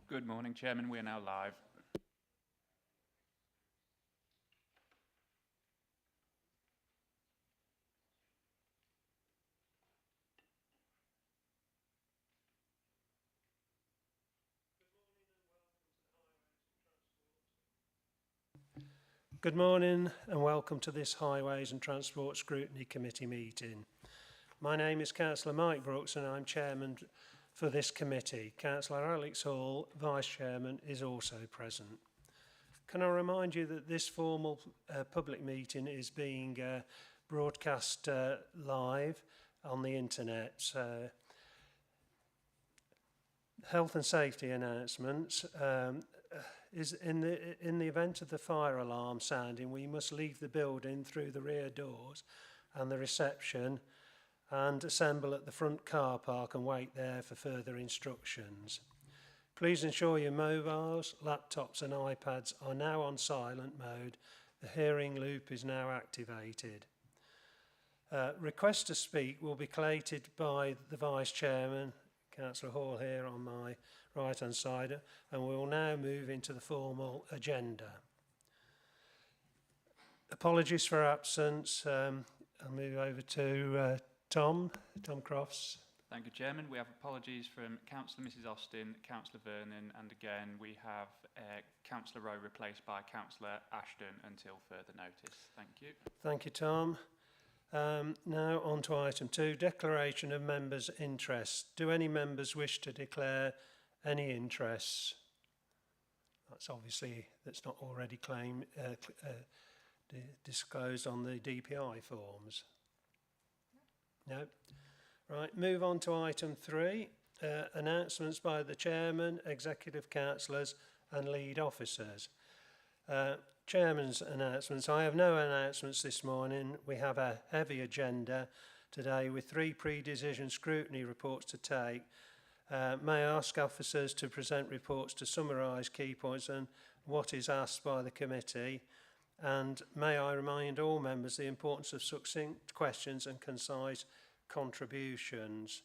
Good morning, Chairman. We are now live. Good morning and welcome to this Highways and Transport Scrutiny Committee meeting. My name is Councillor Mike Brooks and I'm Chairman for this committee. Councillor Alex Hall, Vice Chairman, is also present. Can I remind you that this formal public meeting is being broadcast live on the internet. Health and safety announcements. Is in the event of the fire alarm sounding, we must leave the building through the rear doors and the reception and assemble at the front car park and wait there for further instructions. Please ensure your mobiles, laptops and iPads are now on silent mode. The hearing loop is now activated. Requests to speak will be collated by the Vice Chairman, Councillor Hall here on my right hand side, and we will now move into the formal agenda. Apologies for absence. I'll move over to Tom Crofts. Thank you, Chairman. We have apologies from Councillor Mrs Austin, Councillor Vernon, and again we have Councillor Rowe replaced by Councillor Ashton until further notice. Thank you. Thank you, Tom. Now on to item 2, declaration of members' interests. Do any members wish to declare any interests? That's not already claimed, disclosed on the DPI forms. No. Right, move on to item 3, announcements by the Chairman, Executive Councillors and Lead Officers. Chairman's announcements. I have no announcements this morning. We have a heavy agenda today with 3 pre-decision scrutiny reports to take. May I ask officers to present reports to summarise key points and what is asked by the committee, and may I remind all members the importance of succinct questions and concise contributions.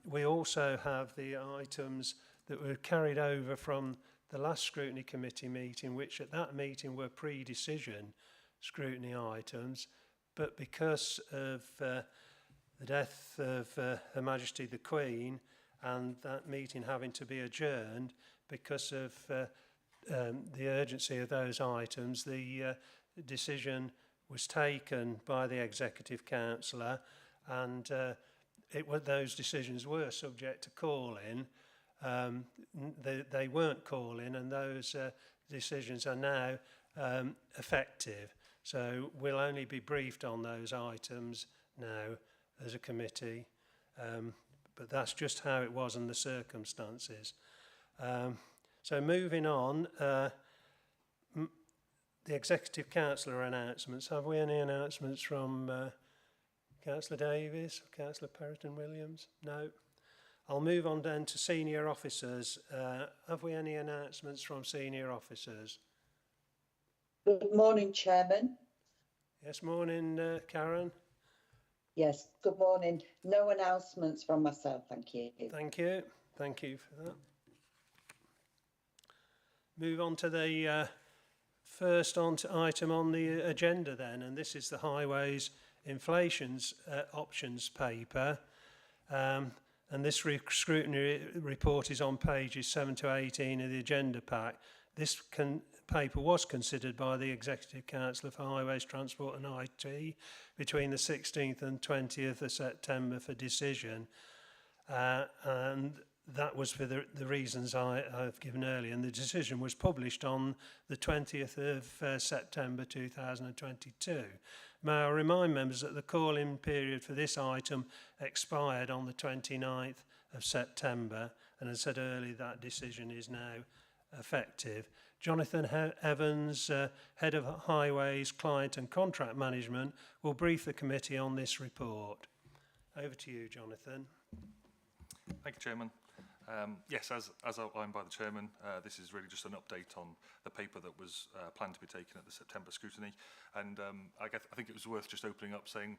We also have the items that were carried over from the last scrutiny committee meeting, which at that meeting were pre-decision scrutiny items, but because of the death of Her Majesty the Queen and that meeting having to be adjourned because of the urgency of those items, the decision was taken by the Executive Councillor, and those decisions were subject to call-in. They weren't call-in, and those decisions are now effective. So we'll only be briefed on those items now as a committee, but that's just how it was in the circumstances. So moving on, the Executive Councillor announcements. Have we any announcements from Councillor Davies or Councillor Perrotton-Williams? No. I'll move on then to senior officers. Have we any announcements from senior officers? Good morning, Chairman. Yes, morning, Karen. Yes, good morning. No announcements from myself, thank you. Thank you. Thank you for that. Move on to the first item on the agenda then, and this is the Highways Inflations Options paper. And this scrutiny report is on pages 7 to 18 of the agenda pack. This paper was considered by the Executive Council for Highways, Transport and IT between the 16th and 20th of September for decision. And that was for the reasons I've given earlier. And the decision was published on the 20th of September 2022. May I remind members that the call-in period for this item expired on the 29th of September, and as I said earlier, that decision is now effective. Jonathan Evans, Head of Highways, Client and Contract Management, will brief the committee on this report. Over to you, Jonathan. Thank you, Chairman. Yes, as outlined by the Chairman, this is really just an update on the paper that was planned to be taken at the September scrutiny. And I think it was worth just opening up saying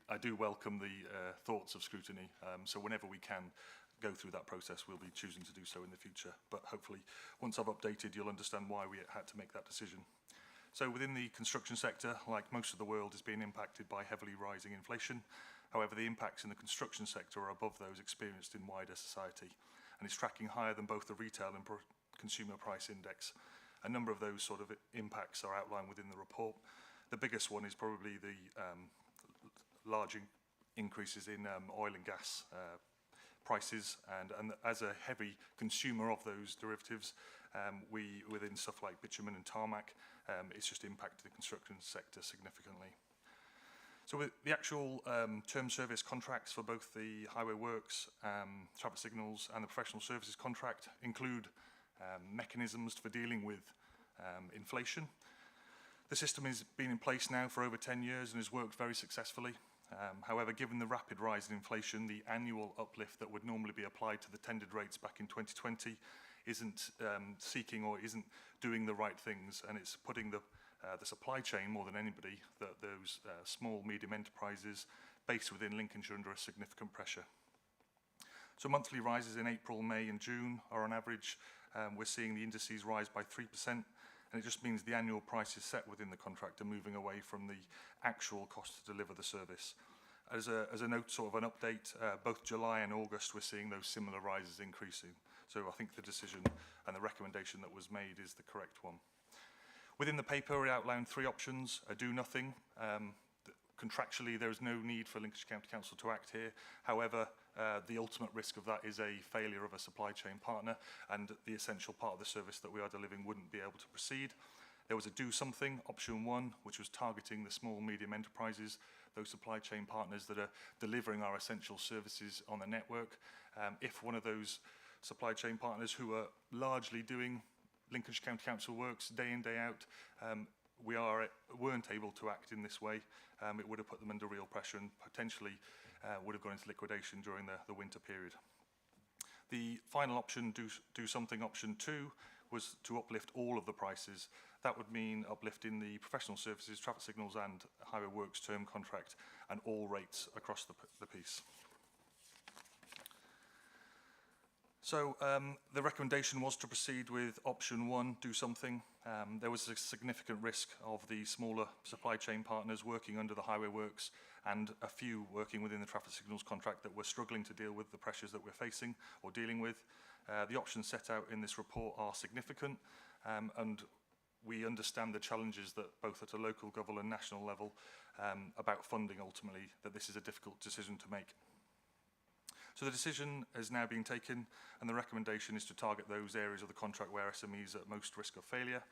I do welcome the thoughts of scrutiny. So whenever we can, go through that process, we'll be choosing to do so in the future. But hopefully, once I've updated, you'll understand why we had to make that decision. So within the construction sector, like most of the world, is being impacted by heavily rising inflation. However, the impacts in the construction sector are above those experienced in wider society, and it's tracking higher than both the retail and consumer price index. A number of those sort of impacts are outlined within the report. The biggest one is probably the large increases in oil and gas prices, and as a heavy consumer of those derivatives, we, within stuff like bitumen and tarmac, it's just impacted the construction sector significantly. So with the actual term service contracts for both the highway works, traffic signals and the professional services contract include mechanisms for dealing with inflation. The system has been in place now for over 10 years and has worked very successfully. However, given the rapid rise in inflation, the annual uplift that would normally be applied to the tendered rates back in 2020 isn't seeking or isn't doing the right things, and it's putting the supply chain, more than anybody, those small, medium enterprises based within Lincolnshire under a significant pressure. So monthly rises in April, May and June are on average, we're seeing the indices rise by 3%, and it just means the annual prices set within the contract are moving away from the actual cost to deliver the service. As a note, sort of an update, both July and August we're seeing those similar rises increasing. So I think the decision and the recommendation that was made is the correct one. Within the paper, we outlined 3 options: a do nothing. Contractually, there is no need for Lincolnshire County Council to act here. However, the ultimate risk of that is a failure of a supply chain partner, and the essential part of the service that we are delivering wouldn't be able to proceed. There was a do something, option 1, which was targeting the small, medium enterprises, those supply chain partners that are delivering our essential services on the network. If one of those supply chain partners who are largely doing Lincolnshire County Council works day in, day out, weren't able to act in this way, it would have put them under real pressure and potentially would have gone into liquidation during the winter period. The final option, do something, option 2, was to uplift all of the prices. That would mean uplifting the professional services, traffic signals and highway works term contract and all rates across the piece. So the recommendation was to proceed with option 1, do something. There was a significant risk of the smaller supply chain partners working under the highway works and a few working within the traffic signals contract that were struggling to deal with the pressures that we're facing or dealing with. The options set out in this report are significant, and we understand the challenges that both at a local, government and national level about funding ultimately, that this is a difficult decision to make. So the decision has now been taken, and the recommendation is to target those areas of the contract where SMEs are at most risk of failure.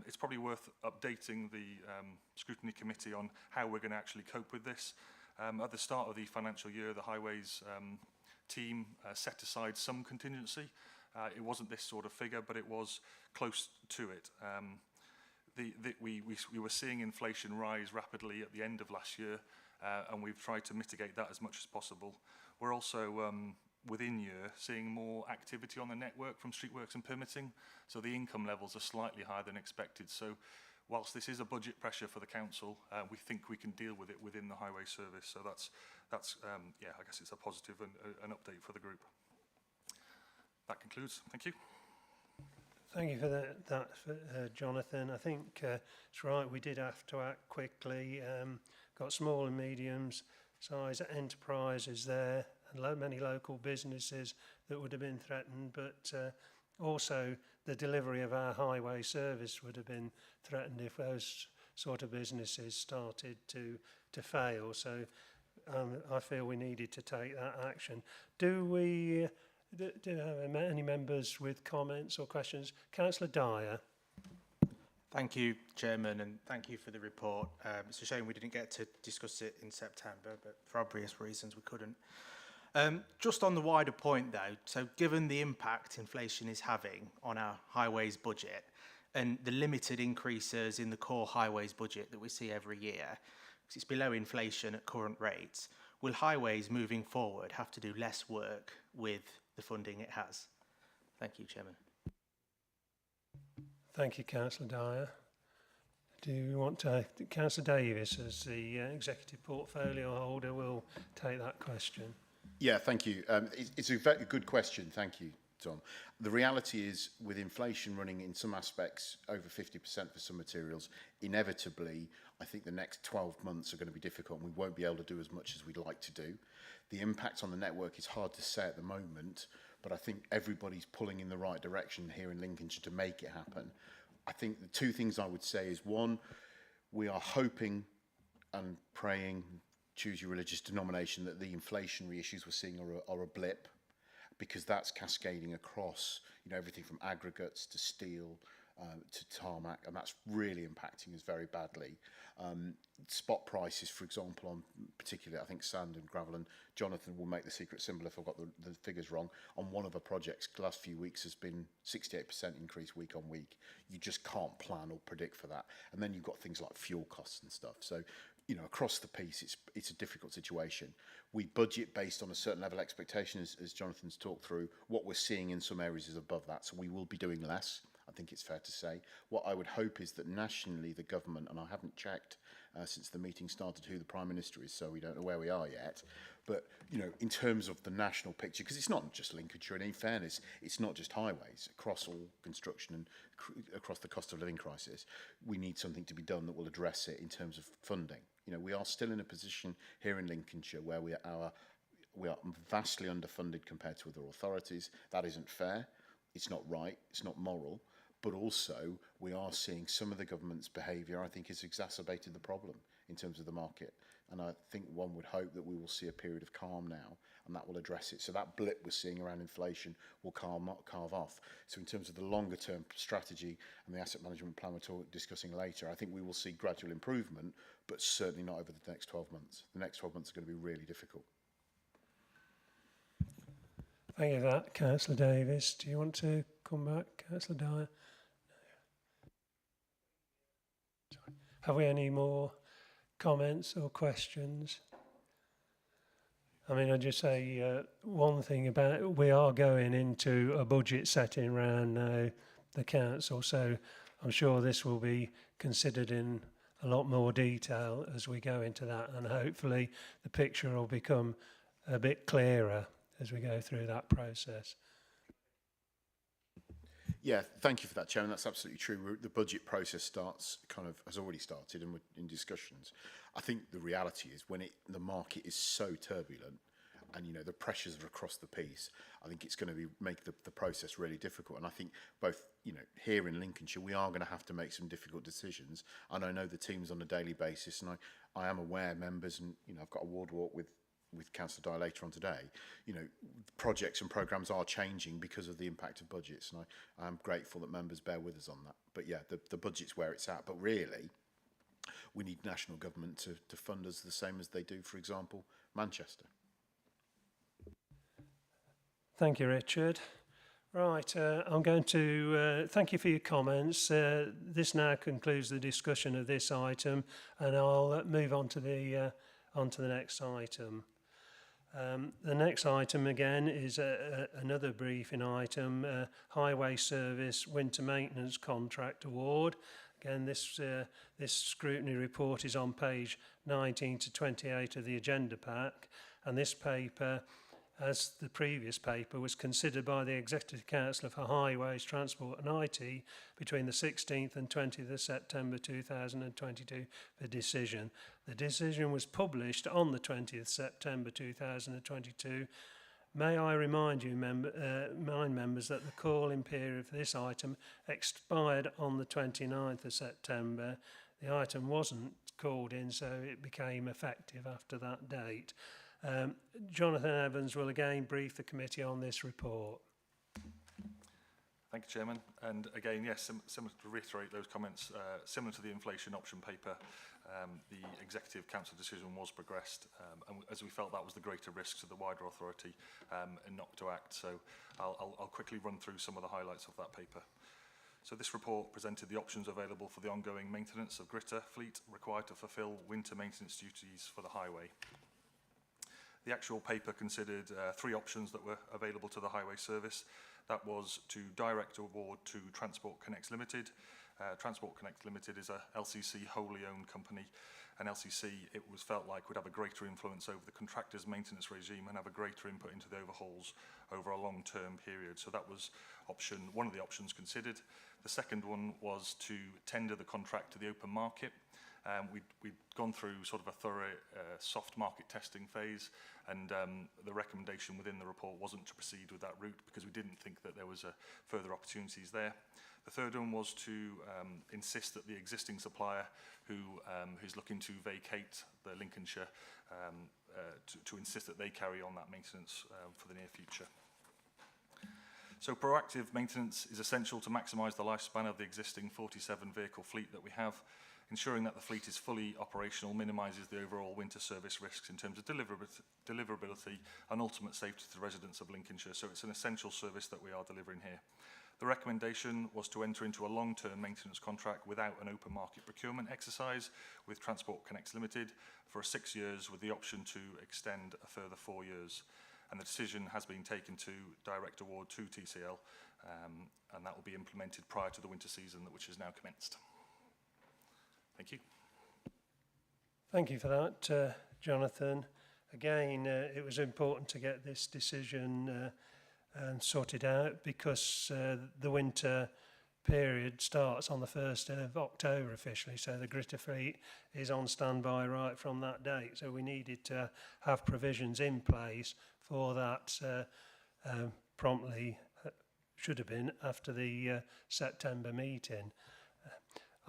It's probably worth updating the Scrutiny Committee on how we're going to actually cope with this. At the start of the financial year, the Highways team set aside some contingency. It wasn't this sort of figure, but it was close to it. We were seeing inflation rise rapidly at the end of last year, and we've tried to mitigate that as much as possible. We're also, within year, seeing more activity on the network from streetworks and permitting, so the income levels are slightly higher than expected. So whilst this is a budget pressure for the council, we think we can deal with it within the highway service. So that's yeah, I guess it's a positive and an update for the group. That concludes. Thank you. Thank you for that, Jonathan. I think it's right, we did have to act quickly. Got small and mediums size enterprises there, and many local businesses that would have been threatened, but also the delivery of our highway service would have been threatened if those sort of businesses started to fail. So I feel we needed to take that action. Do any members with comments or questions? Councillor Dyer. Thank you, Chairman, and thank you for the report. It's a shame we didn't get to discuss it in September, but for obvious reasons we couldn't. Just on the wider point though, so given the impact inflation is having on our highways budget and the limited increases in the core highways budget that we see every year, because it's below inflation at current rates, will highways moving forward have to do less work with the funding it has? Thank you, Chairman. Thank you, Councillor Dyer. Do you want to, Councillor Davis, as the executive portfolio holder, will take that question. Yeah, thank you. It's a very good question. Thank you, Tom. The reality is, with inflation running in some aspects over 50% for some materials, inevitably, I think the next 12 months are going to be difficult and we won't be able to do as much as we'd like to do. The impact on the network is hard to say at the moment, but I think everybody's pulling in the right direction here in Lincolnshire to make it happen. I think the two things I would say is, one, we are hoping and praying, choose your religious denomination, that the inflationary issues we're seeing are a blip, because that's cascading across, you know, everything from aggregates to steel to tarmac, and that's really impacting us very badly. Spot prices, for example, on particularly, I think, sand and gravel, and Jonathan will make the secret symbol if I've got the figures wrong, on one of our projects, the last few weeks has been 68% increase week on week. You just can't plan or predict for that. And then you've got things like fuel costs and stuff. So, you know, across the piece, it's a difficult situation. We budget based on a certain level of expectation, as Jonathan's talked through. What we're seeing in some areas is above that, so we will be doing less. I think it's fair to say. What I would hope is that nationally the government, and I haven't checked since the meeting started who the Prime Minister is, so we don't know where we are yet, but, you know, in terms of the national picture, because it's not just Lincolnshire, and in fairness, it's not just highways, across all construction and across the cost of living crisis, we need something to be done that will address it in terms of funding. You know, we are still in a position here in Lincolnshire where we are vastly underfunded compared to other authorities. That isn't fair, it's not right, it's not moral. But also, we are seeing some of the government's behaviour, I think, has exacerbated the problem in terms of the market. And I think one would hope that we will see a period of calm now, and that will address it. So that blip we're seeing around inflation will carve off. So in terms of the longer-term strategy and the asset management plan we're discussing later, I think we will see gradual improvement, but certainly not over the next 12 months. The next 12 months are going to be really difficult. Thank you for that, Councillor Davis. Do you want to come back, Councillor Dyer? Have we any more comments or questions? I mean, I'd just say one thing about, we are going into a budget setting round now, the council, so I'm sure this will be considered in a lot more detail as we go into that, and hopefully the picture will become a bit clearer as we go through that process. Yeah, thank you for that, Chairman. That's absolutely true. The budget process has already started, and we're in discussions. I think the reality is when the market is so turbulent, and you know the pressures are across the piece, I think it's going to make the process really difficult. And I think both, you know, here in Lincolnshire, we are going to have to make some difficult decisions. And I know the teams on a daily basis, and I am aware members, and you know, I've got a ward walk with Councillor Dyer later on today, you know, projects and programmes are changing because of the impact of budgets, and I'm grateful that members bear with us on that. But yeah, the budget's where it's at, but really we need national government to fund us the same as they do, for example, Manchester. Thank you, Richard. Right, I'm going to thank you for your comments. This now concludes the discussion of this item, and I'll move on to the next item. The next item again is another briefing item, Highway Service Winter Maintenance Contract Award. Again, this scrutiny report is on page 19 to 28 of the agenda pack, and this paper, as the previous paper, was considered by the Executive Council for Highways, Transport and IT between the 16th and 20th of September 2022 for decision. The decision was published on the 20th September 2022. May I remind you, members, that the call-in period for this item expired on the 29th of September. The item wasn't called in, so it became effective after that date. Jonathan Evans will again brief the committee on this report. Thank you, Chairman. And again, yes, similar to reiterate those comments, similar to the inflation option paper, the Executive Council decision was progressed, and as we felt that was the greater risk to the wider authority and not to act. So I'll quickly run through some of the highlights of that paper. So this report presented the options available for the ongoing maintenance of Gritter fleet required to fulfil winter maintenance duties for the highway. The actual paper considered three options that were available to the highway service. That was to direct award to Transport Connect Limited. Transport Connect Limited is a LCC wholly owned company and LCC, it was felt like would have a greater influence over the contractor's maintenance regime and have a greater input into the overhauls over a long-term period. So that was one of the options considered. The second one was to tender the contract to the open market. We'd gone through sort of a thorough soft market testing phase, and the recommendation within the report wasn't to proceed with that route because we didn't think that there was further opportunities there. The third one was to insist that the existing supplier who's looking to vacate the Lincolnshire, to insist that they carry on that maintenance for the near future. So proactive maintenance is essential to maximise the lifespan of the existing 47 vehicle fleet that we have. Ensuring that the fleet is fully operational minimises the overall winter service risks in terms of deliverability and ultimate safety to the residents of Lincolnshire. So it's an essential service that we are delivering here. The recommendation was to enter into a long-term maintenance contract without an open market procurement exercise with Transport Connects Limited for 6 years with the option to extend a further 4 years. And the decision has been taken to direct award to TCL, and that will be implemented prior to the winter season, which is now commenced. Thank you. Thank you for that, Jonathan. Again, it was important to get this decision sorted out because the winter period starts on the 1st of October officially, so the Gritter fleet is on standby right from that date. So we needed to have provisions in place for that promptly, should have been after the September meeting.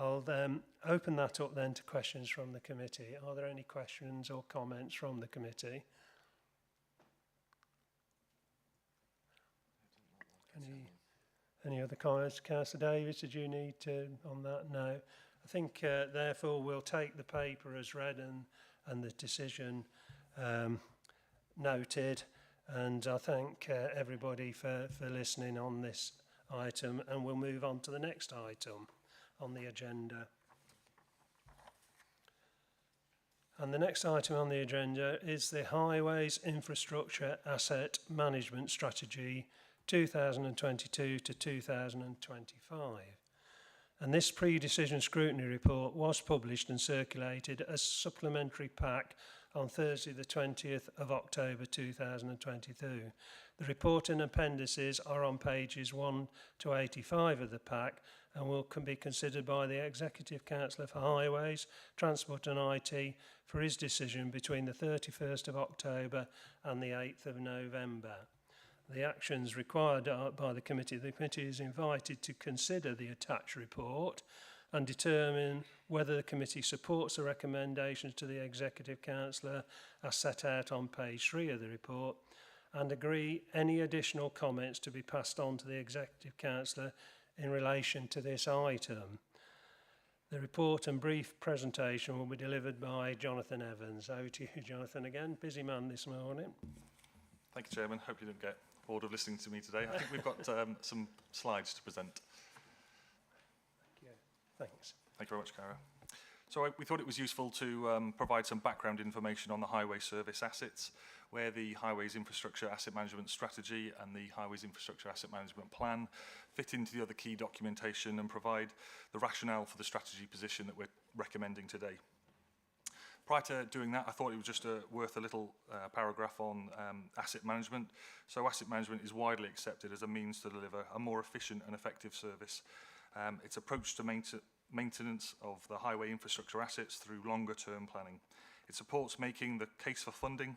I'll open that up then to questions from the committee. Are there any questions or comments from the committee? Any other comments? Councillor Davis, did you need to on that? No. I think therefore we'll take the paper as read and the decision noted, and I thank everybody for listening on this item, and we'll move on to the next item on the agenda. And the next item on the agenda is the Highways Infrastructure Asset Management Strategy 2022 to 2025. And this pre-decision scrutiny report was published and circulated as supplementary pack on Thursday the 20th of October 2022. The report and appendices are on pages 1 to 85 of the pack and can be considered by the Executive Councillor for Highways, Transport and IT for his decision between the 31st of October and the 8th of November. The actions required by the committee is invited to consider the attached report and determine whether the committee supports the recommendations to the Executive Councillor as set out on page 3 of the report, and agree any additional comments to be passed on to the Executive Councillor in relation to this item. The report and brief presentation will be delivered by Jonathan Evans. Over to you, Jonathan, again. Busy man this morning. Thank you, Chairman. Hope you didn't get bored of listening to me today. I think we've got some slides to present. Yeah, thanks. Thank you very much, Cara. So we thought it was useful to provide some background information on the highway service assets, where the Highways Infrastructure Asset Management Strategy and the Highways Infrastructure Asset Management Plan fit into the other key documentation and provide the rationale for the strategy position that we're recommending today. Prior to doing that, I thought it was just worth a little paragraph on asset management. So asset management is widely accepted as a means to deliver a more efficient and effective service. Its approach to maintenance of the highway infrastructure assets through longer term planning. It supports making the case for funding,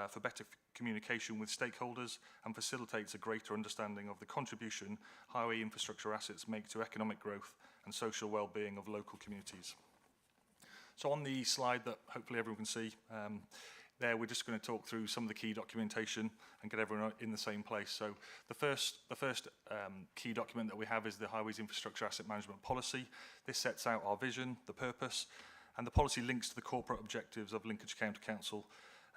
for better communication with stakeholders, and facilitates a greater understanding of the contribution highway infrastructure assets make to economic growth and social well-being of local communities. So on the slide that hopefully everyone can see, there we're just going to talk through some of the key documentation and get everyone in the same place. So the first key document that we have is the Highways Infrastructure Asset Management Policy. This sets out our vision, the purpose, and the policy links to the corporate objectives of Lincolnshire County Council.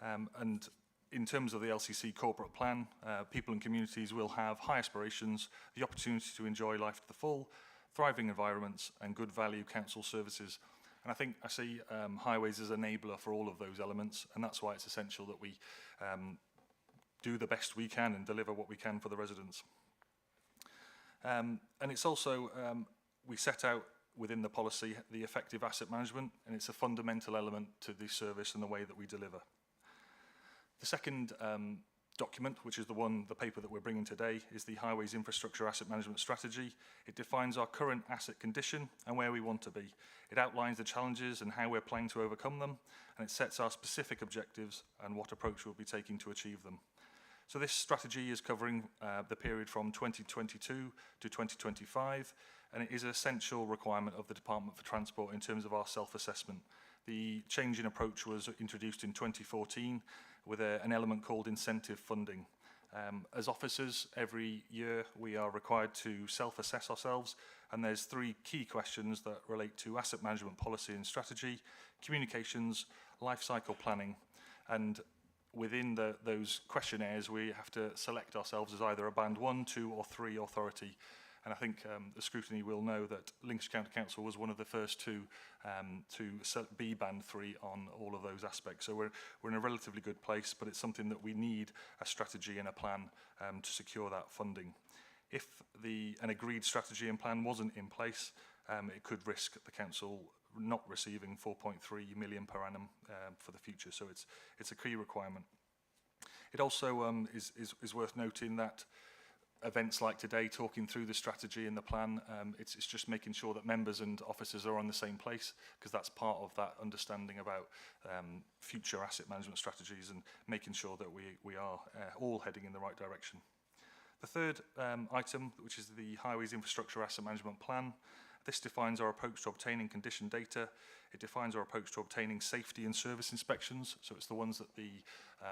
And in terms of the LCC corporate plan, people and communities will have high aspirations, the opportunity to enjoy life to the full, thriving environments, and good value council services. And I think I see highways as an enabler for all of those elements, and that's why it's essential that we do the best we can and deliver what we can for the residents. And it's also, we set out within the policy the effective asset management, and it's a fundamental element to the service and the way that we deliver. The second document, which is the paper that we're bringing today, is the Highways Infrastructure Asset Management Strategy. It defines our current asset condition and where we want to be. It outlines the challenges and how we're planning to overcome them, and it sets our specific objectives and what approach we'll be taking to achieve them. So this strategy is covering the period from 2022 to 2025, and it is an essential requirement of the Department for Transport in terms of our self-assessment. The change in approach was introduced in 2014 with an element called incentive funding. As officers, every year we are required to self-assess ourselves, and there's 3 key questions that relate to asset management policy and strategy, communications, life cycle planning, and within those questionnaires we have to select ourselves as either a band 1, 2 or 3 authority. And I think the Scrutiny will know that Lincolnshire County Council was one of the first to be band 3 on all of those aspects. So we're in a relatively good place, but it's something that we need a strategy and a plan to secure that funding. If an agreed strategy and plan wasn't in place, it could risk the council not receiving 4.3 million per annum for the future. So it's a key requirement. It also is worth noting that events like today, talking through the strategy and the plan, it's just making sure that members and officers are on the same place, because that's part of that understanding about future asset management strategies and making sure that we are all heading in the right direction. The third item, which is the Highways Infrastructure Asset Management Plan, this defines our approach to obtaining condition data. It defines our approach to obtaining safety and service inspections. So it's the ones that the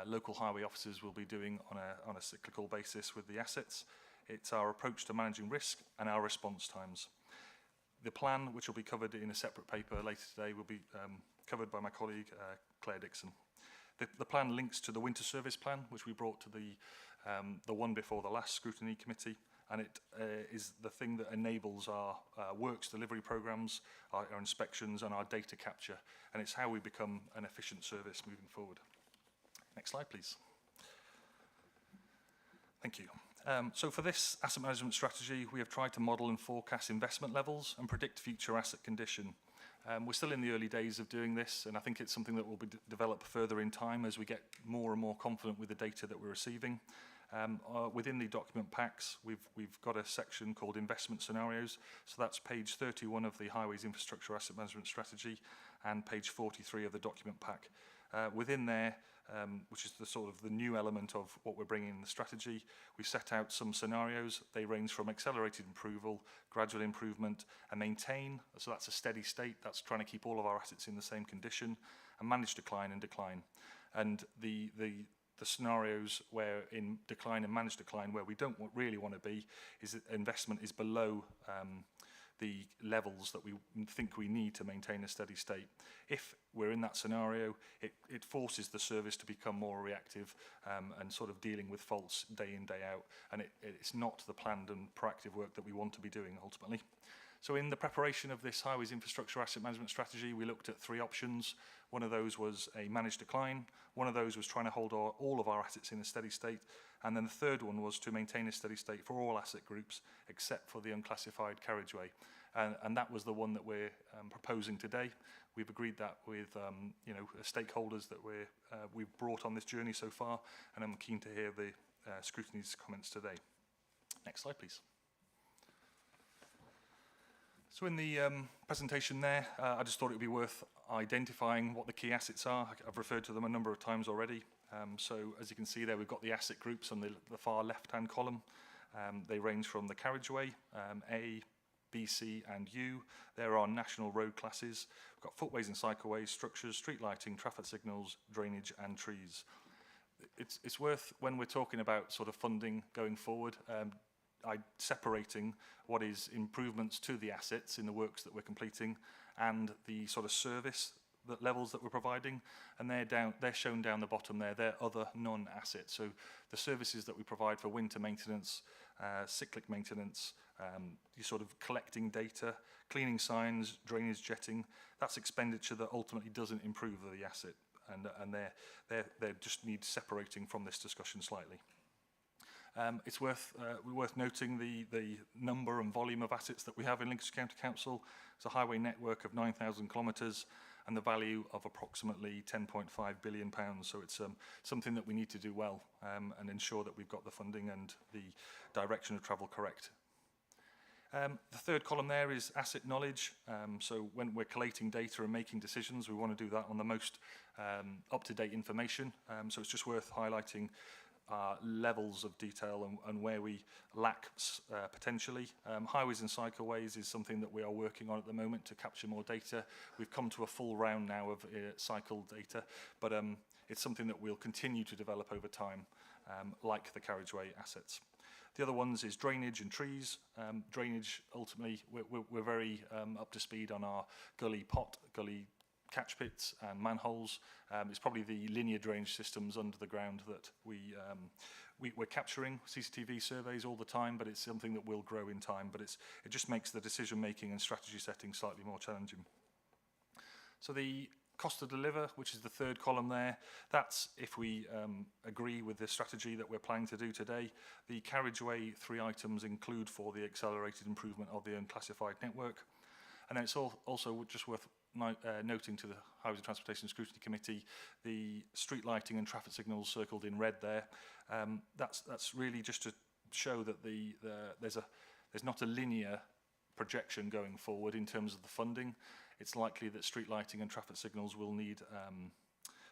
local highway officers will be doing on a cyclical basis with the assets. It's our approach to managing risk and our response times. The plan, which will be covered in a separate paper later today, will be covered by my colleague Claire Dixon. The plan links to the winter service plan, which we brought to the one before the last scrutiny committee, and it is the thing that enables our works delivery programs, our inspections and our data capture, and it's how we become an efficient service moving forward. Next slide, please. Thank you. So for this asset management strategy, we have tried to model and forecast investment levels and predict future asset condition. We're still in the early days of doing this, and I think it's something that will be developed further in time as we get more and more confident with the data that we're receiving. Within the document packs, we've got a section called investment scenarios. So that's page 31 of the Highways Infrastructure Asset Management Strategy and page 43 of the document pack. Within there, which is the new element of what we're bringing in the strategy, we set out some scenarios. They range from accelerated approval, gradual improvement, and maintain. So that's a steady state. That's trying to keep all of our assets in the same condition, and manage decline and decline. And the scenarios where in decline and managed decline, where we don't really want to be, is that investment is below the levels that we think we need to maintain a steady state. If we're in that scenario, it forces the service to become more reactive and sort of dealing with faults day in, day out, and it's not the planned and proactive work that we want to be doing ultimately. So in the preparation of this Highways Infrastructure Asset Management Strategy, we looked at 3 options. One of those was a managed decline. One of those was trying to hold all of our assets in a steady state. And then the third one was to maintain a steady state for all asset groups, except for the unclassified carriageway. And that was the one that we're proposing today. We've agreed that with stakeholders that we've brought on this journey so far, and I'm keen to hear the scrutiny's comments today. Next slide, please. So in the presentation there, I just thought it would be worth identifying what the key assets are. I've referred to them a number of times already. So as you can see there, we've got the asset groups on the far left-hand column. They range from the carriageway, A, B, C and U. There are national road classes. We've got footways and cycleways, structures, street lighting, traffic signals, drainage and trees. It's worth, when we're talking about sort of funding going forward, separating what is improvements to the assets in the works that we're completing and the sort of service levels that we're providing, and they're shown down the bottom there. They're other non-assets. So the services that we provide for winter maintenance, cyclic maintenance, you're sort of collecting data, cleaning signs, drainage jetting, that's expenditure that ultimately doesn't improve the asset, and they just need separating from this discussion slightly. It's worth noting the number and volume of assets that we have in Lincolnshire County Council. It's a highway network of 9,000 kilometres and the value of approximately £10.5 billion. So it's something that we need to do well and ensure that we've got the funding and the direction of travel correct. The third column there is asset knowledge. So when we're collating data and making decisions, we want to do that on the most up-to-date information. So it's just worth highlighting levels of detail and where we lack potentially. Highways and cycleways is something that we are working on at the moment to capture more data. We've come to a full round now of cycle data, but it's something that we'll continue to develop over time, like the carriageway assets. The other ones is drainage and trees. Drainage, ultimately, we're very up to speed on our gully catch pits and manholes. It's probably the linear drainage systems under the ground that we're capturing CCTV surveys all the time, but it's something that will grow in time. But it just makes the decision making and strategy setting slightly more challenging. So the cost to deliver, which is the third column there, that's if we agree with the strategy that we're planning to do today. The carriageway 3 items include for the accelerated improvement of the unclassified network. And then it's also just worth noting to the Highways and Transportation Scrutiny Committee the street lighting and traffic signals circled in red there. That's really just to show that there's not a linear projection going forward in terms of the funding. It's likely that street lighting and traffic signals will need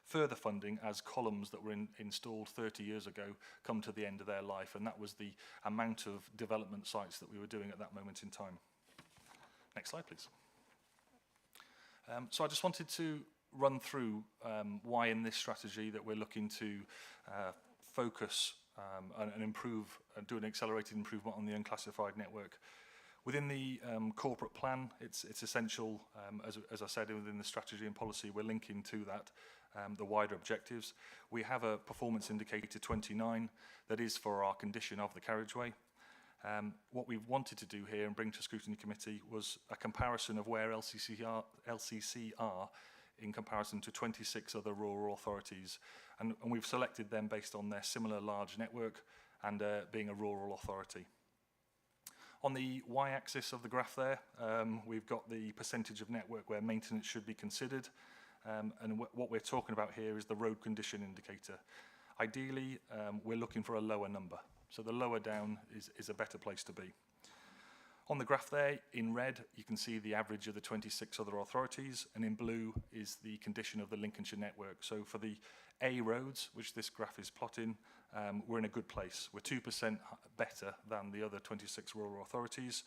further funding as columns that were installed 30 years ago come to the end of their life, and that was the amount of development sites that we were doing at that moment in time. Next slide, please. So I just wanted to run through why in this strategy that we're looking to focus and improve and do an accelerated improvement on the unclassified network. Within the corporate plan, it's essential, as I said, within the strategy and policy, we're linking to that the wider objectives. We have a performance indicator 29 that is for our condition of the carriageway. What we wanted to do here and bring to Scrutiny Committee was a comparison of where LCC are in comparison to 26 other rural authorities. And we've selected them based on their similar large network and being a rural authority. On the y-axis of the graph there, we've got the percentage of network where maintenance should be considered. And what we're talking about here is the road condition indicator. Ideally, we're looking for a lower number. So the lower down is a better place to be. On the graph there, in red, you can see the average of the 26 other authorities, and in blue is the condition of the Lincolnshire network. So for the A roads, which this graph is plotting, we're in a good place. We're 2% better than the other 26 rural authorities.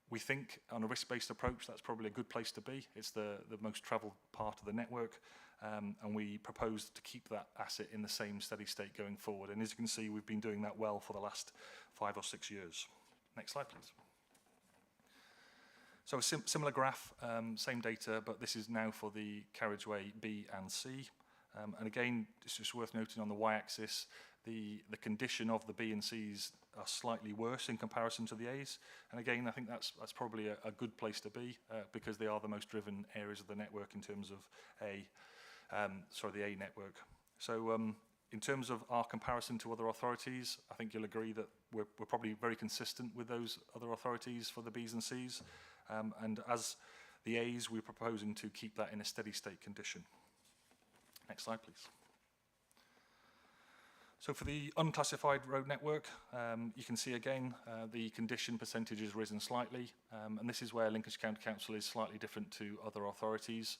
We think on a risk-based approach, that's probably a good place to be. It's the most travelled part of the network. And we propose to keep that asset in the same steady state going forward. And as you can see, we've been doing that well for the last 5 or 6 years. Next slide, please. So a similar graph, same data, but this is now for the carriageway B and C. And again, it's just worth noting on the y-axis, the condition of the B and Cs are slightly worse in comparison to the A's. And again, I think that's probably a good place to be because they are the most driven areas of the network in terms of the A network. So in terms of our comparison to other authorities, I think you'll agree that we're probably very consistent with those other authorities for the Bs and Cs. And as the A's, we're proposing to keep that in a steady state condition. Next slide, please. So for the unclassified road network, you can see again the condition percentage has risen slightly, and this is where Lincolnshire County Council is slightly different to other authorities.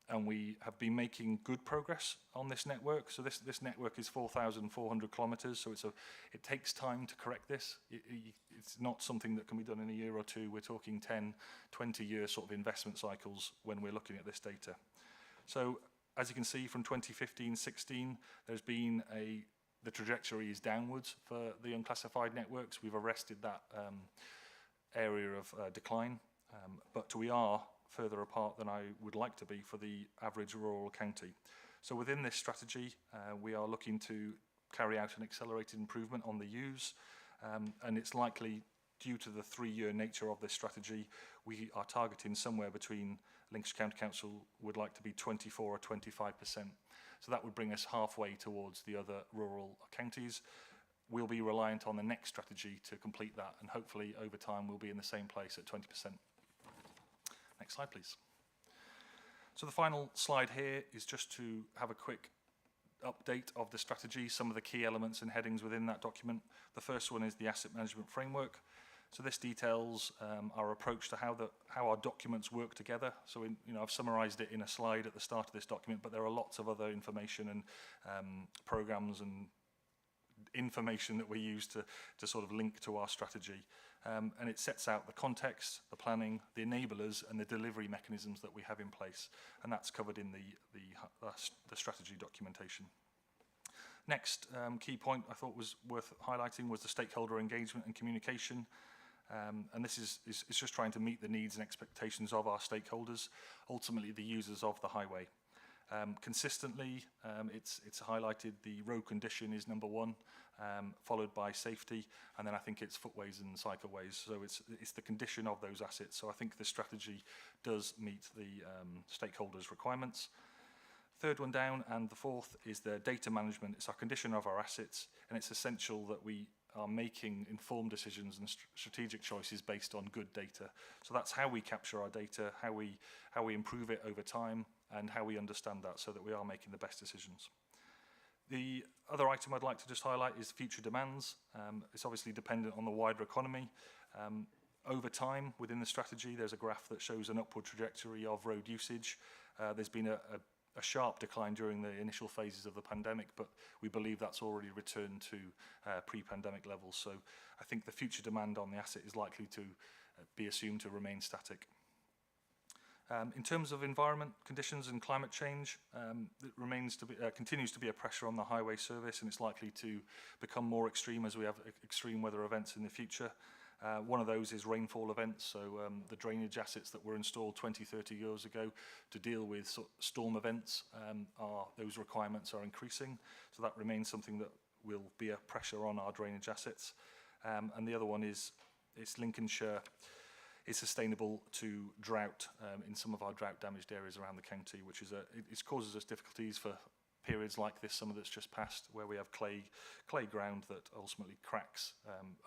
And we have been making good progress on this network. So this network is 4,400 kilometres, so it takes time to correct this. It's not something that can be done in a year or two. We're talking 10, 20-year sort of investment cycles when we're looking at this data. So as you can see from 2015-16, there's been the trajectory is downwards for the unclassified networks. We've arrested that area of decline, but we are further apart than I would like to be for the average rural county. So within this strategy, we are looking to carry out an accelerated improvement on the U's, and it's likely due to the 3-year nature of this strategy, we are targeting somewhere between Lincolnshire County Council would like to be 24 or 25%. So that would bring us halfway towards the other rural counties. we'll be reliant on the next strategy to complete that, and hopefully over time we'll be in the same place at 20%. Next slide, please. So the final slide here is just to have a quick update of the strategy, some of the key elements and headings within that document. The first one is the asset management framework. So this details our approach to how our documents work together. So I've summarised it in a slide at the start of this document, but there are lots of other information and programmes and information that we use to sort of link to our strategy. And it sets out the context, the planning, the enablers, and the delivery mechanisms that we have in place. And that's covered in the strategy documentation. Next key point I thought was worth highlighting was the stakeholder engagement and communication. And this is just trying to meet the needs and expectations of our stakeholders, ultimately the users of the highway. Consistently, it's highlighted the road condition is number one, followed by safety, and then I think it's footways and cycleways. So it's the condition of those assets. So I think the strategy does meet the stakeholders' requirements. Third one down, and the fourth is the data management. It's our condition of our assets, and it's essential that we are making informed decisions and strategic choices based on good data. So that's how we capture our data, how we improve it over time, and how we understand that so that we are making the best decisions. The other item I'd like to just highlight is future demands. It's obviously dependent on the wider economy. Over time, within the strategy, there's a graph that shows an upward trajectory of road usage. There's been a sharp decline during the initial phases of the pandemic, but we believe that's already returned to pre-pandemic levels. So I think the future demand on the asset is likely to be assumed to remain static. In terms of environment conditions and climate change, it continues to be a pressure on the highway service, and it's likely to become more extreme as we have extreme weather events in the future. One of those is rainfall events, so the drainage assets that were installed 20, 30 years ago to deal with storm events, those requirements are increasing, so that remains something that will be a pressure on our drainage assets. And the other one is Lincolnshire is sustainable to drought in some of our drought damaged areas around the county, which is it causes us difficulties for periods like this summer that's just passed, where we have clay ground that ultimately cracks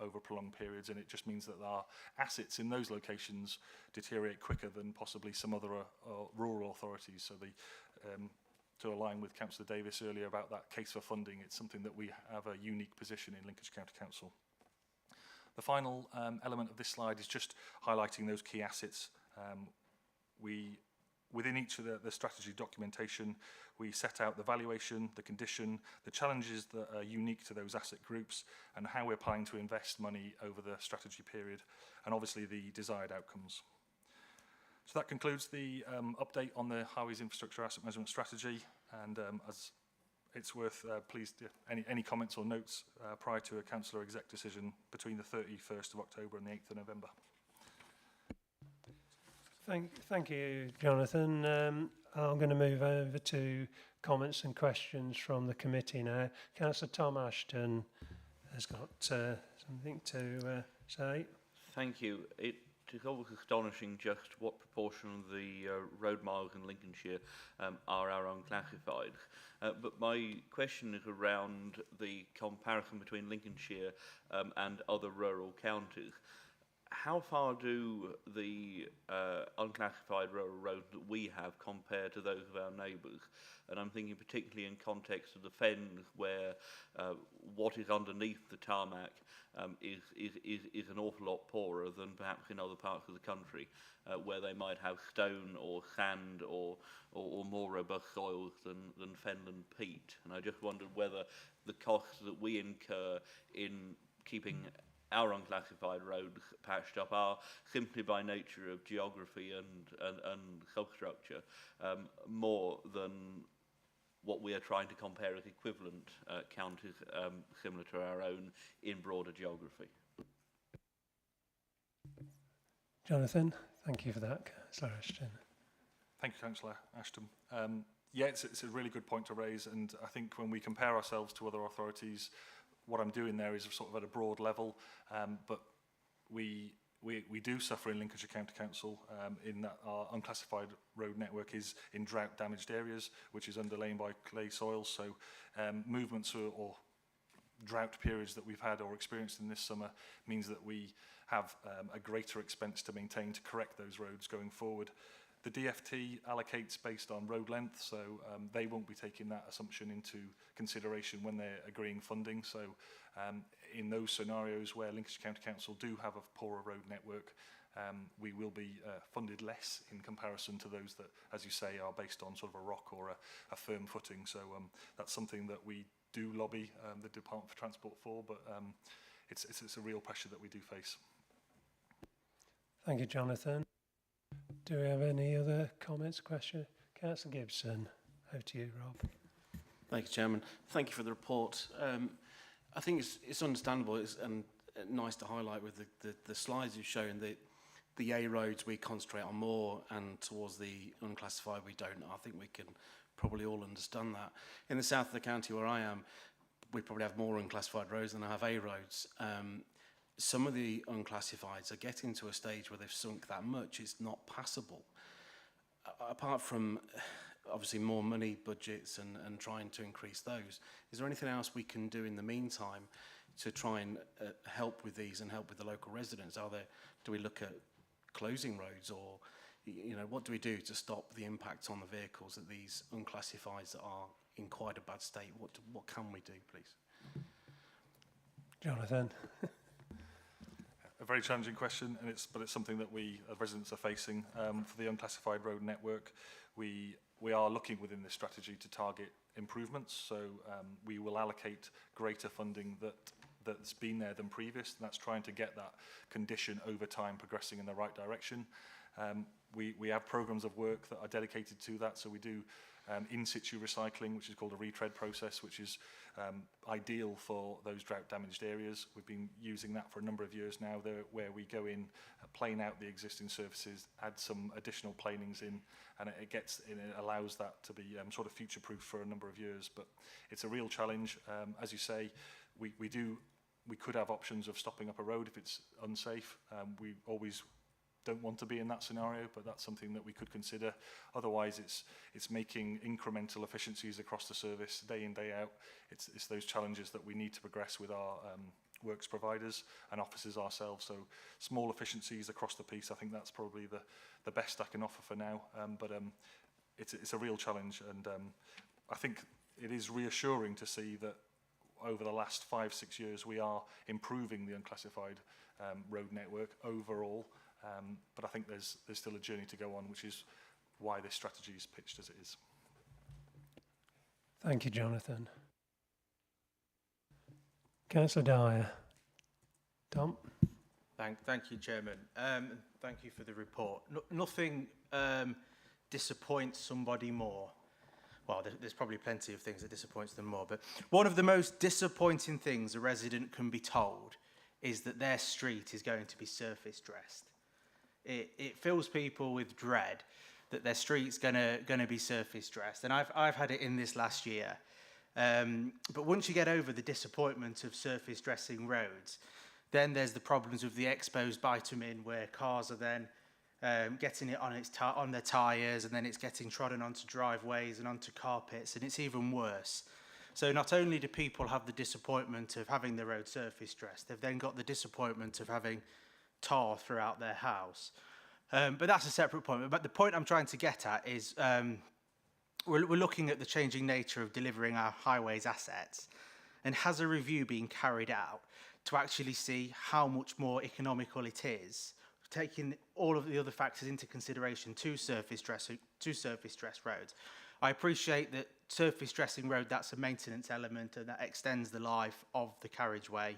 over prolonged periods, and it just means that our assets in those locations deteriorate quicker than possibly some other rural authorities. So to align with Councillor Davis earlier about that case for funding, it's something that we have a unique position in Lincolnshire County Council. The final element of this slide is just highlighting those key assets. Within each of the strategy documentation, we set out the valuation, the condition, the challenges that are unique to those asset groups, and how we're planning to invest money over the strategy period, and obviously the desired outcomes. So that concludes the update on the Highways Infrastructure Asset Management Strategy, and as it's worth, please, any comments or notes prior to a councillor exec decision between the 31st of October and the 8th of November. Thank you, Jonathan. I'm going to move over to comments and questions from the committee now. Councillor Tom Ashton has got something to say. Thank you. It is always astonishing just what proportion of the road miles in Lincolnshire are our unclassified. But my question is around the comparison between Lincolnshire and other rural counties. How far do the unclassified rural roads that we have compare to those of our neighbours? And I'm thinking particularly in context of the Fens, where what is underneath the tarmac is an awful lot poorer than perhaps in other parts of the country, where they might have stone or sand or more robust soils than fenland peat. And I just wondered whether the costs that we incur in keeping our unclassified roads patched up are simply by nature of geography and substructure more than what we are trying to compare as equivalent counties similar to our own in broader geography. Jonathan, thank you for that. Councillor Ashton. Thank you, Councillor Ashton. Yeah, it's a really good point to raise, and I think when we compare ourselves to other authorities, what I'm doing there is sort of at a broad level, but we do suffer in Lincolnshire County Council in that our unclassified road network is in drought damaged areas, which is underlain by clay soils. So movements or drought periods that we've had or experienced in this summer means that we have a greater expense to maintain to correct those roads going forward. The DFT allocates based on road length, so they won't be taking that assumption into consideration when they're agreeing funding. So in those scenarios where Lincolnshire County Council do have a poorer road network, we will be funded less in comparison to those that, as you say, are based on sort of a rock or a firm footing. So that's something that we do lobby the Department for Transport for, but it's a real pressure that we do face. Thank you, Jonathan. Do we have any other comments, questions? Councillor Gibson, over to you, Rob. Thank you, Chairman. Thank you for the report. I think it's understandable and nice to highlight with the slides you've shown that the A roads we concentrate on more, and towards the unclassified we don't. I think we can probably all understand that. In the south of the county where I am, we probably have more unclassified roads than I have A roads. Some of the unclassifieds are getting to a stage where they've sunk that much, it's not passable. Apart from obviously more money budgets and trying to increase those, is there anything else we can do in the meantime to try and help with these and help with the local residents? Do we look at closing roads, or what do we do to stop the impact on the vehicles that these unclassifieds are in quite a bad state? What can we do, please? Jonathan. A very challenging question, and it's something that we as residents are facing. For the unclassified road network, we are looking within this strategy to target improvements. So we will allocate greater funding that's been there than previous, and that's trying to get that condition over time progressing in the right direction. We have programs of work that are dedicated to that, so we do in situ recycling, which is called a retread process, which is ideal for those drought damaged areas. We've been using that for a number of years now, where we go in, plane out the existing surfaces, add some additional planings in, and it allows that to be sort of future proof for a number of years. But it's a real challenge. As you say, we could have options of stopping up a road if it's unsafe. We always don't want to be in that scenario, but that's something that we could consider. Otherwise, it's making incremental efficiencies across the service day in, day out. It's those challenges that we need to progress with our works providers and officers ourselves. So small efficiencies across the piece, I think that's probably the best I can offer for now. But it's a real challenge, and I think it is reassuring to see that over the last 5-6 years we are improving the unclassified road network overall. But I think there's still a journey to go on, which is why this strategy is pitched as it is. Thank you, Jonathan. Councillor Dyer. Tom? Thank you, Chairman. Thank you for the report. Nothing disappoints somebody more. Well, there's probably plenty of things that disappoints them more, but one of the most disappointing things a resident can be told is that their street is going to be surface dressed. It fills people with dread that their street's gonna be surface dressed, and I've had it in this last year. But once you get over the disappointment of surface dressing roads, then there's the problems with the exposed bitumen, where cars are then getting it on their tyres, and then it's getting trodden onto driveways and onto carpets, and it's even worse. So not only do people have the disappointment of having the road surface dressed, they've then got the disappointment of having tar throughout their house. But that's a separate point. But the point I'm trying to get at is we're looking at the changing nature of delivering our highways assets, and has a review been carried out to actually see how much more economical it is, taking all of the other factors into consideration to surface dress roads. I appreciate that surface dressing road, that's a maintenance element, and that extends the life of the carriageway.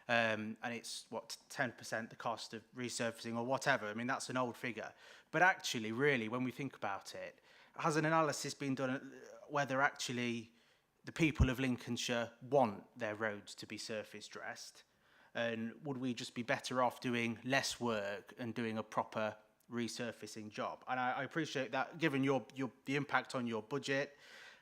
And it's, 10% the cost of resurfacing or whatever. I mean, that's an old figure. But actually, really, when we think about it, has an analysis been done whether actually the people of Lincolnshire want their roads to be surface dressed? And would we just be better off doing less work and doing a proper resurfacing job? And I appreciate that, given the impact on your budget,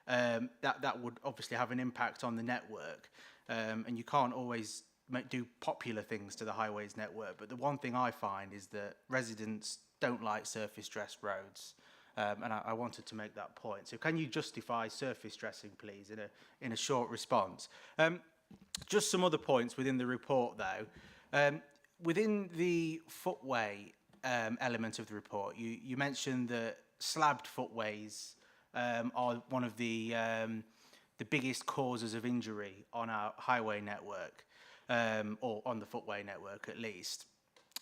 that would obviously have an impact on the network. And you can't always do popular things to the highways network, but the one thing I find is that residents don't like surface dressed roads, and I wanted to make that point. So can you justify surface dressing, please, in a short response? Just some other points within the report, though. Within the footway element of the report, you mentioned that slabbed footways are one of the biggest causes of injury on our highway network, or on the footway network at least,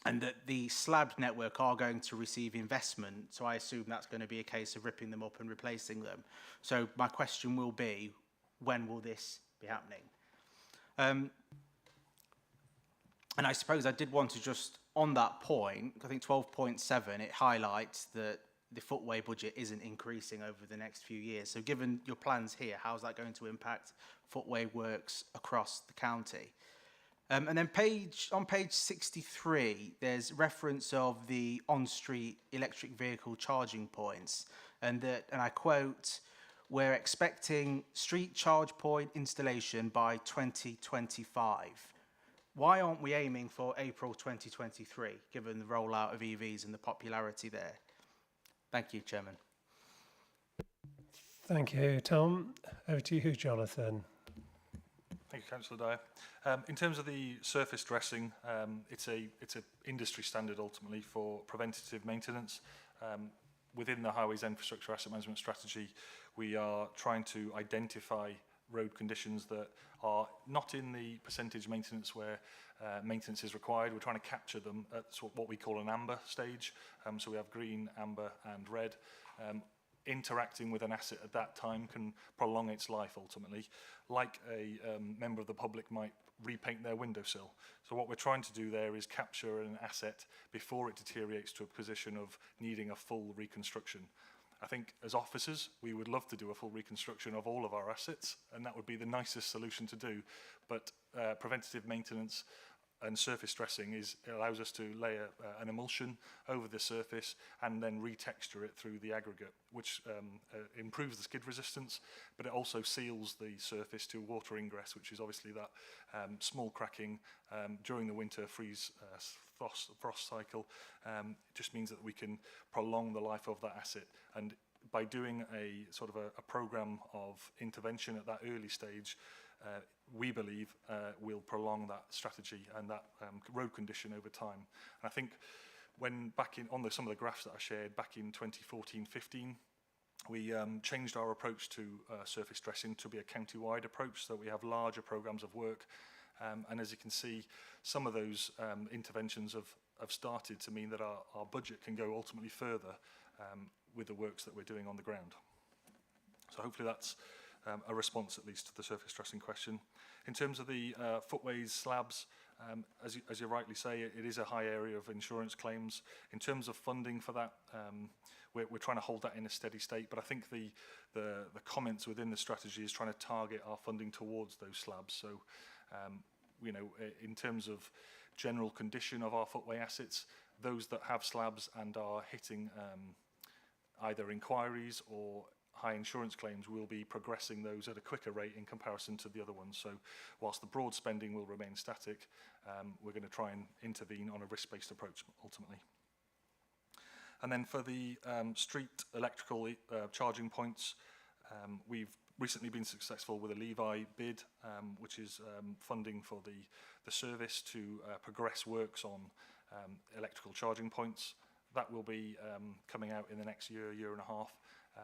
and that the slabbed network are going to receive investment, so I assume that's going to be a case of ripping them up and replacing them. So my question will be, when will this be happening? And I suppose I did want to just, on that point, I think 12.7, it highlights that the footway budget isn't increasing over the next few years. So given your plans here, how's that going to impact footway works across the county? And then on page 63, there's reference of the on-street electric vehicle charging points, and I quote, "We're expecting street charge point installation by 2025. Why aren't we aiming for April 2023, given the rollout of EVs and the popularity there? Thank you, Chairman. Thank you, Tom. Over to you, Jonathan. Thank you, Councillor Dyer. In terms of the surface dressing, it's a industry standard ultimately for preventative maintenance. Within the Highways Infrastructure Asset Management Strategy, we are trying to identify road conditions that are not in the percentage maintenance where maintenance is required. We're trying to capture them at what we call an amber stage. So we have green, amber and red. Interacting with an asset at that time can prolong its life ultimately, like a member of the public might repaint their windowsill. So what we're trying to do there is capture an asset before it deteriorates to a position of needing a full reconstruction. I think as officers, we would love to do a full reconstruction of all of our assets, and that would be the nicest solution to do. But preventative maintenance and surface dressing allows us to lay an emulsion over the surface and then retexture it through the aggregate, which improves the skid resistance, but it also seals the surface to water ingress, which is obviously that small cracking during the winter freeze frost cycle. Just means that we can prolong the life of that asset, and by doing a sort of a program of intervention at that early stage, we believe will prolong that strategy and that road condition over time. And I think when some of the graphs that I shared back in 2014-15, we changed our approach to surface dressing to be a county-wide approach, so we have larger programs of work. And as you can see, some of those interventions have started to mean that our budget can go ultimately further with the works that we're doing on the ground. So hopefully that's a response at least to the surface dressing question. In terms of the footways, slabs, as you rightly say, it is a high area of insurance claims. In terms of funding for that, we're trying to hold that in a steady state, but I think the comments within the strategy is trying to target our funding towards those slabs. So, you know, in terms of general condition of our footway assets, those that have slabs and are hitting either inquiries or high insurance claims, will be progressing those at a quicker rate in comparison to the other ones. So whilst the broad spending will remain static, we're going to try and intervene on a risk-based approach ultimately. And then for the street electrical charging points, we've recently been successful with a Levi bid, which is funding for the service to progress works on electrical charging points. That will be coming out in the next year and a half.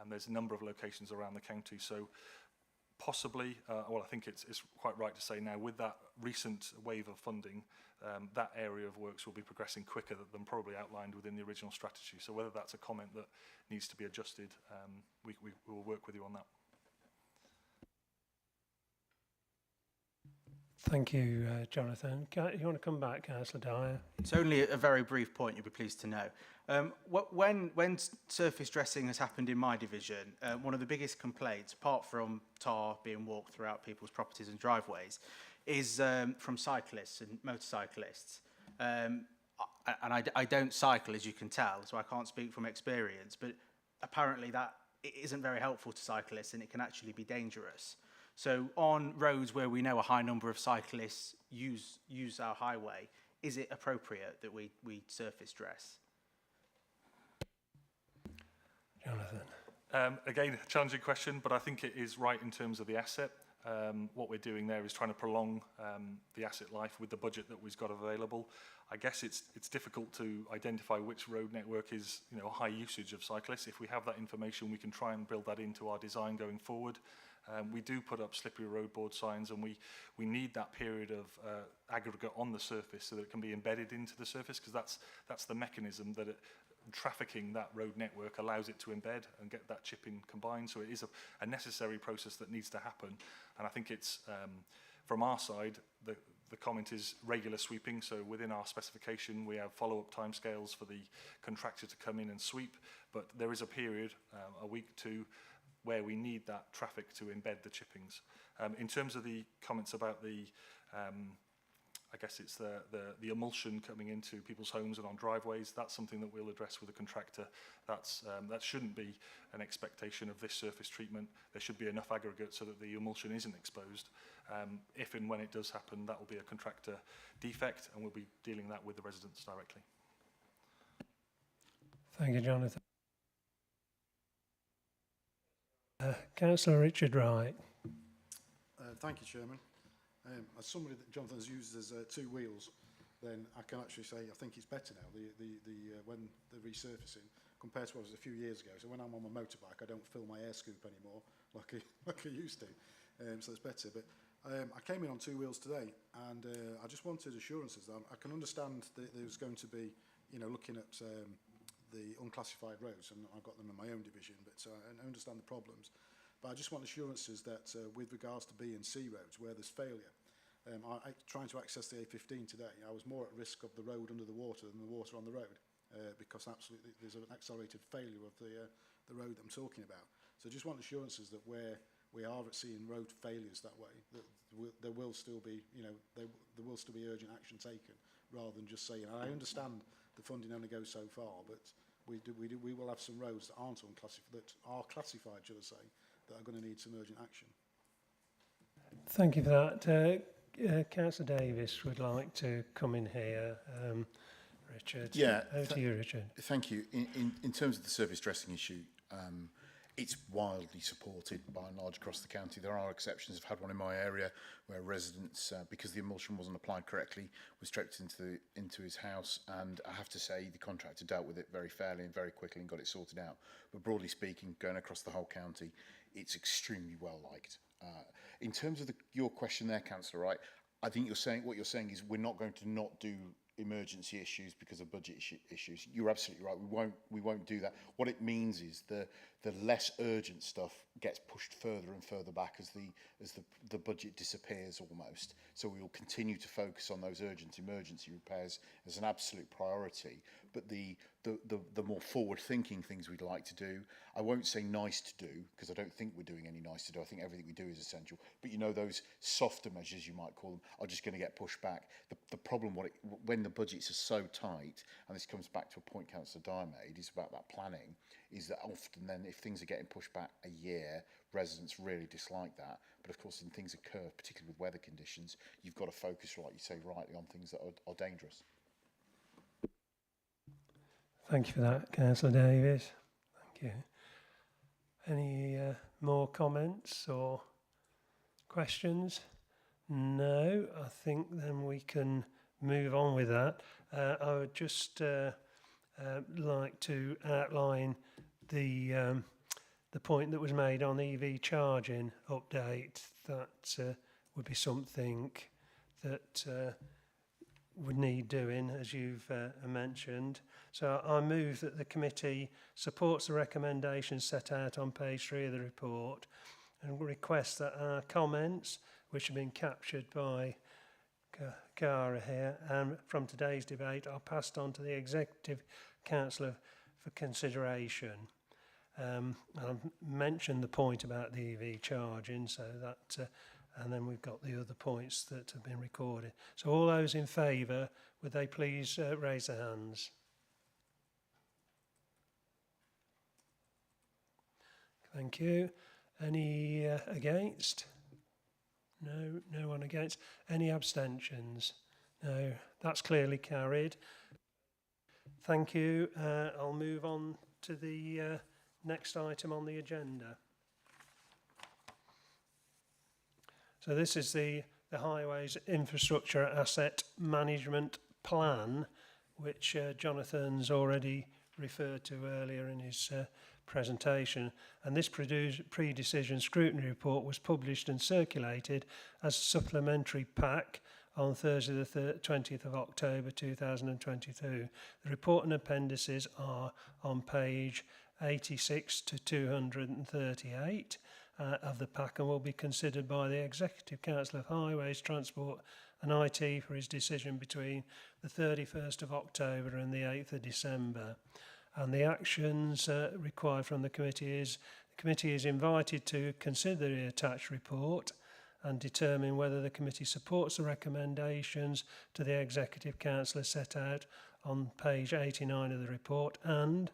There's a number of locations around the county, so possibly, well, I think it's quite right to say now, with that recent wave of funding, that area of works will be progressing quicker than probably outlined within the original strategy. So whether that's a comment that needs to be adjusted, we will work with you on that. Thank you, Jonathan. You want to come back, Councillor Dyer? It's only a very brief point, you'll be pleased to know. When surface dressing has happened in my division, one of the biggest complaints, apart from tar being walked throughout people's properties and driveways, is from cyclists and motorcyclists. And I don't cycle, as you can tell, so I can't speak from experience, but apparently that isn't very helpful to cyclists and it can actually be dangerous. So on roads where we know a high number of cyclists use our highway, is it appropriate that we surface dress? Jonathan. Again, a challenging question, but I think it is right in terms of the asset. what we're doing there is trying to prolong the asset life with the budget that we've got available. I guess it's difficult to identify which road network is, you know, high usage of cyclists. If we have that information, we can try and build that into our design going forward. We do put up slippery road board signs, and we need that period of aggregate on the surface so that it can be embedded into the surface, because that's the mechanism that trafficking that road network allows it to embed and get that chipping combined. So it is a necessary process that needs to happen. And I think it's, from our side, the comment is regular sweeping. So within our specification, we have follow-up timescales for the contractor to come in and sweep. But there is a period, a week, 2, where we need that traffic to embed the chippings. In terms of the comments about the, I guess it's the emulsion coming into people's homes and on driveways, that's something that we'll address with the contractor. That shouldn't be an expectation of this surface treatment. There should be enough aggregate so that the emulsion isn't exposed. If and when it does happen, that will be a contractor defect, and we'll be dealing that with the residents directly. Thank you, Jonathan. Councillor Richard Wright. Thank you, Chairman. As somebody that Jonathan has used as 2 wheels, then I can actually say I think it's better now, when the resurfacing, compared to what it was a few years ago. So when I'm on my motorbike, I don't fill my air scoop anymore like I used to. So it's better. But I came in on 2 wheels today, and I just wanted assurances that I can understand that there's going to be, you know, looking at the unclassified roads, and I've got them in my own division, but I understand the problems. But I just want assurances that with regards to B and C roads, where there's failure, trying to access the A15 today, I was more at risk of the road under the water than the water on the road, because absolutely there's an accelerated failure of the road that I'm talking about. So I just want assurances that where we are at seeing road failures that way, that there will still be, you know, there will still be urgent action taken, rather than just saying, I understand the funding only goes so far, but we will have some roads that aren't unclassified, that are classified, should I say, that are going to need some urgent action. Thank you for that. Councillor Davis would like to come in here. Richard. Yeah. Over to you, Richard. Thank you. In terms of the surface dressing issue, it's wildly supported by and large across the county. There are exceptions. I've had one in my area where residents, because the emulsion wasn't applied correctly, was trekked into his house, and I have to say the contractor dealt with it very fairly and very quickly and got it sorted out. But broadly speaking, going across the whole county, it's extremely well liked. In terms of your question there, Councillor Wright, I think what you're saying is we're not going to not do emergency issues because of budget issues. You're absolutely right. We won't do that. What it means is the less urgent stuff gets pushed further and further back as the budget disappears almost. So we will continue to focus on those urgent emergency repairs as an absolute priority. But the more forward-thinking things we'd like to do, I won't say nice to do, because I don't think we're doing any nice to do. I think everything we do is essential. But you know, those softer measures, you might call them, are just going to get pushed back. The problem, when the budgets are so tight, and this comes back to a point Councillor Dyer made, is about that planning, is that often then if things are getting pushed back a year, residents really dislike that. But of course, when things occur, particularly with weather conditions, you've got to focus, like you say rightly, on things that are dangerous. Thank you for that, Councillor Davis. Thank you. Any more comments or questions? No, I think then we can move on with that. I would just like to outline the point that was made on EV charging update. That would be something that would need doing, as you've mentioned. So I move that the committee supports the recommendations set out on page 3 of the report, and request that our comments, which have been captured by Cara here, and from today's debate, are passed on to the Executive Council for consideration. I've mentioned the point about the EV charging, so that, and then we've got the other points that have been recorded. So all those in favour, would they please raise their hands? Thank you. Any against? No, no one against. Any abstentions? No, that's clearly carried. Thank you. I'll move on to the next item on the agenda. So this is the Highways Infrastructure Asset Management Plan, which Jonathan's already referred to earlier in his presentation. And this pre-decision scrutiny report was published and circulated as a supplementary pack on Thursday the 20th of October 2022. The report and appendices are on page 86 to 238 of the pack and will be considered by the Executive Council of Highways, Transport and IT for his decision between the 31st of October and the 8th of December. And the actions required from the committee is invited to consider the attached report and determine whether the committee supports the recommendations to the Executive Council set out on page 89 of the report, and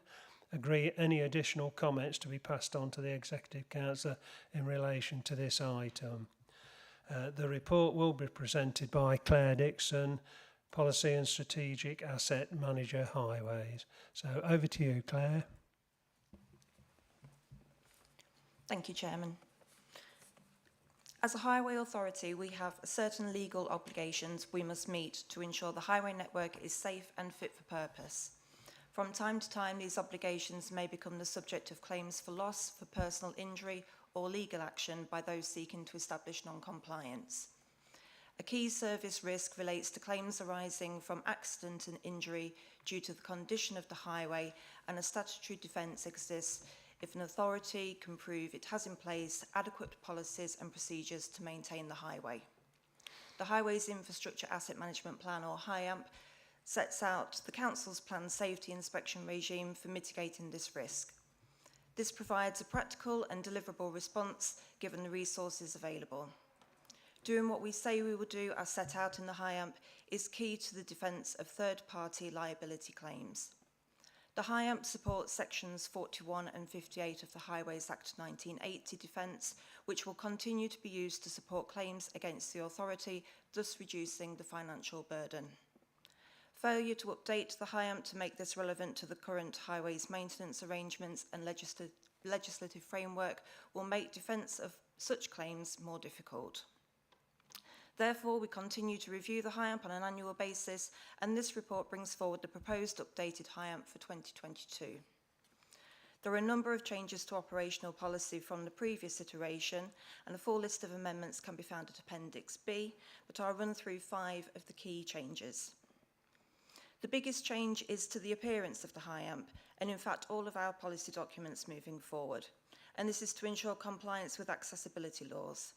agree any additional comments to be passed on to the Executive Council in relation to this item. The report will be presented by Claire Dixon, Policy and Strategic Asset Manager Highways. So over to you, Claire. Thank you, Chairman. As a highway authority, we have certain legal obligations we must meet to ensure the highway network is safe and fit for purpose. From time to time, these obligations may become the subject of claims for loss, for personal injury, or legal action by those seeking to establish non-compliance. A key service risk relates to claims arising from accident and injury due to the condition of the highway, and a statutory defence exists if an authority can prove it has in place adequate policies and procedures to maintain the highway. The Highways Infrastructure Asset Management Plan, or HIAMP, sets out the Council's planned safety inspection regime for mitigating this risk. This provides a practical and deliverable response given the resources available. Doing what we say we will do as set out in the HIAMP is key to the defence of third-party liability claims. The HIAMP supports sections 41 and 58 of the Highways Act 1980 defence, which will continue to be used to support claims against the authority, thus reducing the financial burden. Failure to update the HIAMP to make this relevant to the current highways maintenance arrangements and legislative framework will make defence of such claims more difficult. Therefore, we continue to review the HIAMP on an annual basis, and this report brings forward the proposed updated HIAMP for 2022. There are a number of changes to operational policy from the previous iteration, and a full list of amendments can be found at Appendix B, but I'll run through 5 of the key changes. The biggest change is to the appearance of the HIAMP, and in fact all of our policy documents moving forward, and this is to ensure compliance with accessibility laws.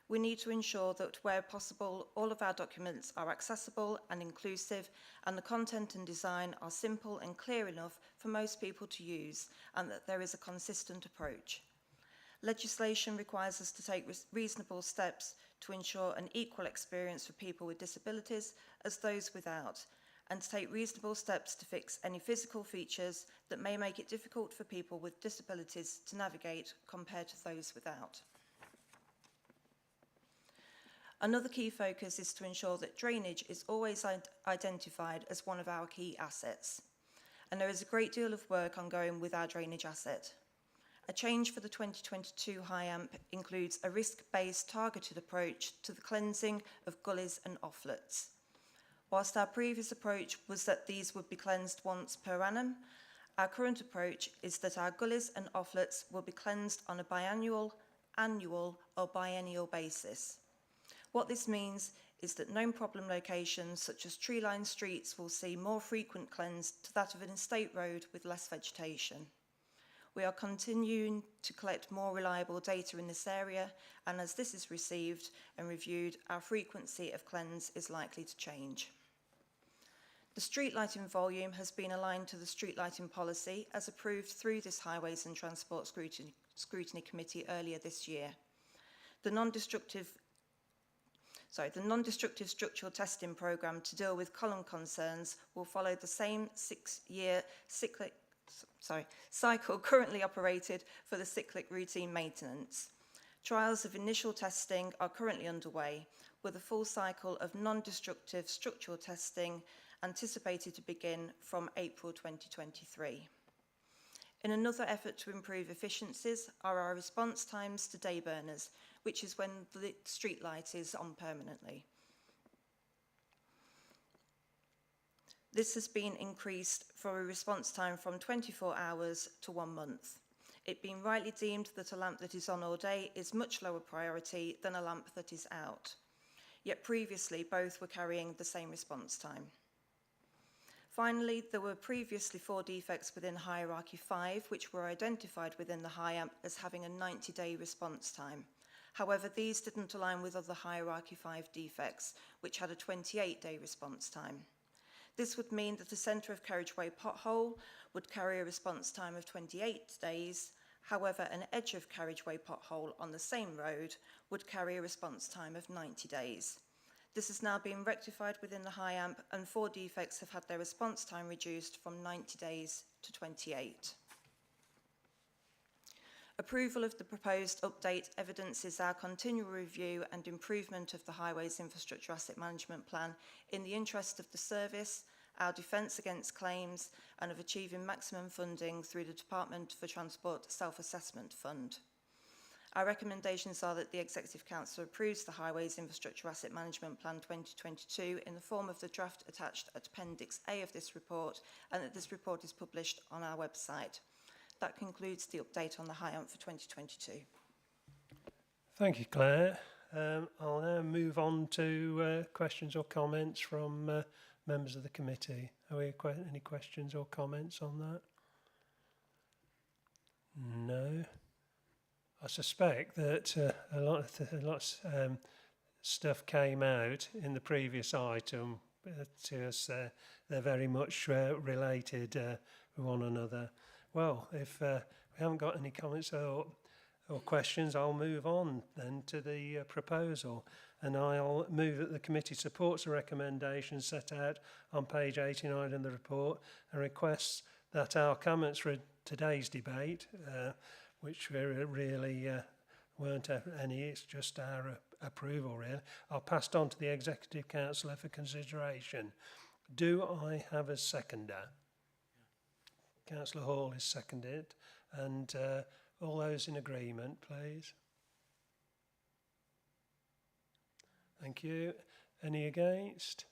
We need to ensure that where possible, all of our documents are accessible and inclusive, and the content and design are simple and clear enough for most people to use, and that there is a consistent approach. Legislation requires us to take reasonable steps to ensure an equal experience for people with disabilities as those without, and to take reasonable steps to fix any physical features that may make it difficult for people with disabilities to navigate compared to those without. Another key focus is to ensure that drainage is always identified as one of our key assets. And there is a great deal of work ongoing with our drainage asset. A change for the 2022 HIAMP includes a risk-based targeted approach to the cleansing of gullies and offlets. Whilst our previous approach was that these would be cleansed once per annum, our current approach is that our gullies and offlets will be cleansed on a biannual, annual or biennial basis. What this means is that known problem locations such as tree-lined streets will see more frequent cleanse to that of an estate road with less vegetation. We are continuing to collect more reliable data in this area, and as this is received and reviewed, our frequency of cleanse is likely to change. The street lighting volume has been aligned to the street lighting policy as approved through this Highways and Transport Scrutiny Committee earlier this year. The non-destructive structural testing programme to deal with column concerns will follow the same 6-year cycle currently operated for the cyclic routine maintenance. Trials of initial testing are currently underway, with a full cycle of non-destructive structural testing anticipated to begin from April 2023. In another effort to improve efficiencies are our response times to day burners, which is when the street light is on permanently. This has been increased for a response time from 24 hours to 1 month. It being rightly deemed that a lamp that is on all day is much lower priority than a lamp that is out. Yet previously, both were carrying the same response time. Finally, there were previously 4 defects within Hierarchy 5, which were identified within the HIAMP as having a 90-day response time. However, these didn't align with other Hierarchy 5 defects, which had a 28-day response time. This would mean that a centre of carriageway pothole would carry a response time of 28 days. However, an edge of carriageway pothole on the same road would carry a response time of 90 days. This has now been rectified within the HIAMP, and 4 defects have had their response time reduced from 90 days to 28. Approval of the proposed update evidences our continual review and improvement of the Highways Infrastructure Asset Management Plan in the interest of the service, our defence against claims, and of achieving maximum funding through the Department for Transport Self-Assessment Fund. Our recommendations are that the Executive Council approves the Highways Infrastructure Asset Management Plan 2022 in the form of the draft attached at Appendix A of this report, and that this report is published on our website. That concludes the update on the HIAMP for 2022. Thank you, Claire. I'll now move on to questions or comments from members of the committee. Are we any questions or comments on that? No. I suspect that a lot of stuff came out in the previous item to us. They're very much related with one another. Well, if we haven't got any comments or questions, I'll move on then to the proposal. And I'll move that the committee supports the recommendations set out on page 89 in the report and requests that our comments for today's debate, which really weren't any, it's just our approval really, are passed on to the Executive Councillor for consideration. Do I have a seconder? Councillor Hall is seconded, and all those in agreement, please. Thank you. Any against?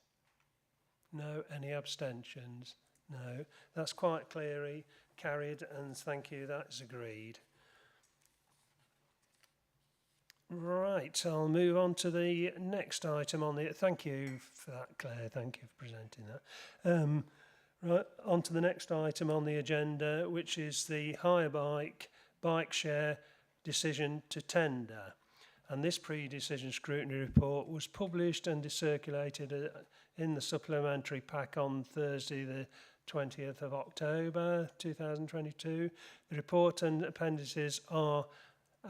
No. Any abstentions? No. That's quite clearly carried, and thank you, that's agreed. Right, I'll move on to the next item on the... Thank you for that, Claire. Thank you for presenting that. Right, on to the next item on the agenda, which is the hire bike share decision to tender. And this pre-decision scrutiny report was published and circulated in the supplementary pack on Thursday, the 20th of October 2022. The report and appendices are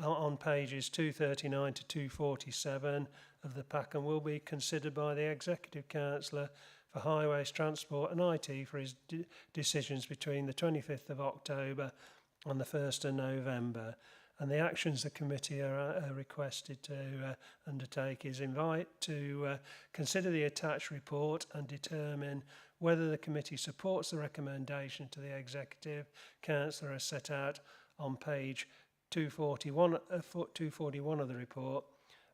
on pages 239 to 247 of the pack and will be considered by the Executive Councillor for Highways, Transport and IT for his decisions between the 25th of October and the 1st of November. And the actions the committee are requested to undertake is invite to consider the attached report and determine whether the committee supports the recommendation to the Executive Councillor as set out on page 241 of the report,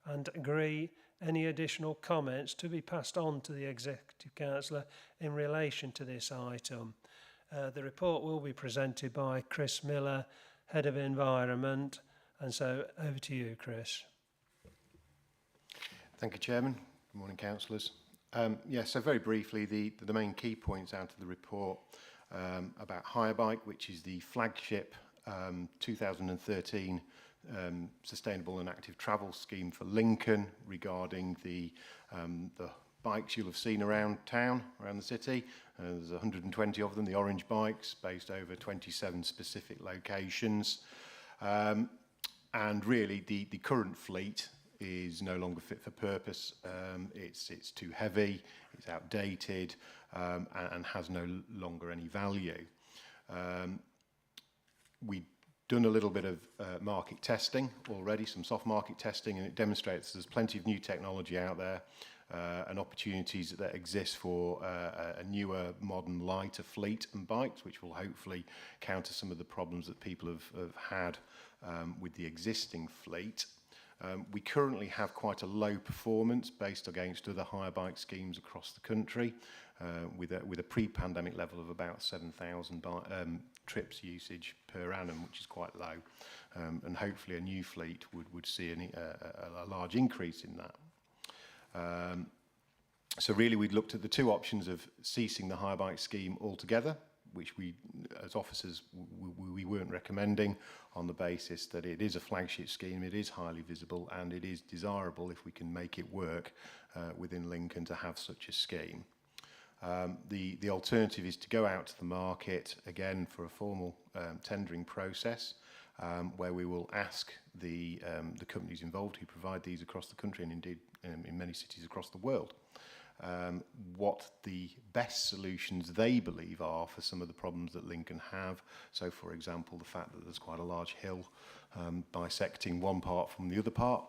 and agree any additional comments to be passed on to the Executive Councillor in relation to this item. The report will be presented by Chris Miller, Head of Environment, and so over to you, Chris. Thank you, Chairman. Good morning, councillors. So very briefly, the main key points out of the report about HireBike, which is the flagship 2013 Sustainable and Active Travel Scheme for Lincoln regarding the bikes you'll have seen around town, around the city. There's 120 of them, the orange bikes, based over 27 specific locations. And really, the current fleet is no longer fit for purpose. It's too heavy, it's outdated, and has no longer any value. We've done a little bit of market testing already, some soft market testing, and it demonstrates there's plenty of new technology out there and opportunities that exist for a newer, modern, lighter fleet and bikes, which will hopefully counter some of the problems that people have had with the existing fleet. We currently have quite a low performance based against other hire bike schemes across the country, with a pre-pandemic level of about 7,000 trips usage per annum, which is quite low. And hopefully a new fleet would see a large increase in that. So really we'd looked at the two options of ceasing the hire bike scheme altogether, which we, as officers, we weren't recommending, on the basis that it is a flagship scheme, it is highly visible, and it is desirable if we can make it work within Lincoln to have such a scheme. The alternative is to go out to the market again for a formal tendering process, where we will ask the companies involved who provide these across the country, and indeed in many cities across the world, what the best solutions they believe are for some of the problems that Lincoln have. So, for example, the fact that there's quite a large hill bisecting one part from the other part.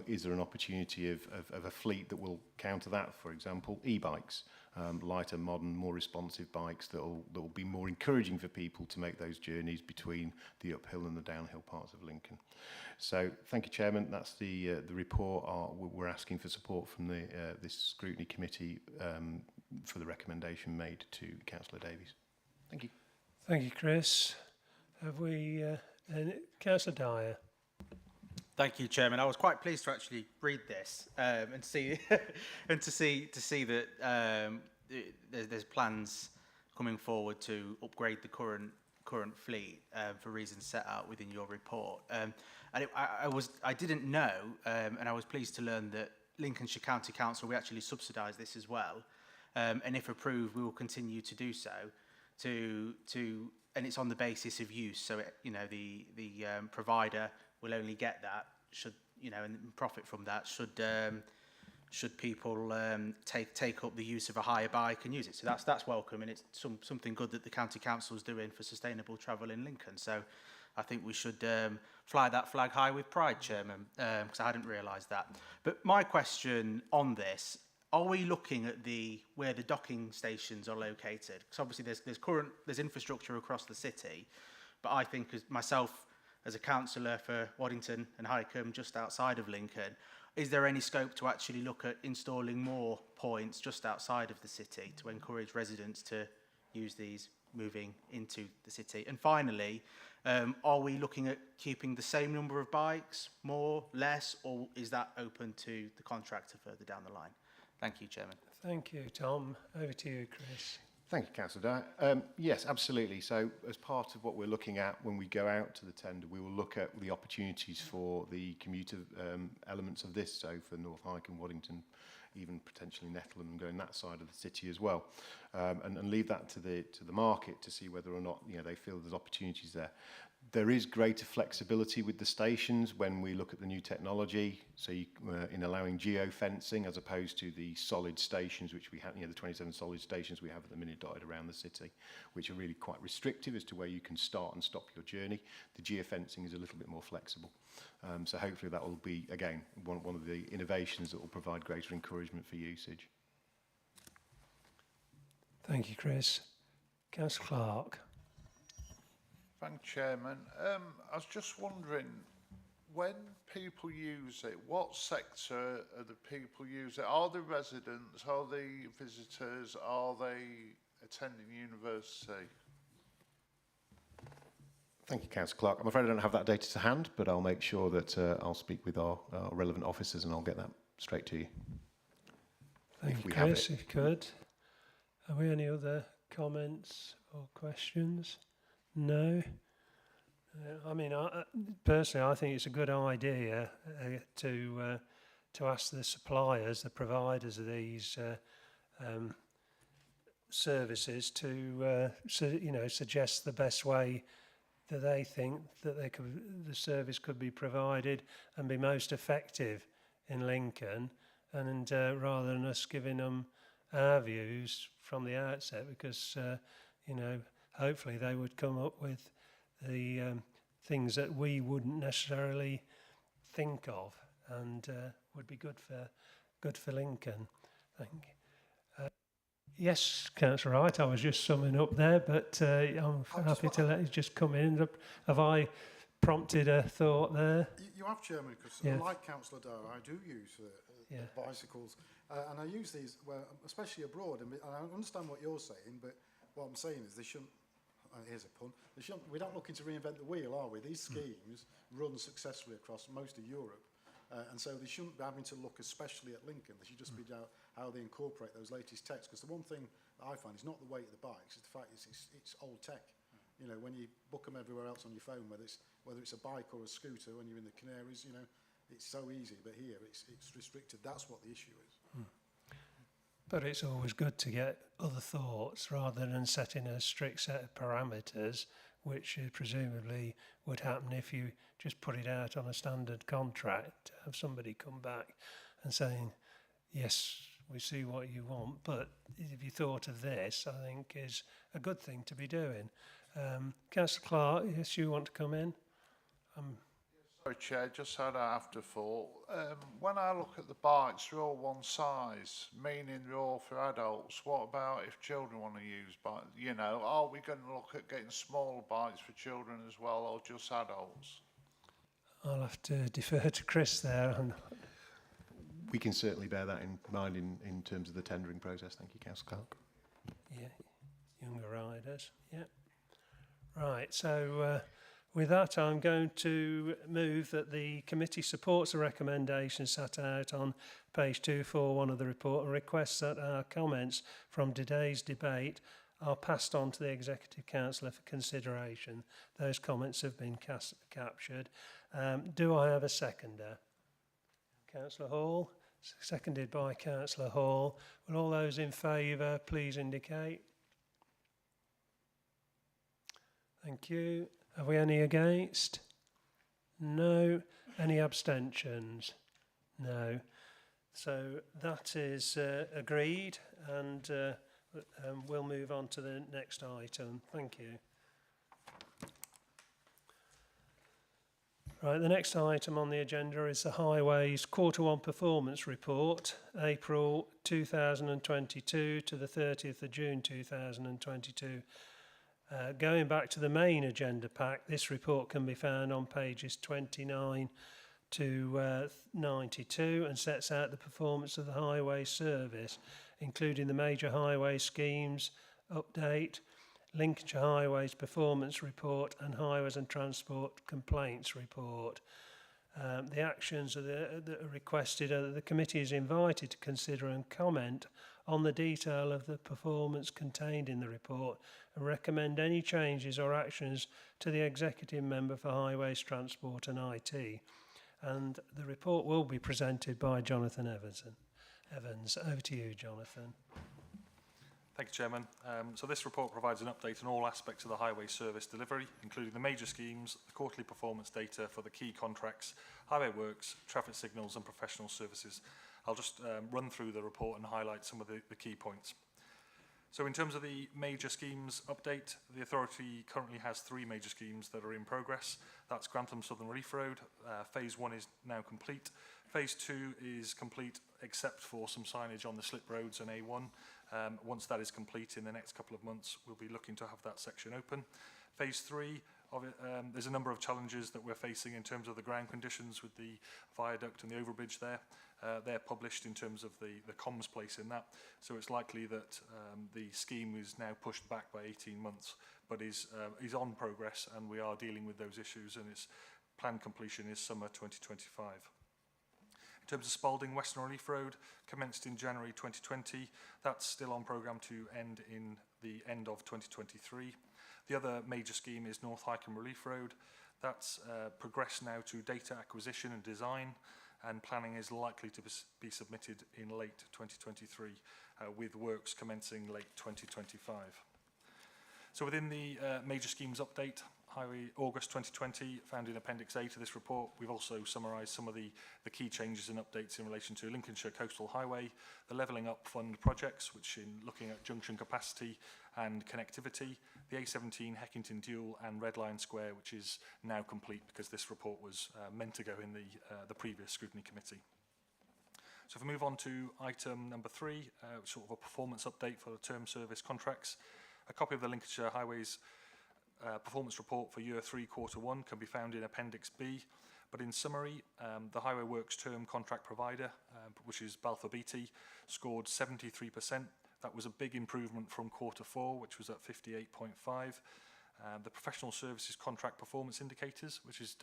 Is there an opportunity of a fleet that will counter that? For example, e-bikes, lighter, modern, more responsive bikes that will be more encouraging for people to make those journeys between the uphill and the downhill parts of Lincoln. So, thank you, Chairman. That's the report. We're asking for support from this Scrutiny Committee for the recommendation made to Councillor Davies. Thank you. Thank you, Chris. Have we... Councillor Dyer. Thank you, Chairman. I was quite pleased to actually read this and see and to see that there's plans coming forward to upgrade the current fleet for reasons set out within your report. And I didn't know, and I was pleased to learn that Lincolnshire County Council, we actually subsidise this as well, and if approved, we will continue to do so. And it's on the basis of use, so the provider will only get that and profit from that should people take up the use of a hire bike and use it. So that's welcome, and it's something good that the county council is doing for sustainable travel in Lincoln. So I think we should fly that flag high with pride, Chairman, because I hadn't realised that. But my question on this: are we looking at where the docking stations are located? Because obviously there's infrastructure across the city, but I think as a councillor for Waddington and Highcombe, just outside of Lincoln, is there any scope to actually look at installing more points just outside of the city to encourage residents to use these moving into the city? And finally, are we looking at keeping the same number of bikes, more, less, or is that open to the contractor further down the line? Thank you, Chairman. Thank you, Tom. Over to you, Chris. Thank you, Councillor Dyer. Yes, absolutely. So as part of what we're looking at when we go out to the tender, we will look at the opportunities for the commuter elements of this, so for North Highcombe, Waddington, even potentially Nettleham, and going that side of the city as well, and leave that to the market to see whether or not they feel there's opportunities there. There is greater flexibility with the stations when we look at the new technology, so in allowing geo-fencing as opposed to the solid stations which we have, the 27 solid stations we have at the minute dotted around the city, which are really quite restrictive as to where you can start and stop your journey. The geo-fencing is a little bit more flexible. So hopefully that will be, again, one of the innovations that will provide greater encouragement for usage. Thank you, Chris. Councillor Clark. Thank you, Chairman. I was just wondering, when people use it, what sector are the people use it? Are they residents? Are they visitors? Are they attending university? Thank you, Councillor Clark. I'm afraid I don't have that data to hand, but I'll make sure that I'll speak with our relevant officers and I'll get that straight to you. Thank you, Chris, if you could. Are we any other comments or questions? No. I mean, personally, I think it's a good idea to ask the suppliers, the providers of these services, to suggest the best way that they think that the service could be provided and be most effective in Lincoln, and rather than us giving them our views from the outset, because hopefully they would come up with the things that we wouldn't necessarily think of, and would be good for Lincoln. Thank you. Yes, Councillor Wright, I was just summing up there, but I'm happy to let you just come in. Have I prompted a thought there. You have, Chairman, because Yeah. like Councillor Dow, I do use Yeah. bicycles, and I use these, well, especially abroad, and I understand what you're saying, but what I'm saying is they shouldn't, here's a pun, we're not looking to reinvent the wheel, are we? These schemes run successfully across most of Europe, and so they shouldn't be having to look especially at Lincoln. They should just be down how they incorporate those latest techs, because the one thing that I find is not the weight of the bikes, it's the fact it's old tech. You know, when you book them everywhere else on your phone, whether it's a bike or a scooter, when you're in the Canaries, you know, it's so easy. But here, it's restricted. That's what the issue is. But it's always good to get other thoughts rather than setting a strict set of parameters, which presumably would happen if you just put it out on a standard contract. Have somebody come back and saying, yes, we see what you want, but if you thought of this, I think is a good thing to be doing. Councillor Clark, yes, you want to come in? Sorry, Chair, just had an afterthought. When I look at the bikes, they're all one size, meaning they're all for adults. What about if children want to use bikes? You know, are we going to look at getting smaller bikes for children as well, or just adults? I'll have to defer to Chris there. We can certainly bear that in mind in terms of the tendering process. Thank you, Councillor Clark. Yeah, younger riders, yeah. Right, so with that, I'm going to move that the committee supports the recommendation set out on page 241 of the report and requests that our comments from today's debate are passed on to the Executive Councillor for consideration. Those comments have been captured. Do I have a seconder? Councillor Hall, seconded by Councillor Hall. Will all those in favour please indicate? Thank you. Have we any against? No. Any abstentions? No. So that is agreed, and we'll move on to the next item. Thank you. Right, the next item on the agenda is the Highways Q1 Performance Report, April 2022 to the 30th of June 2022. Going back to the main agenda pack, this report can be found on pages 29 to 92 and sets out the performance of the highway service, including the major highway schemes update, Lincolnshire Highways Performance Report and Highways and Transport Complaints Report. The actions that are requested are that the committee is invited to consider and comment on the detail of the performance contained in the report and recommend any changes or actions to the executive member for Highways, Transport and IT. And the report will be presented by Jonathan Evans. Over to you, Jonathan. Thank you, Chairman. So this report provides an update on all aspects of the highway service delivery, including the major schemes, the quarterly performance data for the key contracts, highway works, traffic signals and professional services. I'll just run through the report and highlight some of the key points. So in terms of the major schemes update, the authority currently has 3 major schemes that are in progress. That's Grantham Southern Relief Road. Phase 1 is now complete. Phase 2 is complete except for some signage on the slip roads and A1. Once that is complete in the next couple of months, we'll be looking to have that section open. Phase 3 of it, there's a number of challenges that we're facing in terms of the ground conditions with the viaduct and the overbridge there. They're published in terms of the comms place in that, so it's likely that the scheme is now pushed back by 18 months, but is on progress, and we are dealing with those issues, and its planned completion is summer 2025. In terms of Spalding Western Relief Road, commenced in January 2020, that's still on programme to end in the end of 2023. The other major scheme is North Highcombe Relief Road. That's progressed now to data acquisition and design, and planning is likely to be submitted in late 2023, with works commencing late 2025. So within the major schemes update, Highway August 2020, found in Appendix A to this report, we've also summarised some of the key changes and updates in relation to Lincolnshire Coastal Highway, the Levelling Up Fund projects, which in looking at junction capacity and connectivity, the A17 Heckington Dual and Red Lion Square, which is now complete because this report was meant to go in the previous Scrutiny Committee. So if we move on to item number 3, sort of a performance update for the term service contracts, a copy of the Lincolnshire Highways performance report for Year 3, Quarter 1 can be found in Appendix B. But in summary, the Highway Works term contract provider, which is Balfour Beatty, scored 73%. That was a big improvement from Quarter 4, which was at 58.5. The Professional Services Contract Performance Indicators, which is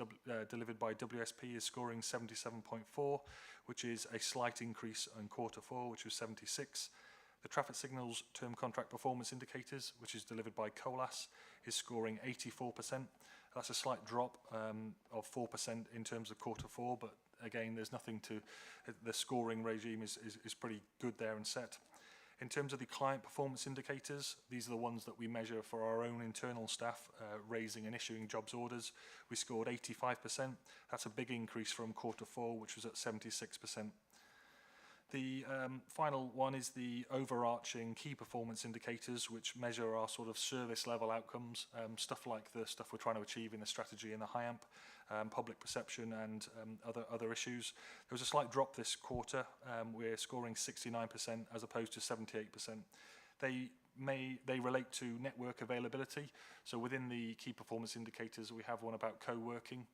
delivered by WSP, is scoring 77.4, which is a slight increase on Quarter 4, which was 76. The Traffic Signals Term Contract Performance Indicators, which is delivered by COLAS, is scoring 84%. That's a slight drop of 4% in terms of Quarter 4, but again, there's nothing to... The scoring regime is pretty good there and set. In terms of the client performance indicators, these are the ones that we measure for our own internal staff raising and issuing jobs orders. We scored 85%. That's a big increase from Quarter 4, which was at 76%. The final one is the overarching key performance indicators, which measure our sort of service level outcomes, stuff like the stuff we're trying to achieve in the strategy in the HIAMP, public perception and other issues. There was a slight drop this quarter. We're scoring 69% as opposed to 78%. They relate to network availability. So within the key performance indicators, we have one about co-working.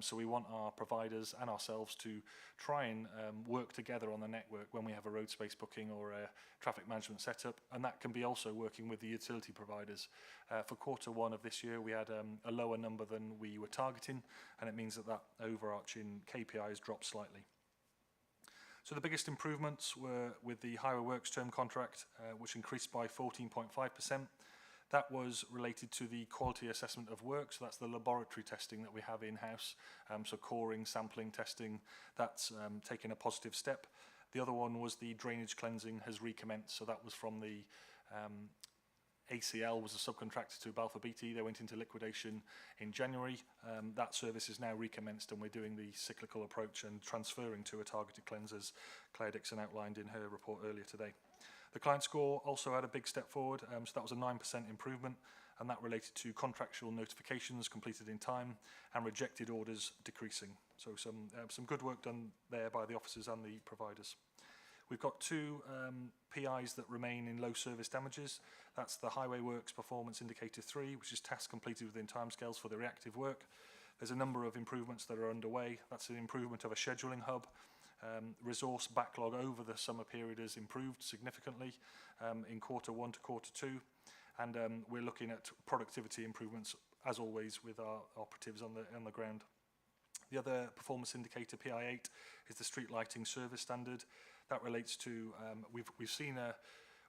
So we want our providers and ourselves to try and work together on the network when we have a road space booking or a traffic management setup. And that can be also working with the utility providers. For Quarter 1 of this year, we had a lower number than we were targeting, and it means that that overarching KPI has dropped slightly. So the biggest improvements were with the Highway Works term contract, which increased by 14.5%. That was related to the quality assessment of work, so that's the laboratory testing that we have in-house, so coring, sampling, testing, that's taken a positive step. The other one was the drainage cleansing has recommenced, so that was from the ACL was a subcontractor to Balfour Beatty. They went into liquidation in January. That service is now recommenced and we're doing the cyclical approach and transferring to a targeted cleanse as Claire Dixon outlined in her report earlier today. The client score also had a big step forward, so that was a 9% improvement, and that related to contractual notifications completed in time and rejected orders decreasing. So some good work done there by the officers and the providers. We've got two PIs that remain in low service damages. That's the Highway Works Performance Indicator 3, which is tasks completed within timescales for the reactive work. There's a number of improvements that are underway. That's an improvement of a scheduling hub. Resource backlog over the summer period has improved significantly in Quarter 1 to Quarter 2. And we're looking at productivity improvements, as always, with our operatives on the ground. The other performance indicator, PI8, is the street lighting service standard. That relates to, we've seen,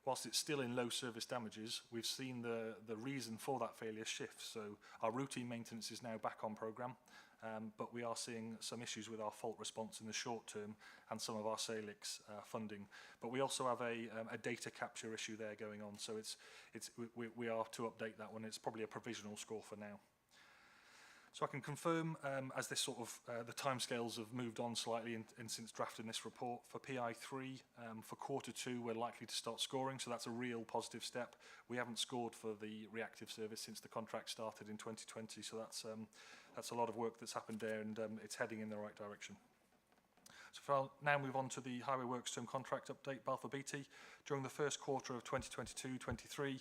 whilst it's still in low service damages, we've seen the reason for that failure shift. So our routine maintenance is now back on programme, but we are seeing some issues with our fault response in the short term and some of our SALIX funding. But we also have a data capture issue there going on. So we are to update that one. It's probably a provisional score for now. So I can confirm, as this sort of, the timescales have moved on slightly in since drafting this report, for PI3, for Quarter 2, we're likely to start scoring, so that's a real positive step. We haven't scored for the reactive service since the contract started in 2020, so that's a lot of work that's happened there, and it's heading in the right direction. So I'll now move on to the Highway Works term contract update, Balfour Beatty. During the first quarter of 2022-23,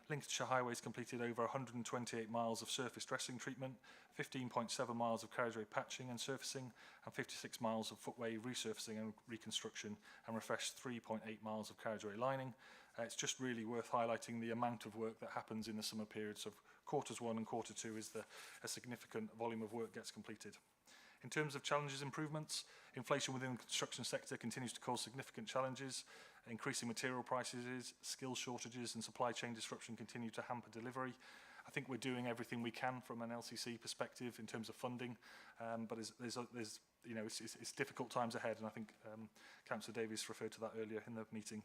Lincolnshire Highways completed over 128 miles of surface dressing treatment, 15.7 miles of carriageway patching and surfacing, and 56 miles of footway resurfacing and reconstruction, and refreshed 3.8 miles of carriageway lining. It's just really worth highlighting the amount of work that happens in the summer periods of Quarters 1 and Quarter 2 is a significant volume of work gets completed. In terms of challenges improvements, inflation within the construction sector continues to cause significant challenges. Increasing material prices, skill shortages and supply chain disruption continue to hamper delivery. I think we're doing everything we can from an LCC perspective in terms of funding, but there's you know, it's difficult times ahead, and I think Councillor Davies referred to that earlier in the meeting.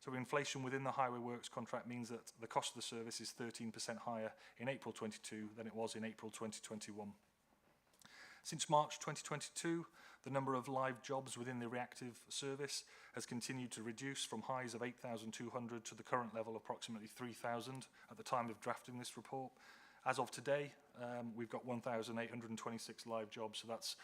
So inflation within the Highway Works contract means that the cost of the service is 13% higher in April 22 than it was in April 2021. Since March 2022, the number of live jobs within the reactive service has continued to reduce from highs of 8,200 to the current level of approximately 3,000 at the time of drafting this report. As of today, we've got 1,826 live jobs, so that's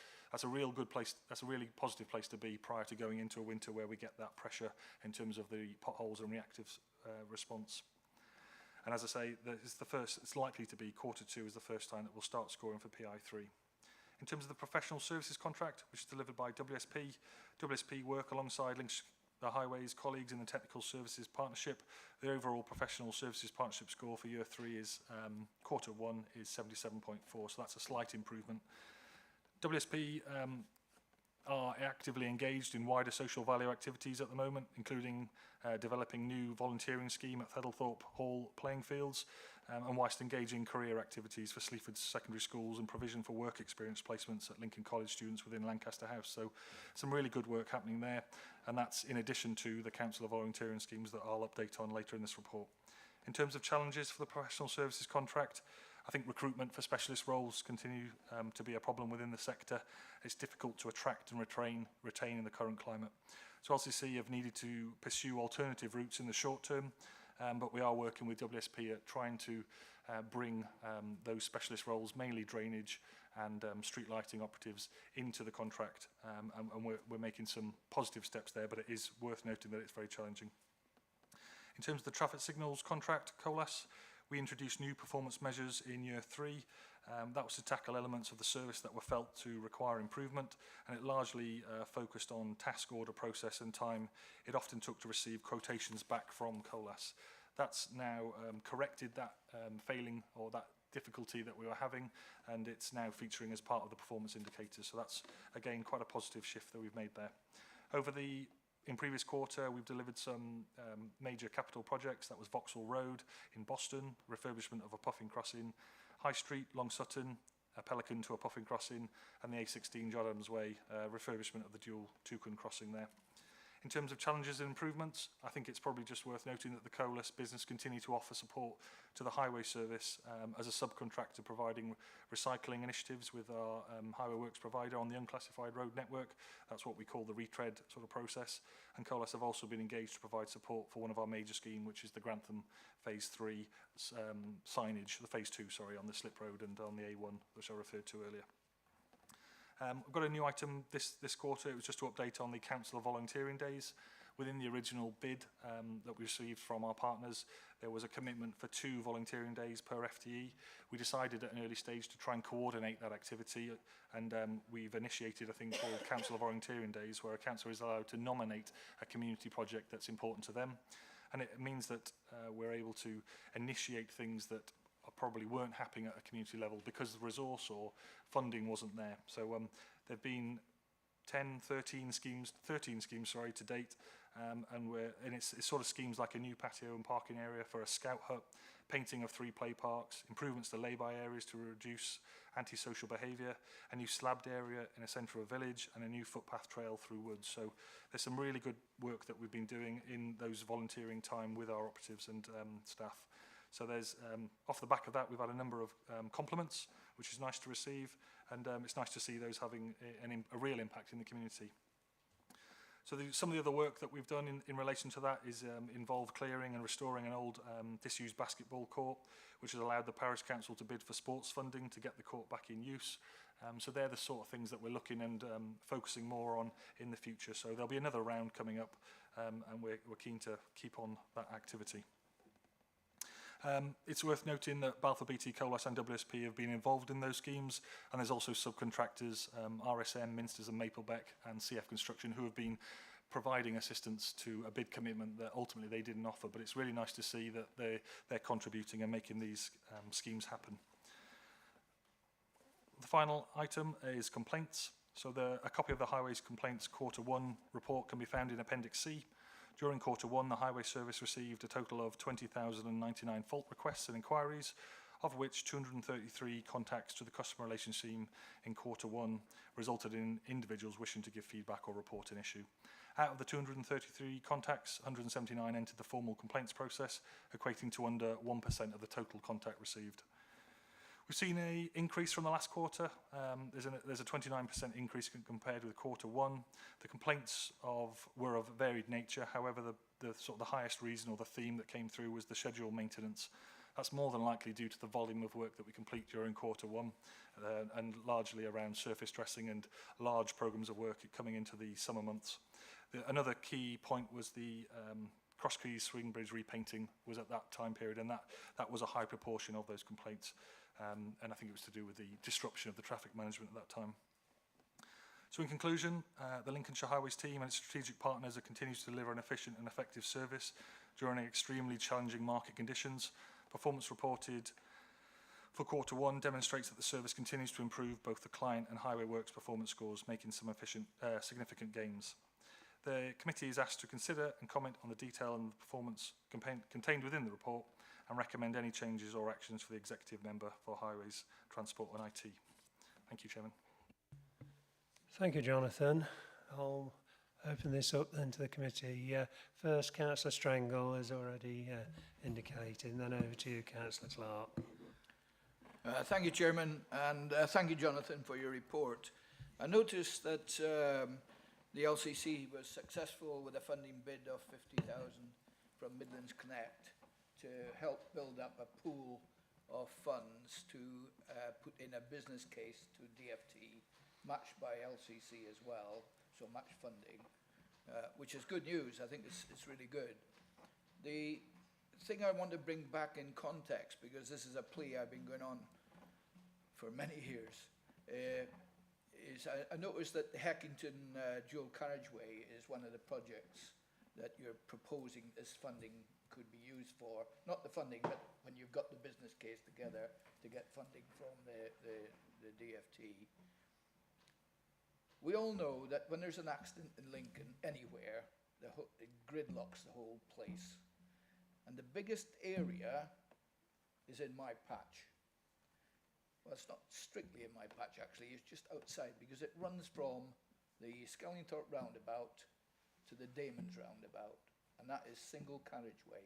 a real good place. That's a really positive place to be prior to going into a winter where we get that pressure in terms of the potholes and reactive response. And as I say, it's likely to be Q2 is the first time that we'll start scoring for PI3. In terms of the professional services contract, which is delivered by WSP, WSP work alongside the Highways colleagues in the Technical Services Partnership. The overall professional services partnership score for year 3 is Q1 is 77.4, so that's a slight improvement. WSP are actively engaged in wider social value activities at the moment, including developing new volunteering scheme at Thedlethorpe Hall playing fields, and whilst engaging career activities for Sleaford secondary schools and provision for work experience placements at Lincoln College students within Lancaster House. So some really good work happening there, and that's in addition to the Council of Volunteering schemes that I'll update on later in this report. In terms of challenges for the professional services contract, I think recruitment for specialist roles continue to be a problem within the sector. It's difficult to attract and retain in the current climate. So LCC have needed to pursue alternative routes in the short term, but we are working with WSP at trying to bring those specialist roles, mainly drainage and street lighting operatives, into the contract. And we're making some positive steps there, but it is worth noting that it's very challenging. In terms of the traffic signals contract, COLAS, we introduced new performance measures in year 3. That was to tackle elements of the service that were felt to require improvement, and it largely focused on task order process and time it often took to receive quotations back from COLAS. That's now corrected that failing or that difficulty that we were having, and it's now featuring as part of the performance indicators. So that's, again, quite a positive shift that we've made there. In previous quarter, we've delivered some major capital projects. That was Vauxhall Road in Boston, refurbishment of a puffing crossing, High Street, Long Sutton, a Pelican to a puffing crossing, and the A16 Jodhams Way, refurbishment of the dual Toucan crossing there. In terms of challenges and improvements, I think it's probably just worth noting that the COLAS business continue to offer support to the highway service as a subcontractor providing recycling initiatives with our highway works provider on the unclassified road network. That's what we call the retread sort of process. And COLAS have also been engaged to provide support for one of our major scheme, which is the Grantham Phase 3 signage, the Phase 2, sorry, on the slip road and on the A1, which I referred to earlier. We've got a new item this quarter. It was just to update on the Council of Volunteering Days. Within the original bid that we received from our partners, there was a commitment for 2 volunteering days per FTE. We decided at an early stage to try and coordinate that activity, and we've initiated a thing called Council of Volunteering Days, where a councillor is allowed to nominate a community project that's important to them. And it means that we're able to initiate things that probably weren't happening at a community level because the resource or funding wasn't there. So there have been 13 schemes to date, and it's sort of schemes like a new patio and parking area for a scout hut, painting of 3 play parks, improvements to lay-by areas to reduce antisocial behaviour, a new slabbed area in a centre of a village, and a new footpath trail through woods. So there's some really good work that we've been doing in those volunteering time with our operatives and staff. So there's, off the back of that, we've had a number of compliments, which is nice to receive, and it's nice to see those having a real impact in the community. So some of the other work that we've done in relation to that is involved clearing and restoring an old disused basketball court, which has allowed the parish council to bid for sports funding to get the court back in use. So they're the sort of things that we're looking and focusing more on in the future. So there'll be another round coming up, and we're keen to keep on that activity. It's worth noting that Balfour BT, COLAS and WSP have been involved in those schemes, and there's also subcontractors, RSM, Minsters and Maplebeck and CF Construction, who have been providing assistance to a bid commitment that ultimately they didn't offer, but it's really nice to see that they're contributing and making these schemes happen. The final item is complaints. So a copy of the Highways Complaints Q1 report can be found in Appendix C. During Q1, the Highway Service received a total of 20,099 fault requests and inquiries, of which 233 contacts to the customer relations team in Q1 resulted in individuals wishing to give feedback or report an issue. Out of the 233 contacts, 179 entered the formal complaints process, equating to under 1% of the total contact received. We've seen an increase from the last quarter. There's a 29% increase compared with Q1. The complaints were of varied nature. However, the highest reason or the theme that came through was the scheduled maintenance. That's more than likely due to the volume of work that we complete during Q1, and largely around surface dressing and large programmes of work coming into the summer months. Another key point was the Cross Keys Swing Bridge repainting was at that time period, and that was a high proportion of those complaints. And I think it was to do with the disruption of the traffic management at that time. So in conclusion, the Lincolnshire Highways team and its strategic partners are continuing to deliver an efficient and effective service during extremely challenging market conditions. Performance reported for Q1 demonstrates that the service continues to improve both the client and Highway Works performance scores, making some significant gains. The committee is asked to consider and comment on the detail and the performance contained within the report and recommend any changes or actions for the executive member for Highways, Transport and IT. Thank you, Chairman. Thank you, Jonathan. I'll open this up then to the committee. First, Councillor Strangle has already indicated, and then over to you, Councillor Clark. Thank you, Chairman, and thank you, Jonathan, for your report. I noticed that the LCC was successful with a funding bid of 50,000 from Midlands Connect to help build up a pool of funds to put in a business case to DFT, matched by LCC as well, so match funding, which is good news. I think it's really good. The thing I want to bring back in context, because this is a plea I've been going on for many years, is I noticed that the Heckington dual carriageway is one of the projects that you're proposing this funding could be used for. Not the funding, but when you've got the business case together to get funding from the DFT. We all know that when there's an accident in Lincoln, anywhere, it gridlocks the whole place. And the biggest area is in my patch. Well, it's not strictly in my patch, actually. It's just outside, because it runs from the Skellingthorpe roundabout to the Damons roundabout, and that is single carriageway.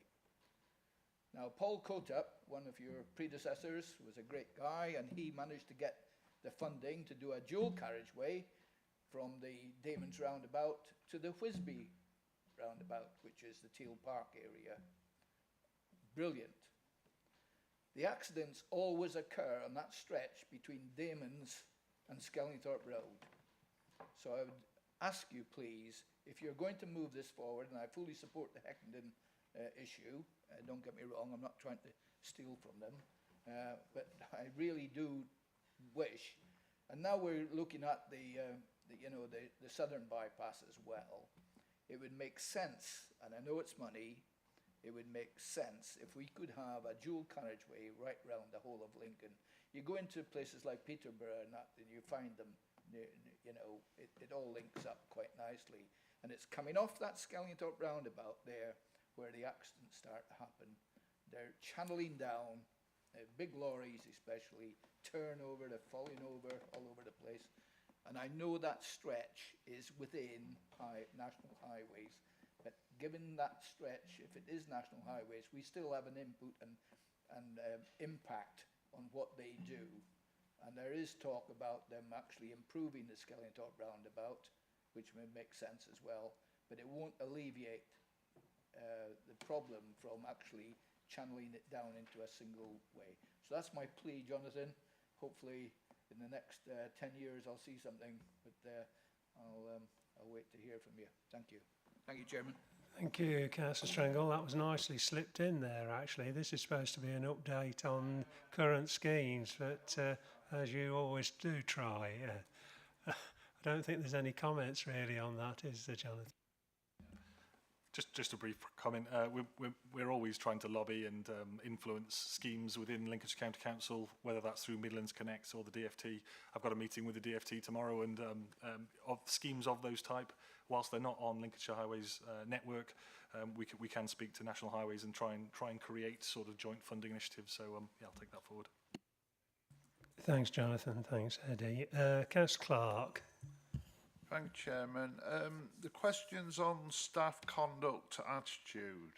Now, Paul Cotup, one of your predecessors, was a great guy, and he managed to get the funding to do a dual carriageway from the Damons roundabout to the Whisby roundabout, which is the Teal Park area. Brilliant. The accidents always occur on that stretch between Damons and Skellingthorpe Road. So I would ask you, please, if you're going to move this forward, and I fully support the Heckington issue, don't get me wrong, I'm not trying to steal from them, but I really do wish, and now we're looking at the southern bypass as well, it would make sense, and I know it's money, it would make sense if we could have a dual carriageway right round the whole of Lincoln. You go into places like Peterborough and you find them, it all links up quite nicely. And it's coming off that Skellingthorpe roundabout there where the accidents start to happen. They're channeling down, big lorries especially, turn over, they're falling over all over the place. And I know that stretch is within national highways. But given that stretch, if it is national highways, we still have an input and impact on what they do. And there is talk about them actually improving the Skellingthorpe roundabout, which may make sense as well, but it won't alleviate the problem from actually channeling it down into a single way. So that's my plea, Jonathan. Hopefully in the next 10 years I'll see something, but I'll wait to hear from you. Thank you. Thank you, Chairman. Thank you, Councillor Strangle. That was nicely slipped in there, actually. This is supposed to be an update on current schemes, but as you always do try, I don't think there's any comments really on that, is there, Jonathan? Just a brief comment. We're always trying to lobby and influence schemes within Lincolnshire County Council, whether that's through Midlands Connect or the DFT. I've got a meeting with the DFT tomorrow, and of schemes of those type, whilst they're not on Lincolnshire Highways network, we can speak to National Highways and try and create sort of joint funding initiatives. So yeah, I'll take that forward. Thanks, Jonathan. Thanks, Eddie. Councillor Clark. Thank you, Chairman. The questions on staff conduct attitude,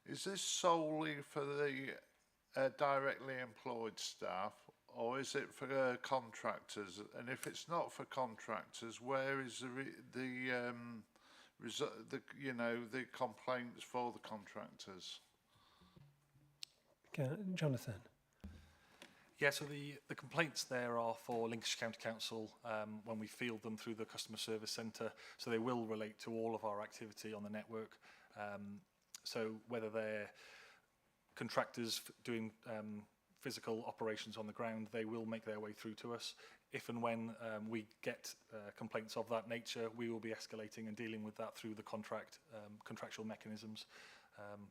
is this solely for the directly employed staff, or is it for contractors? And if it's not for contractors, where is the complaints for the contractors? Jonathan. Yeah, so the complaints there are for Lincolnshire County Council when we field them through the customer service centre. So they will relate to all of our activity on the network. So whether they're contractors doing physical operations on the ground, they will make their way through to us. If and when we get complaints of that nature, we will be escalating and dealing with that through the contractual mechanisms.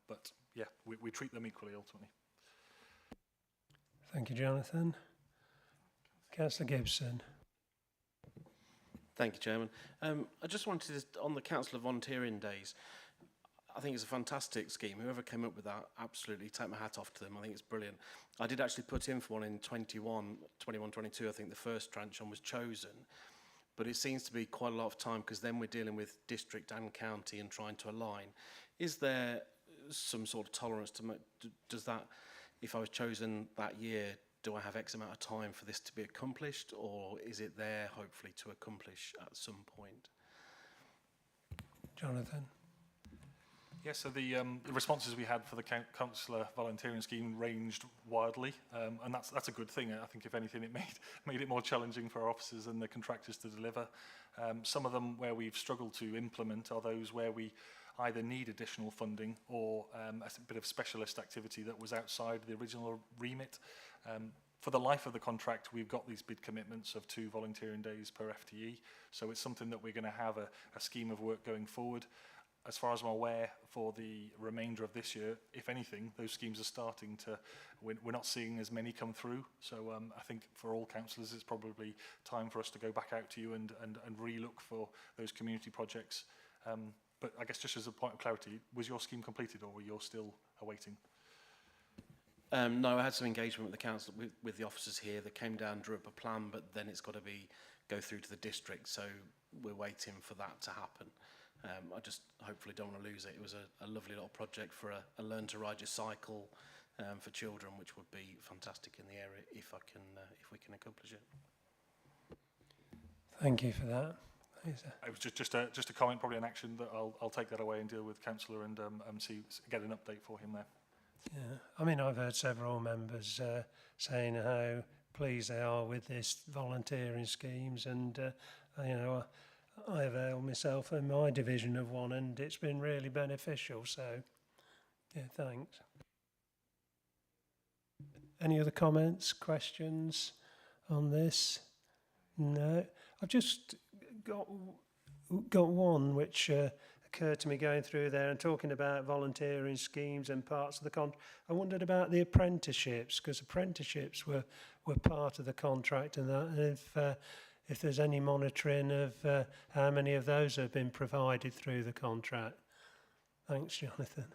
But yeah, we treat them equally ultimately. Thank you, Jonathan. Councillor Gibson. Thank you, Chairman. I just wanted to, on the Council of Volunteering Days, I think it's a fantastic scheme. Whoever came up with that, absolutely take my hat off to them. I think it's brilliant. I did actually put in for one in 21, 22. I think the first tranche on was chosen. But it seems to be quite a lot of time because then we're dealing with district and county and trying to align. Is there some sort of tolerance to make, does that, if I was chosen that year, do I have X amount of time for this to be accomplished, or is it there hopefully to accomplish at some point? Jonathan. Yes, so the responses we had for the councillor volunteering scheme ranged wildly, and that's a good thing. I think if anything, it made it more challenging for our officers and the contractors to deliver. Some of them where we've struggled to implement are those where we either need additional funding or a bit of specialist activity that was outside the original remit. For the life of the contract, we've got these bid commitments of 2 volunteering days per FTE, so it's something that we're going to have a scheme of work going forward. As far as I'm aware, for the remainder of this year, if anything, those schemes are starting to, we're not seeing as many come through. So I think for all councillors, it's probably time for us to go back out to you and re-look for those community projects. But I guess just as a point of clarity, was your scheme completed or were you still awaiting? No, I had some engagement with the council, with the officers here that came down, drew up a plan, but then it's got to go through to the district. So we're waiting for that to happen. I just hopefully don't want to lose it. It was a lovely little project for a learn to ride your cycle for children, which would be fantastic in the area if we can accomplish it. Thank you for that. It was just a comment, probably an action that I'll take that away and deal with councillor and get an update for him there. Yeah, I mean, I've heard several members saying how pleased they are with this volunteering schemes, and you know, I avail myself in my division of one, and it's been really beneficial. So, yeah, thanks. Any other comments, questions on this? No, I've just got one which occurred to me going through there and talking about volunteering schemes and parts of the contract. I wondered about the apprenticeships, because apprenticeships were part of the contract, and that, and if there's any monitoring of how many of those have been provided through the contract. Thanks, Jonathan.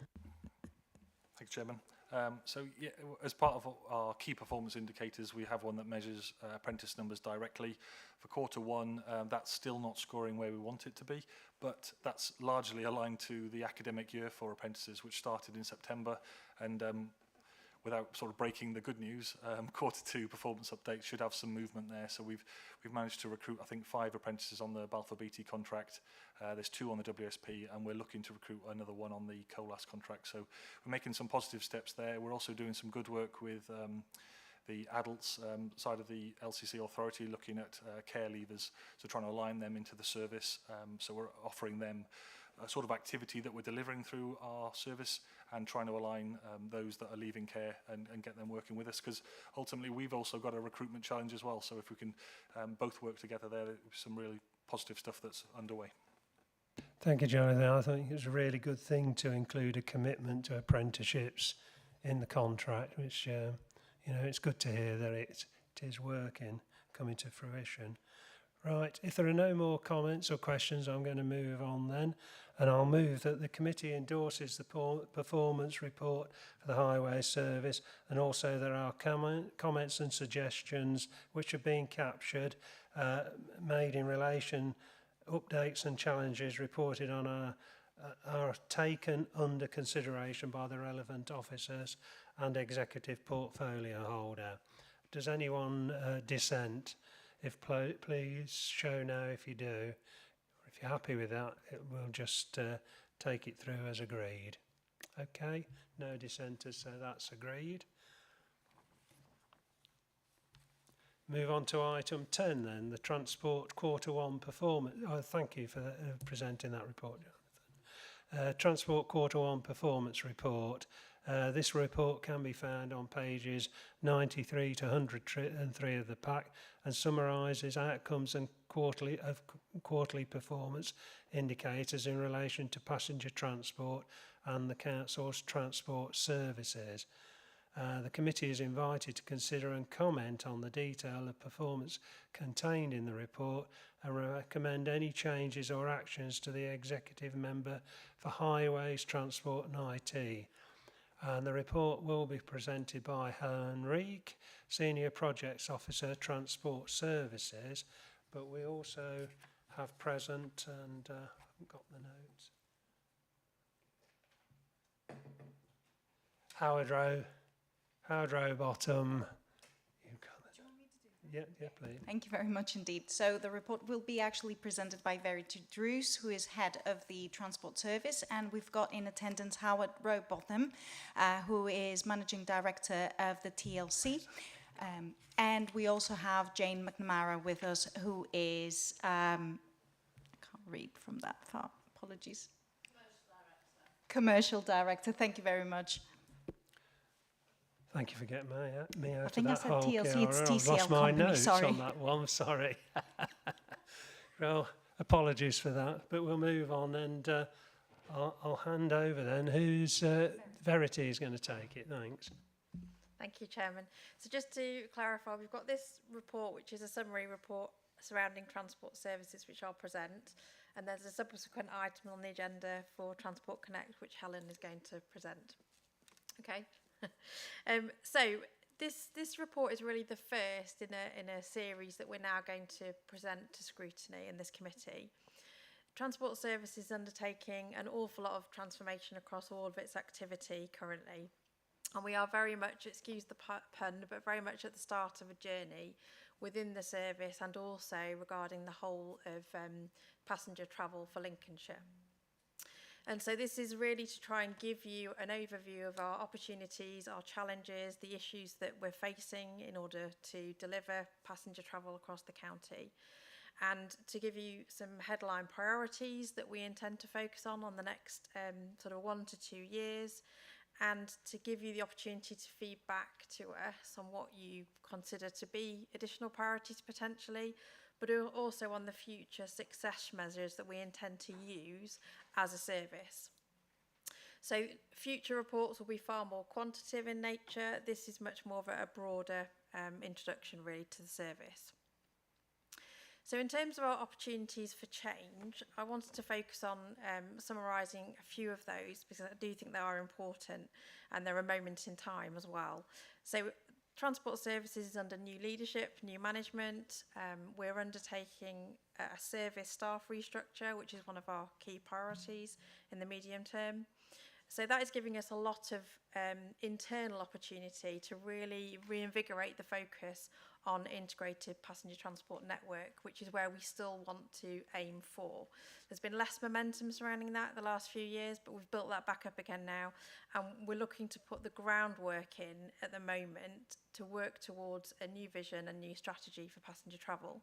Thanks, Chairman. So yeah, as part of our key performance indicators, we have one that measures apprentice numbers directly. For Q1, that's still not scoring where we want it to be, but that's largely aligned to the academic year for apprentices, which started in September. And without sort of breaking the good news, Q2 performance update should have some movement there. So we've managed to recruit, I think, 5 apprentices on the Balfour Beatty contract. There's 2 on the WSP, and we're looking to recruit another 1 on the COLAS contract. So we're making some positive steps there. We're also doing some good work with the adults side of the LCC authority, looking at care leavers, so trying to align them into the service. So we're offering them a sort of activity that we're delivering through our service and trying to align those that are leaving care and get them working with us, because ultimately we've also got a recruitment challenge as well. So if we can both work together there, there's some really positive stuff that's underway. Thank you, Jonathan. I think it's a really good thing to include a commitment to apprenticeships in the contract, which, you know, it's good to hear that it is working, coming to fruition. Right, if there are no more comments or questions, I'm going to move on then, and I'll move that the committee endorses the performance report for the Highway Service, and also there are comments and suggestions which are being captured, made in relation, updates and challenges reported on are taken under consideration by the relevant officers and executive portfolio holder. Does anyone dissent? If please show now if you do. If you're happy with that, we'll just take it through as agreed. Okay, no dissenters, so that's agreed. Move on to item 10 then, the Transport Q1 performance. Oh, thank you for presenting that report, Transport Quarter 1 Performance Report. This report can be found on pages 93 to 103 of the pack and summarises outcomes and quarterly performance indicators in relation to passenger transport and the Council's transport services. The committee is invited to consider and comment on the detail of performance contained in the report and recommend any changes or actions to the Executive Member for Highways, Transport and IT. And the report will be presented by Helen Reek, Senior Projects Officer, Transport Services, but we also have present, and I haven't got the notes, Howard Rowbottom. Yeah, please. Thank you very much indeed. So the report will be actually presented by Verity Drews, who is head of the Transport Service, and we've got in attendance Howard Rowbottom, who is Managing Director of the TLC. And we also have Jane McNamara with us, who is, I can't read from that far, apologies. Commercial Director, thank you very much. Thank you for getting me out I think of I that said hole, TLC, Chiara. it's I've TCL lost my company, notes sorry. on that one, sorry. Well, apologies for that, but we'll move on and I'll hand over then. Who's Verity is going to take it, thanks. Thank you, Chairman. So just to clarify, we've got this report, which is a summary report surrounding transport services, which I'll present. And there's a subsequent item on the agenda for Transport Connect, which Helen is going to present. Okay. So this report is really the first in a series that we're now going to present to scrutiny in this committee. Transport Services is undertaking an awful lot of transformation across all of its activity currently. And we are very much, excuse the pun, but very much at the start of a journey within the service and also regarding the whole of passenger travel for Lincolnshire. And so this is really to try and give you an overview of our opportunities, our challenges, the issues that we're facing in order to deliver passenger travel across the county. And to give you some headline priorities that we intend to focus on the next sort of 1 to 2 years, and to give you the opportunity to feed back to us on what you consider to be additional priorities potentially, but also on the future success measures that we intend to use as a service. So future reports will be far more quantitative in nature. This is much more of a broader introduction really to the service. So in terms of our opportunities for change, I wanted to focus on summarising a few of those because I do think they are important and they're a moment in time as well. So Transport Services is under new leadership, new management. We're undertaking a service staff restructure, which is one of our key priorities in the medium term. So that is giving us a lot of internal opportunity to really reinvigorate the focus on integrated passenger transport network, which is where we still want to aim for. There's been less momentum surrounding that the last few years, but we've built that back up again now, and we're looking to put the groundwork in at the moment to work towards a new vision and new strategy for passenger travel.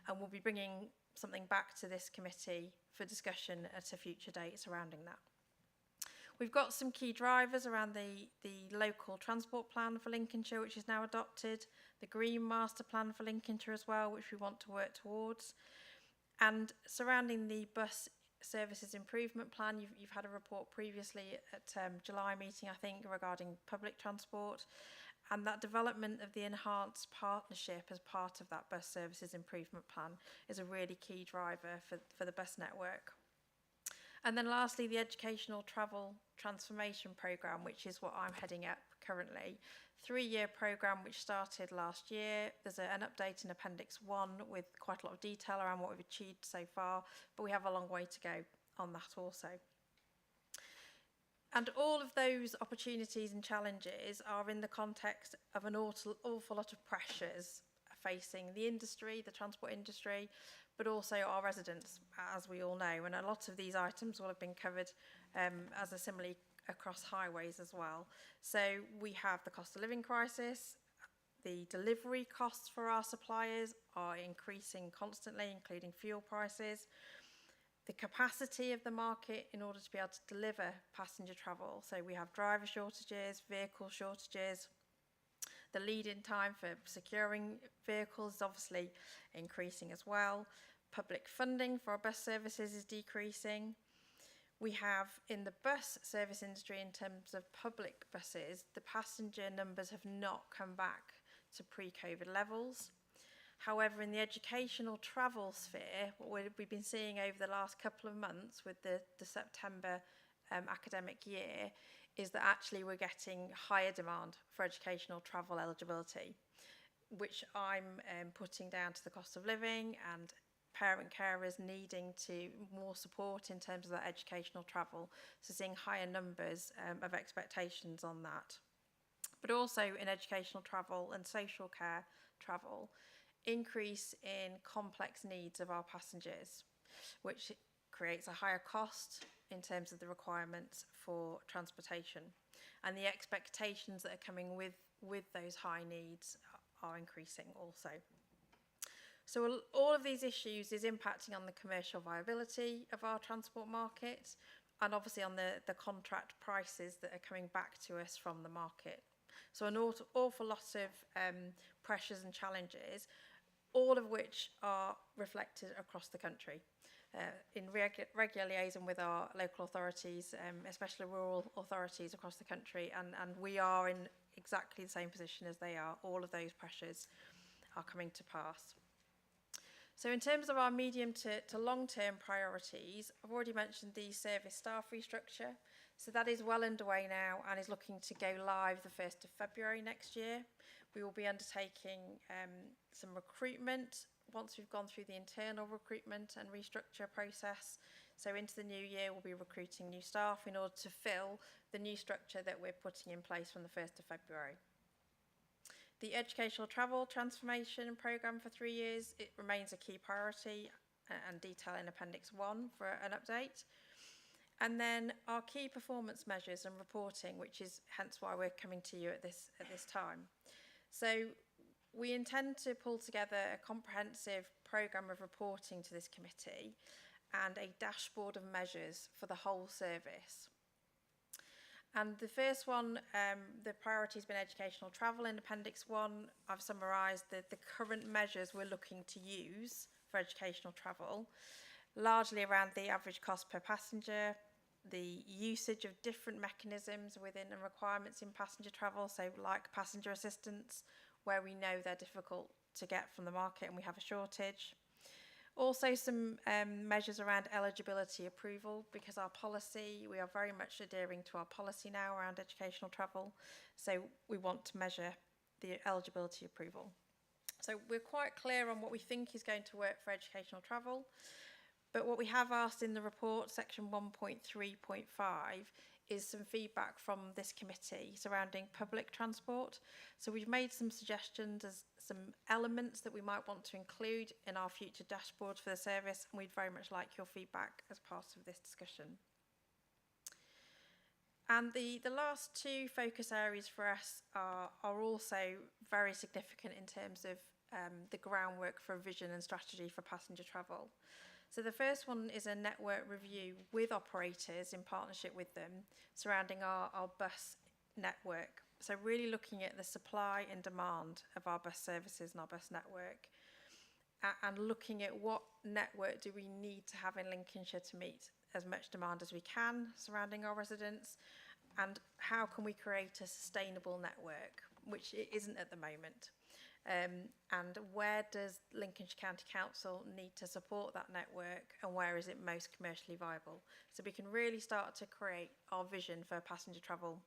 And we'll be bringing something back to this committee for discussion at a future date surrounding that. We've got some key drivers around the local transport plan for Lincolnshire, which is now adopted, the Green Master Plan for Lincolnshire as well, which we want to work towards. And surrounding the bus services improvement plan, you've had a report previously at July meeting, I think, regarding public transport. And that development of the enhanced partnership as part of that bus services improvement plan is a really key driver for the bus network. And then lastly, the Educational Travel Transformation Programme, which is what I'm heading up currently. 3-year programme which started last year. There's an update in Appendix 1 with quite a lot of detail around what we've achieved so far, but we have a long way to go on that also. And all of those opportunities and challenges are in the context of an awful lot of pressures facing the industry, the transport industry, but also our residents, as we all know. And a lot of these items will have been covered as a similarly across highways as well. So we have the cost of living crisis. The delivery costs for our suppliers are increasing constantly, including fuel prices. the capacity of the market in order to be able to deliver passenger travel. So we have driver shortages, vehicle shortages. The lead-in time for securing vehicles is obviously increasing as well. Public funding for our bus services is decreasing. We have in the bus service industry, in terms of public buses, the passenger numbers have not come back to pre-COVID levels. However, in the educational travel sphere, what we've been seeing over the last couple of months with the September academic year is that actually we're getting higher demand for educational travel eligibility, which I'm putting down to the cost of living and parent carers needing to more support in terms of that educational travel. So seeing higher numbers of expectations on that. But also in educational travel and social care travel, increase in complex needs of our passengers, which creates a higher cost in terms of the requirements for transportation. And the expectations that are coming with those high needs are increasing also. So all of these issues is impacting on the commercial viability of our transport market and obviously on the contract prices that are coming back to us from the market. So an awful lot of pressures and challenges, all of which are reflected across the country. In regular liaison with our local authorities, especially rural authorities across the country, and we are in exactly the same position as they are. All of those pressures are coming to pass. So in terms of our medium to long-term priorities, I've already mentioned the service staff restructure. So that is well underway now and is looking to go live the 1st of February next year. We will be undertaking some recruitment once we've gone through the internal recruitment and restructure process. So into the new year, we'll be recruiting new staff in order to fill the new structure that we're putting in place from the 1st of February. The educational travel transformation programme for 3 years, it remains a key priority and detail in Appendix 1 for an update. And then our key performance measures and reporting, which is hence why we're coming to you at this time. So we intend to pull together a comprehensive programme of reporting to this committee and a dashboard of measures for the whole service. And the first one, the priority has been educational travel. In Appendix 1, I've summarised the current measures we're looking to use for educational travel, largely around the average cost per passenger, the usage of different mechanisms within and requirements in passenger travel, so like passenger assistance, where we know they're difficult to get from the market and we have a shortage. Also some measures around eligibility approval, because our policy, we are very much adhering to our policy now around educational travel. So we want to measure the eligibility approval. So we're quite clear on what we think is going to work for educational travel. But what we have asked in the report, section 1.3.5, is some feedback from this committee surrounding public transport. So we've made some suggestions as some elements that we might want to include in our future dashboard for the service, and we'd very much like your feedback as part of this discussion. And the last two focus areas for us are also very significant in terms of the groundwork for a vision and strategy for passenger travel. So the first one is a network review with operators in partnership with them surrounding our bus network. So really looking at the supply and demand of our bus services and our bus network and looking at what network do we need to have in Lincolnshire to meet as much demand as we can surrounding our residents, and how can we create a sustainable network, which it isn't at the moment. And where does Lincolnshire County Council need to support that network, and where is it most commercially viable? So we can really start to create our vision for passenger travel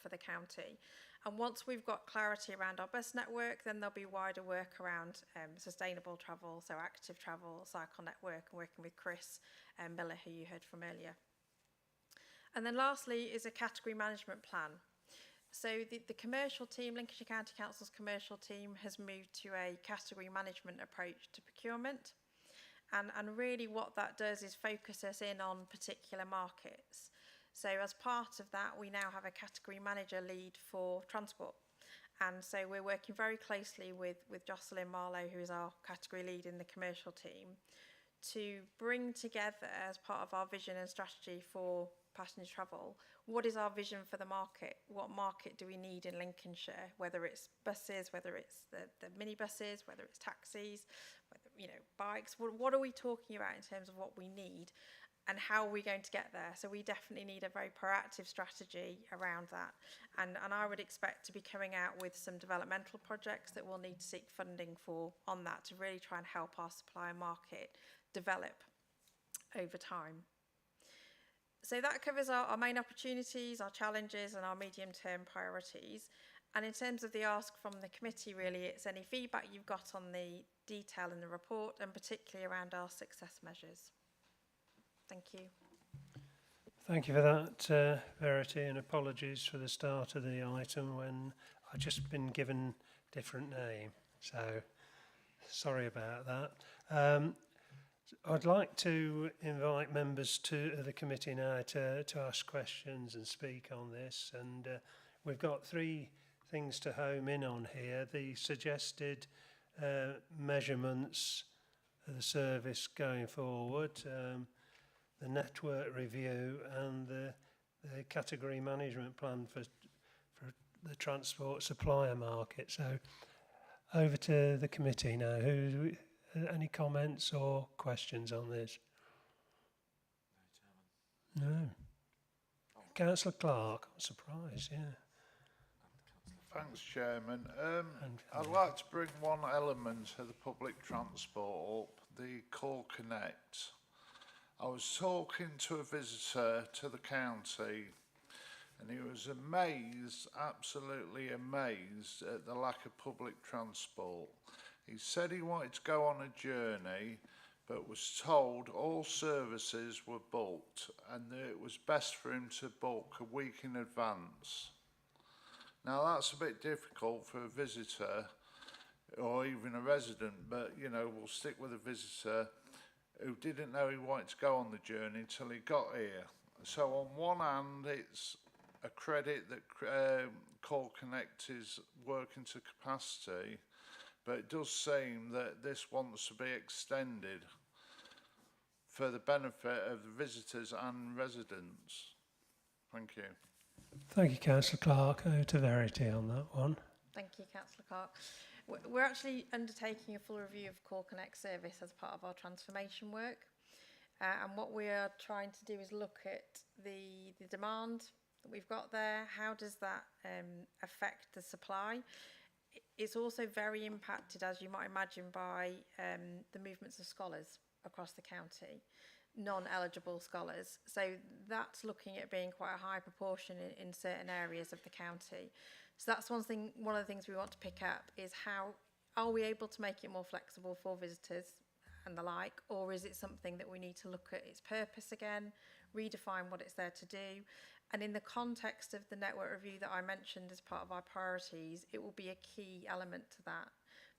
for the county. And once we've got clarity around our bus network, then there'll be wider work around sustainable travel, so active travel, cycle network, and working with Chris Miller, who you heard from earlier. And then lastly is a category management plan. So the commercial team, Lincolnshire County Council's commercial team, has moved to a category management approach to procurement. And really what that does is focus us in on particular markets. So as part of that, we now have a category manager lead for transport. And so we're working very closely with Jocelyn Marlowe, who is our category lead in the commercial team, to bring together, as part of our vision and strategy for passenger travel, what is our vision for the market? What market do we need in Lincolnshire? Whether it's buses, whether it's the minibuses, whether it's taxis, whether, you know, bikes. What are we talking about in terms of what we need, and how are we going to get there? So we definitely need a very proactive strategy around that. And I would expect to be coming out with some developmental projects that we'll need to seek funding for on that, to really try and help our supplier market develop over time. So that covers our main opportunities, our challenges, and our medium-term priorities. And in terms of the ask from the committee, really, it's any feedback you've got on the detail in the report, and particularly around our success measures. Thank you. Thank you for that, Verity, and apologies for the start of the item when I've just been given a different name. So sorry about that. I'd like to invite members to the committee now to ask questions and speak on this. And we've got three things to home in on here. The suggested measurements of the service going forward, the network review, and the category management plan for the transport supplier market. So over to the committee now. Any comments or questions on this? No. Councillor Clark, I'm surprised, yeah. Thanks, Chairman. I'd like to bring one element of the public transport up, the Core Connect. I was talking to a visitor to the county, and he was amazed, absolutely amazed, at the lack of public transport. He said he wanted to go on a journey, but was told all services were booked and that it was best for him to book a week in advance. Now that's a bit difficult for a visitor or even a resident, but you know, we'll stick with a visitor who didn't know he wanted to go on the journey until he got here. So on one hand, it's a credit that Core Connect is working to capacity, but it does seem that this wants to be extended for the benefit of the visitors and residents. Thank you. Thank you, Councillor Clark. Over to Verity on that one. Thank you, Councillor Clark. We're actually undertaking a full review of Core Connect service as part of our transformation work. And what we are trying to do is look at the demand that we've got there. How does that affect the supply? It's also very impacted, as you might imagine, by the movements of scholars across the county, non-eligible scholars. So that's looking at being quite a high proportion in certain areas of the county. So that's one of the things we want to pick up is how are we able to make it more flexible for visitors and the like, or is it something that we need to look at its purpose again, redefine what it's there to do? And in the context of the network review that I mentioned as part of our priorities, it will be a key element to that,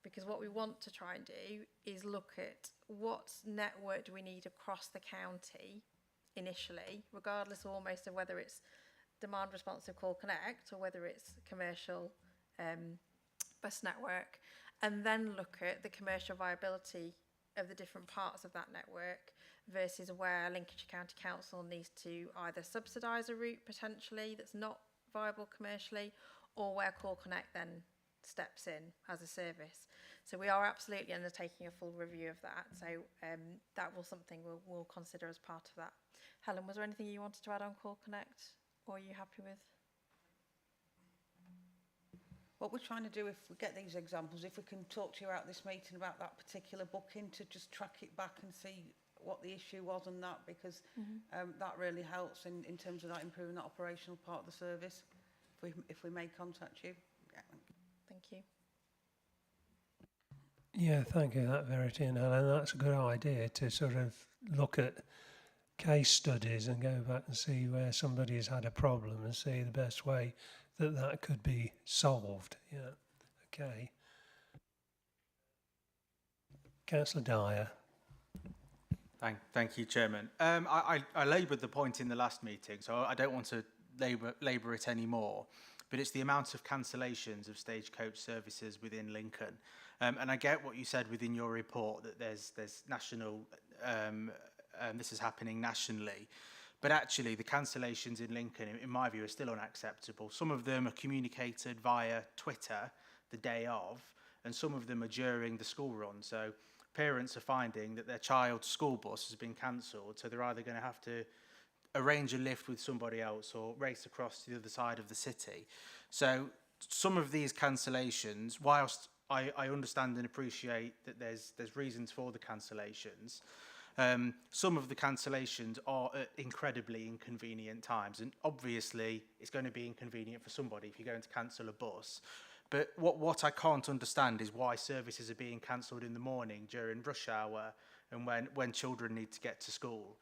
because what we want to try and do is look at what network do we need across the county initially, regardless almost of whether it's demand responsive Core Connect or whether it's commercial bus network, and then look at the commercial viability of the different parts of that network versus where Lincolnshire County Council needs to either subsidise a route potentially that's not viable commercially, or where Core Connect then steps in as a service. So we are absolutely undertaking a full review of that. So that will something we'll consider as part of that. Helen, was there anything you wanted to add on Core Connect, or are you happy with? What we're trying to do, if we get these examples, if we can talk to you out this meeting about that particular booking, to just track it back and see what the issue was and that, because that really helps in terms of that improving that operational part of the service, if we may contact you. Yeah. Thank you. Yeah, thank you, that Verity and Helen. That's a good idea to sort of look at case studies and go back and see where somebody has had a problem and see the best way that could be solved. Yeah, okay. Councillor Dyer. Thank you, Chairman. I laboured the point in the last meeting, so I don't want to labour it anymore. but it's the amount of cancellations of stagecoach services within Lincoln. And I get what you said within your report, that there's national, this is happening nationally. But actually, the cancellations in Lincoln, in my view, are still unacceptable. Some of them are communicated via Twitter the day of, and some of them are during the school run. So parents are finding that their child's school bus has been cancelled, so they're either going to have to arrange a lift with somebody else or race across to the other side of the city. So some of these cancellations, whilst I understand and appreciate that there's reasons for the cancellations, some of the cancellations are at incredibly inconvenient times, and obviously it's going to be inconvenient for somebody if you're going to cancel a bus. But what I can't understand is why services are being cancelled in the morning during rush hour and when children need to get to school.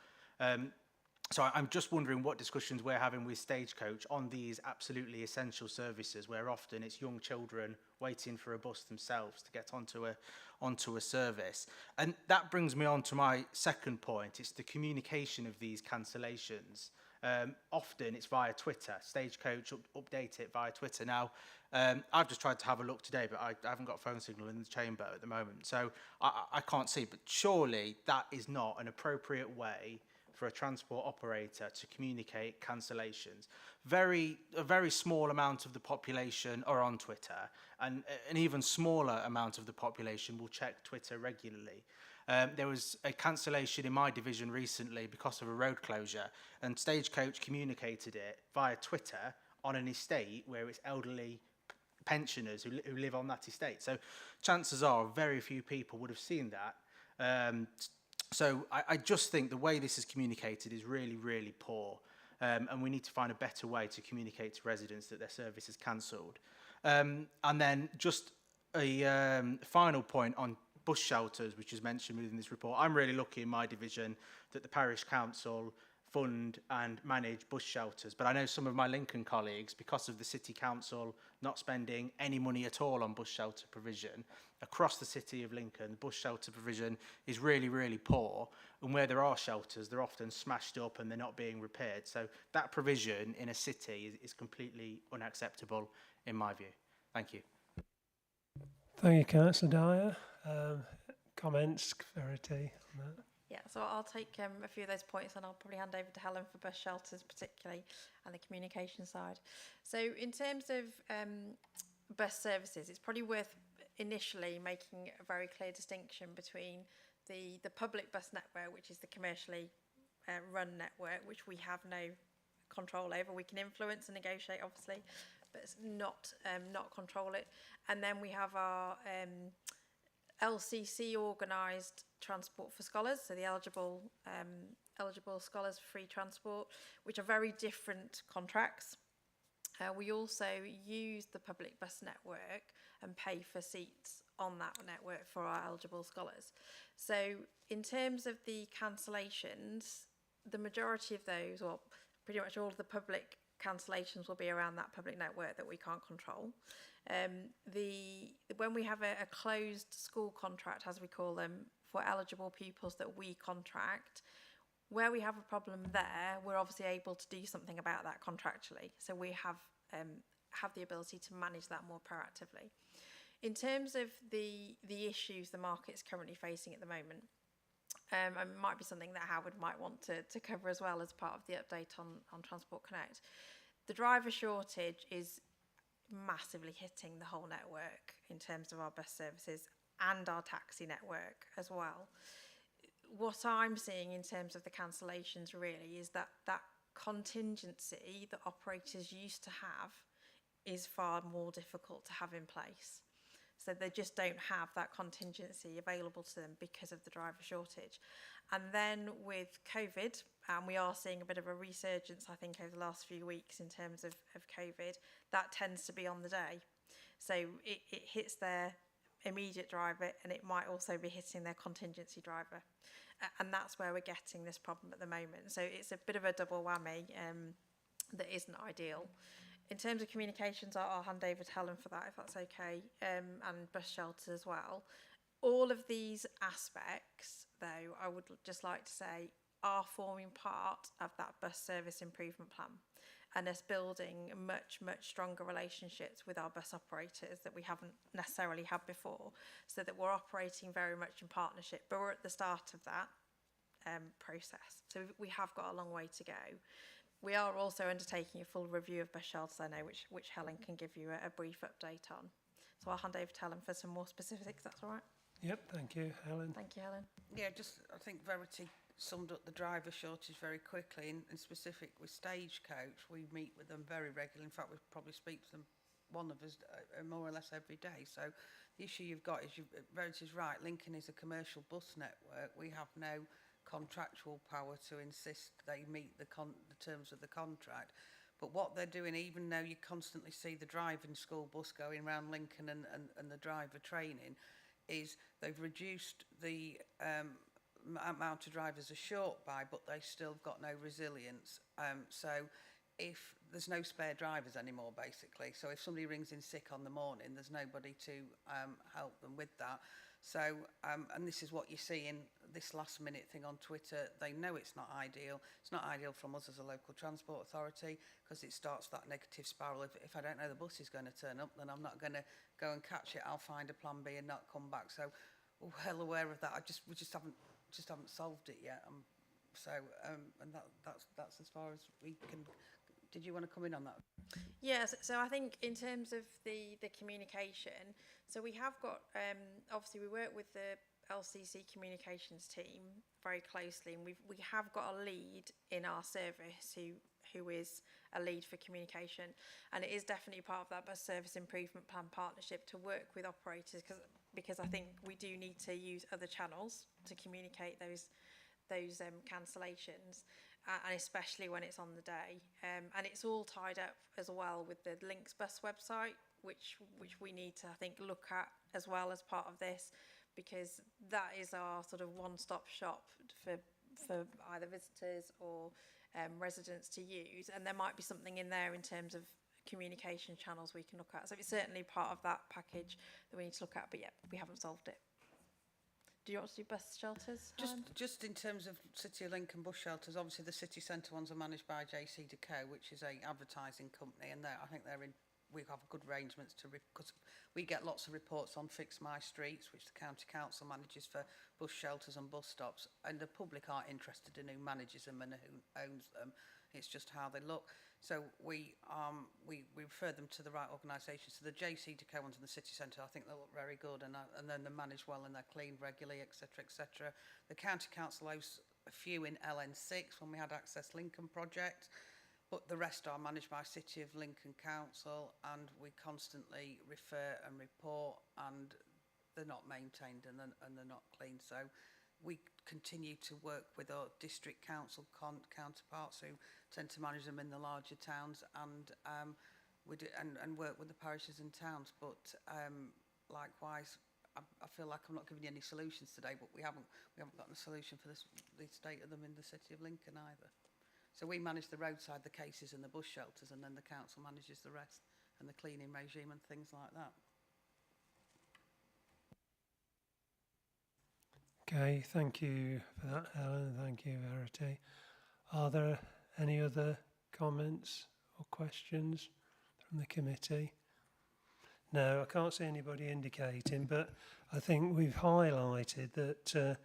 So I'm just wondering what discussions we're having with Stagecoach on these absolutely essential services, where often it's young children waiting for a bus themselves to get onto a service. And that brings me on to my second point. It's the communication of these cancellations. Often it's via Twitter. Stagecoach update it via Twitter. Now, I've just tried to have a look today, but I haven't got a phone signal in the chamber at the moment, so I can't see. But surely that is not an appropriate way for a transport operator to communicate cancellations. A very small amount of the population are on Twitter, and an even smaller amount of the population will check Twitter regularly. There was a cancellation in my division recently because of a road closure, and Stagecoach communicated it via Twitter on an estate where it's elderly pensioners who live on that estate. So chances are very few people would have seen that. So I just think the way this is communicated is really, really poor, and we need to find a better way to communicate to residents that their service is cancelled. And then just a final point on bus shelters, which is mentioned within this report. I'm really lucky in my division that the parish council fund and manage bus shelters, but I know some of my Lincoln colleagues, because of the city council not spending any money at all on bus shelter provision across the city of Lincoln, the bus shelter provision is really, really poor, and where there are shelters, they're often smashed up and they're not being repaired. So that provision in a city is completely unacceptable in my view. Thank you. Thank you, Councillor Dyer. Comments, Verity, on that? Yeah, so I'll take a few of those points and I'll probably hand over to Helen for bus shelters particularly and the communication side. So in terms of bus services, it's probably worth initially making a very clear distinction between the public bus network, which is the commercially run network, which we have no control over. We can influence and negotiate, obviously, but it's not control it. And then we have our LCC organised transport for scholars, so the eligible scholars for free transport, which are very different contracts. We also use the public bus network and pay for seats on that network for our eligible scholars. So in terms of the cancellations, the majority of those, or pretty much all of the public cancellations, will be around that public network that we can't control. When we have a closed school contract, as we call them, for eligible pupils that we contract, where we have a problem there, we're obviously able to do something about that contractually. So we have the ability to manage that more proactively. In terms of the issues the market's currently facing at the moment, it might be something that Howard might want to cover as well as part of the update on Transport Connect. The driver shortage is massively hitting the whole network in terms of our bus services and our taxi network as well. What I'm seeing in terms of the cancellations really is that contingency that operators used to have is far more difficult to have in place. So they just don't have that contingency available to them because of the driver shortage. And then with COVID, and we are seeing a bit of a resurgence, I think, over the last few weeks in terms of COVID, that tends to be on the day. So it hits their immediate driver and it might also be hitting their contingency driver. And that's where we're getting this problem at the moment. So it's a bit of a double whammy that isn't ideal. In terms of communications, I'll hand over to Helen for that, if that's okay, and bus shelters as well. All of these aspects, though, I would just like to say, are forming part of that bus service improvement plan. and us building much stronger relationships with our bus operators that we haven't necessarily had before, so that we're operating very much in partnership, but we're at the start of that process. So we have got a long way to go. We are also undertaking a full review of bus shelters, I know, which Helen can give you a brief update on. So I'll hand over to Helen for some more specifics, that's all right? Yep, thank you, Helen. Thank you, Helen. Yeah, just I think Verity summed up the driver shortage very quickly. In specific with Stagecoach, we meet with them very regularly. In fact, we probably speak to them, one of us, more or less every day. So the issue you've got is, Verity's right, Lincoln is a commercial bus network. We have no contractual power to insist they meet the terms of the contract. But what they're doing, even though you constantly see the driving school bus going around Lincoln and the driver training, is they've reduced the amount of drivers are short by, but they still got no resilience. So if there's no spare drivers anymore, basically. So if somebody rings in sick on the morning, there's nobody to help them with that. So, and this is what you see in this last minute thing on Twitter. They know it's not ideal. It's not ideal from us as a local transport authority, because it starts that negative spiral. If I don't know the bus is going to turn up, then I'm not going to go and catch it. I'll find a plan B and not come back. So we're well aware of that. We just haven't solved it yet. And that's as far as we can. Did you want to come in on that? Yes, so I think in terms of the communication, so we have got, obviously we work with the LCC communications team very closely, and we have got a lead in our service who is a lead for communication, and it is definitely part of that bus service improvement plan partnership to work with operators, because I think we do need to use other channels to communicate those cancellations. And especially when it's on the day, and it's all tied up as well with the Links Bus website, which we need to, I think, look at as well as part of this, because that is our sort of one-stop shop for either visitors or residents to use, and there might be something in there in terms of communication channels we can look at. So it's certainly part of that package that we need to look at, but yeah, we haven't solved it. Do you want to do bus shelters? Just in terms of City of Lincoln bus shelters, obviously the city centre ones are managed by JC Deco, which is a advertising company, and I think we have good arrangements because we get lots of reports on Fix My Streets, which the county council manages for bus shelters and bus stops, and the public aren't interested in who manages them and who owns them. It's just how they look. So we refer them to the right organisations. So the JC Deco ones in the city centre, I think they look very good, and then they're managed well and they're cleaned regularly, etc., etc. The county council owns a few in LN6 when we had Access Lincoln project, but the rest are managed by City of Lincoln Council, and we constantly refer and report, and they're not maintained and they're not clean. So we continue to work with our district council counterparts who tend to manage them in the larger towns, and we do and work with the parishes and towns. But likewise, I feel like I'm not giving you any solutions today, but we haven't gotten a solution for the state of them in the City of Lincoln either. So we manage the roadside, the cases and the bus shelters, and then the council manages the rest and the cleaning regime and things like that. Okay, thank you for that, Helen. Thank you, Verity. Are there any other comments or questions from the committee? No, I can't see anybody indicating, but I think we've highlighted that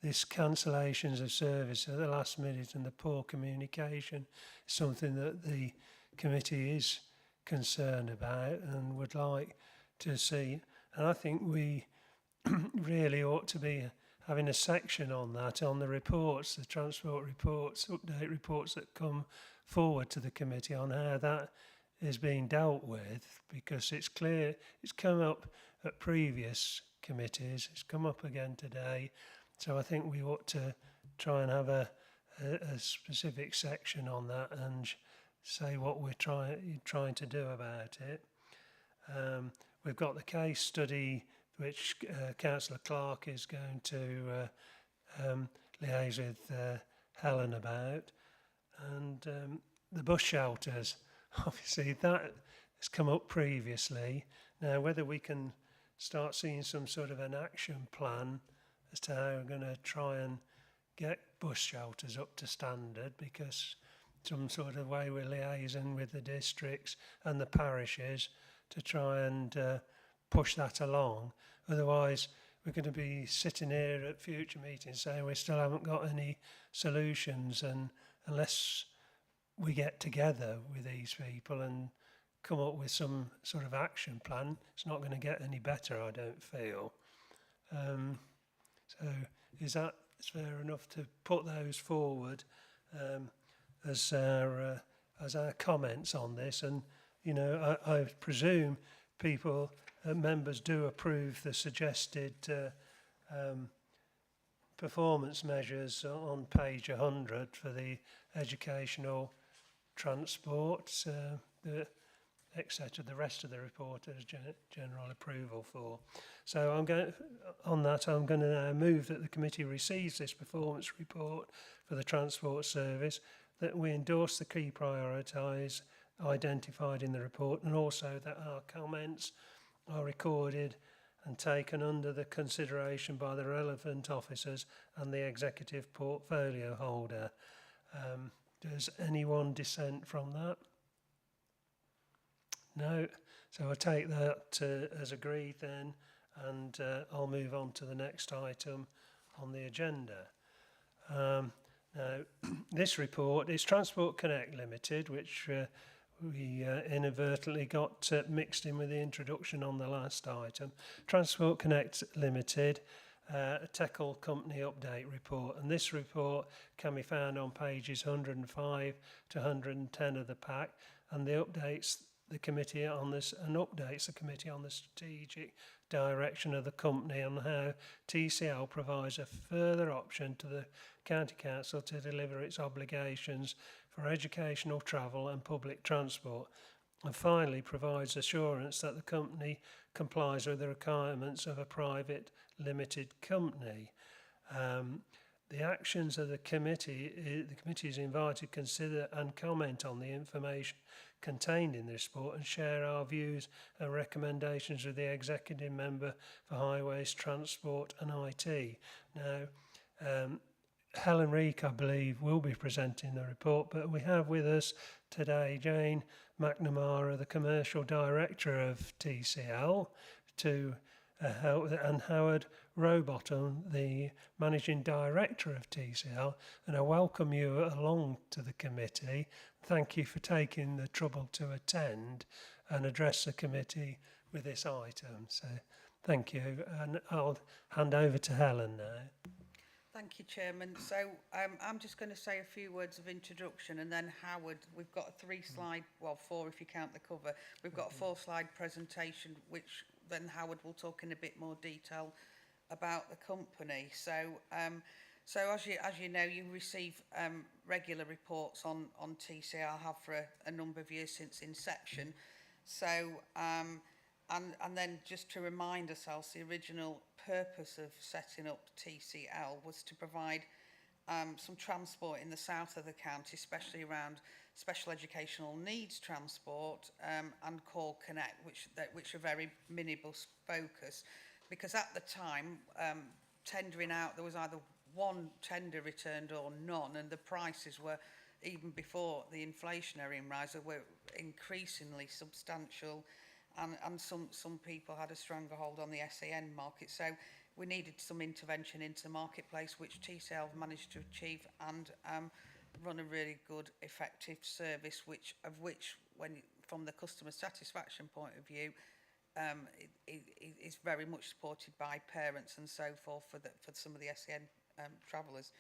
this cancellations of service at the last minute and the poor communication is something that the committee is concerned about and would like to see. And I think we really ought to be having a section on that, on the reports, the transport reports, update reports that come forward to the committee on how that is being dealt with, because it's clear, it's come up at previous committees, it's come up again today. So I think we ought to try and have a specific section on that and say what we're trying to do about it. We've got the case study which Councillor Clark is going to liaise with Helen about, and the bus shelters. Obviously that has come up previously. Now whether we can start seeing some sort of an action plan as to how we're going to try and get bus shelters up to standard, because some sort of way we're liaising with the districts and the parishes to try and push that along. Otherwise, we're going to be sitting here at future meetings saying we still haven't got any solutions, and unless we get together with these people and come up with some sort of action plan, it's not going to get any better, I don't feel. So is that fair enough to put those forward as our comments on this? And you know, I presume people, members, do approve the suggested performance measures on page 100 for the educational transport, etc. The rest of the report is general approval for. So I'm going to now move that the committee receives this performance report for the transport service, that we endorse the key priorities identified in the report, and also that our comments are recorded and taken under the consideration by the relevant officers and the executive portfolio holder. Does anyone dissent from that? No. So I take that as agreed then, and I'll move on to the next item on the agenda. Now, this report is Transport Connect Limited, which we inadvertently got mixed in with the introduction on the last item. Transport Connect Limited, a Teckle Company update report, and this report can be found on pages 105 to 110 of the pack, and updates the committee on the strategic direction of the company and how TCL provides a further option to the County Council to deliver its obligations for educational travel and public transport, and finally provides assurance that the company complies with the requirements of a private limited company. The actions of the committee is invited to consider and comment on the information contained in this report and share our views and recommendations with the executive member for Highways, Transport and IT. Now, Helen Reek, I believe, will be presenting the report, but we have with us today Jane McNamara, the Commercial Director of TCL, and Howard Rowbottom, the Managing Director of TCL, and I welcome you along to the committee. Thank you for taking the trouble to attend and address the committee with this item. So thank you, and I'll hand over to Helen now. Thank you, Chairman. So I'm just going to say a few words of introduction, and then Howard, we've got a 3-slide, well, 4 if you count the cover. We've got a 4-slide presentation, which then Howard will talk in a bit more detail about the company. So as you know, you receive regular reports on TCL. I have for a number of years since inception. So and then just to remind ourselves, the original purpose of setting up TCL was to provide some transport in the south of the county, especially around special educational needs transport and Call Connect, which are very minibus focused, because at the time tendering out, there was either one tender returned or none, and the prices were, even before the inflationary rise, were increasingly substantial, and some people had a stronger hold on the SEN market. So we needed some intervention into the marketplace, which TCL managed to achieve, and run a really good, effective service, which when from the customer satisfaction point of view, it is very much supported by parents and so forth for some of the SEN travellers.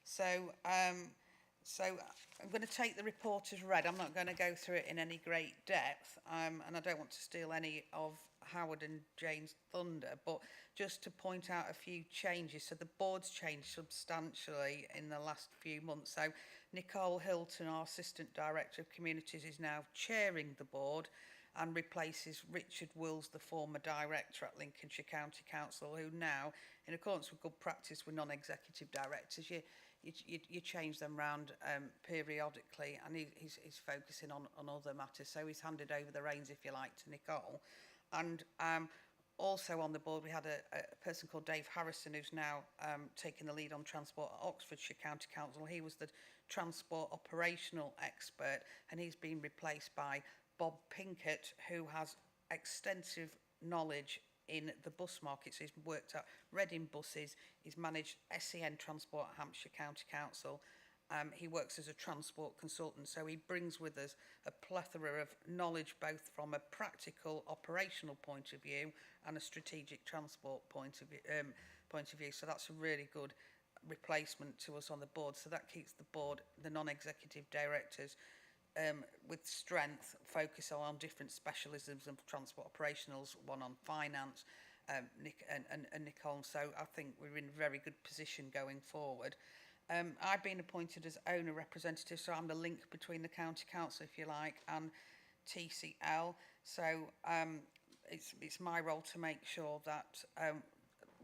So I'm going to take the report as read. I'm not going to go through it in any great depth, and I don't want to steal any of Howard and Jane's thunder, but just to point out a few changes. So the board's changed substantially in the last few months. So Nicole Hilton, our Assistant Director of Communities, is now chairing the board and replaces Richard Wills, the former director at Lincolnshire County Council, who now, in accordance with good practice with non-executive directors, you change them round periodically, and he's focusing on other matters. So he's handed over the reins, if you like, to Nicole. And Also on the board, we had a person called Dave Harrison, who's now taking the lead on transport at Oxfordshire County Council. He was the transport operational expert, and he's been replaced by Bob Pinkett, who has extensive knowledge in the bus market. So he's worked at Reading Buses, he's managed SEN Transport at Hampshire County Council. He works as a transport consultant, so he brings with us a plethora of knowledge, both from a practical operational point of view and a strategic transport point of view. So that's a really good replacement to us on the board. So that keeps the board, the non-executive directors, with strength, focus on different specialisms of transport operationals, one on finance, Nick and Nicole. So I think we're in a very good position going forward. I've been appointed as owner representative, so I'm the link between the county council, if you like, and TCL. So it's my role to make sure that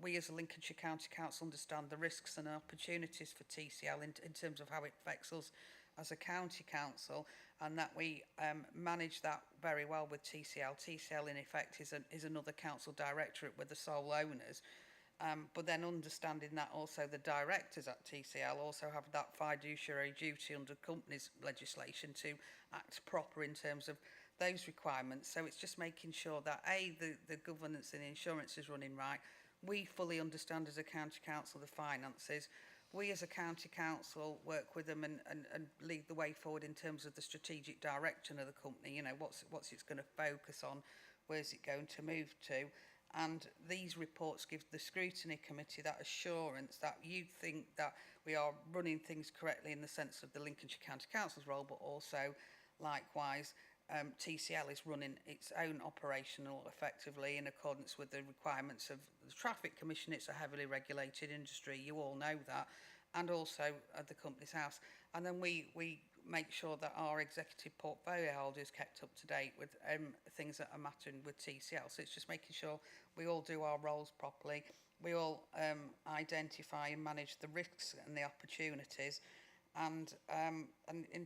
we as a Lincolnshire County Council understand the risks and opportunities for TCL in terms of how it affects us as a county council, and that we manage that very well with TCL. TCL, in effect, is another council directorate with the sole owners. But then understanding that also the directors at TCL also have that fiduciary duty under companies legislation to act proper in terms of those requirements. So it's just making sure that the governance and insurance is running right. We fully understand as a county council the finances. We as a county council work with them and lead the way forward in terms of the strategic direction of the company. You know, what's it's going to focus on, where's it going to move to. And these reports give the Scrutiny Committee that assurance that you think that we are running things correctly in the sense of the Lincolnshire County Council's role, but also, likewise, TCL is running its own operational effectively in accordance with the requirements of the Traffic Commission. It's a heavily regulated industry, you all know that, and also at the Companies House. And then we make sure that our executive portfolio holder is kept up to date with things that are mattering with TCL. So it's just making sure we all do our roles properly. We all identify and manage the risks and the opportunities, and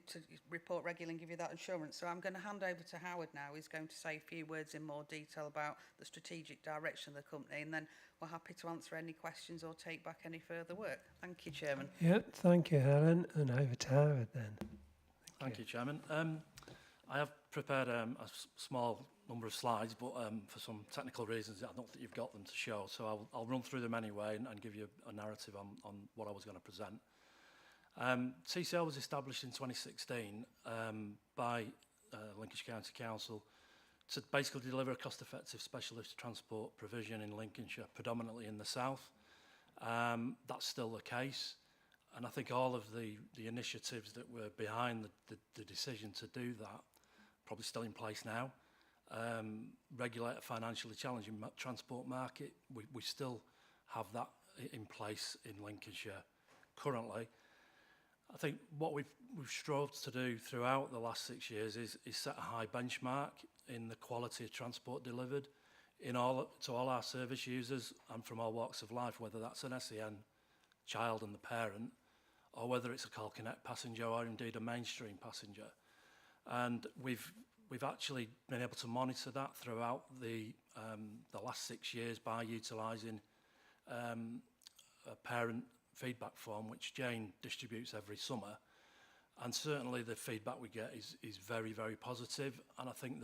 to report regularly and give you that assurance. So I'm going to hand over to Howard now. He's going to say a few words in more detail about the strategic direction of the company, and then we're happy to answer any questions or take back any further work. Thank you, Chairman. Yep, thank you, Helen, and over to Howard then. Thank you, Chairman. I have prepared a small number of slides, but for some technical reasons, I don't think you've got them to show. So I'll run through them anyway and give you a narrative on what I was going to present. TCL was established in 2016 by Lincolnshire County Council to basically deliver a cost-effective specialist transport provision in Lincolnshire, predominantly in the south. That's still the case. And I think all of the initiatives that were behind the decision to do that probably still in place now. Regulate a financially challenging transport market. We still have that in place in Lincolnshire currently. I think what we've strove to do throughout the last 6 years is set a high benchmark in the quality of transport delivered to all our service users and from all walks of life, whether that's an SEN child and the parent, or whether it's a Call Connect passenger or indeed a mainstream passenger. And we've actually been able to monitor that throughout the last 6 years by utilising a parent feedback form, which Jane distributes every summer. And certainly the feedback we get is very, very positive. And I think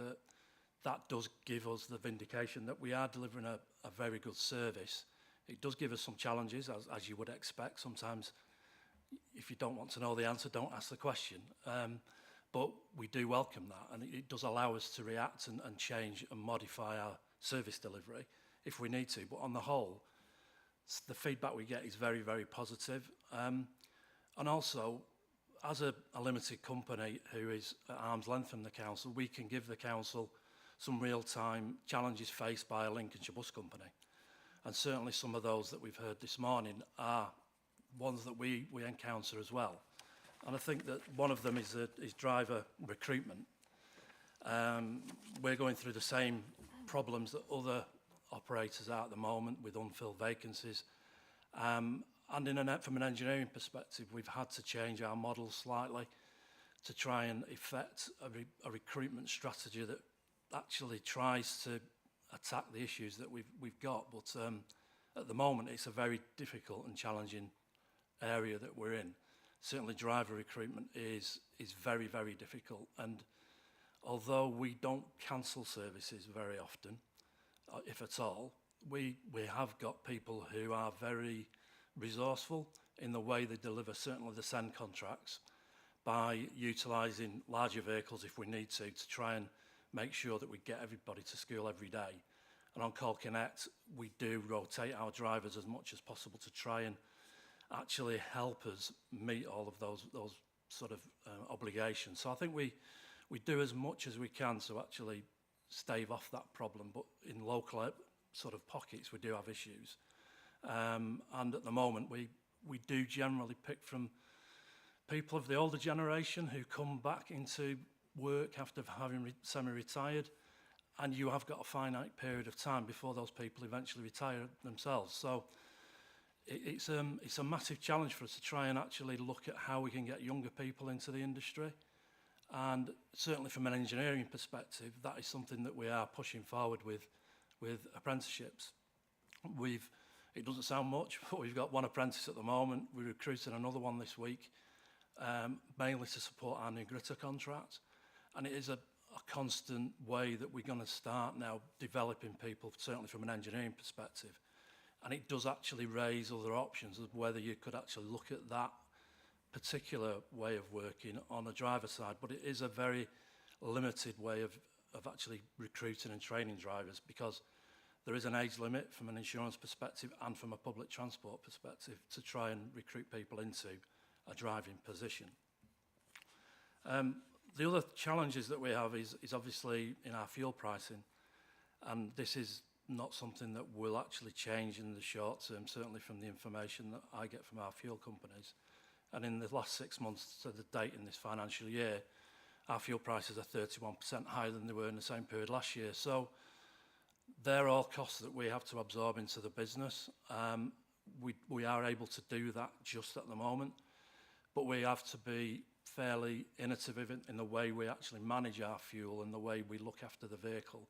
that does give us the vindication that we are delivering a very good service. It does give us some challenges, as you would expect. Sometimes, if you don't want to know the answer, don't ask the question. But we do welcome that, and it does allow us to react and change and modify our service delivery if we need to. But on the whole, the feedback we get is very, very positive. And also, as a limited company who is at arm's length from the council, we can give the council some real-time challenges faced by a Lincolnshire bus company. And certainly some of those that we've heard this morning are ones that we encounter as well. And I think that one of them is driver recruitment. We're going through the same problems that other operators are at the moment with unfilled vacancies. And from an engineering perspective, we've had to change our model slightly to try and effect a recruitment strategy that actually tries to attack the issues that we've got. But at the moment, it's a very difficult and challenging area that we're in. Certainly, driver recruitment is very, very difficult. And although we don't cancel services very often, if at all, we have got people who are very resourceful in the way they deliver certainly the send contracts by utilising larger vehicles if we need to try and make sure that we get everybody to school every day. And on Call Connect, we do rotate our drivers as much as possible to try and actually help us meet all of those sort of obligations. So I think we do as much as we can to actually stave off that problem, but in local sort of pockets we do have issues. And at the moment we do generally pick from people of the older generation who come back into work after having semi-retired, and you have got a finite period of time before those people eventually retire themselves. So it's a massive challenge for us to try and actually look at how we can get younger people into the industry. And certainly from an engineering perspective, that is something that we are pushing forward with apprenticeships. It doesn't sound much, but we've got one apprentice at the moment. We're recruiting another one this week, mainly to support our new Gritter contract. And it is a constant way that we're going to start now developing people, certainly from an engineering perspective. And it does actually raise other options of whether you could actually look at that particular way of working on the driver side, but it is a very limited way of actually recruiting and training drivers, because there is an age limit from an insurance perspective and from a public transport perspective to try and recruit people into a driving position. The other challenges that we have is obviously in our fuel pricing, and this is not something that will actually change in the short term, certainly from the information that I get from our fuel companies. And in the last 6 months to the date in this financial year, our fuel prices are 31% higher than they were in the same period last year. So they're all costs that we have to absorb into the business. We are able to do that just at the moment, but we have to be fairly innovative in the way we actually manage our fuel and the way we look after the vehicle,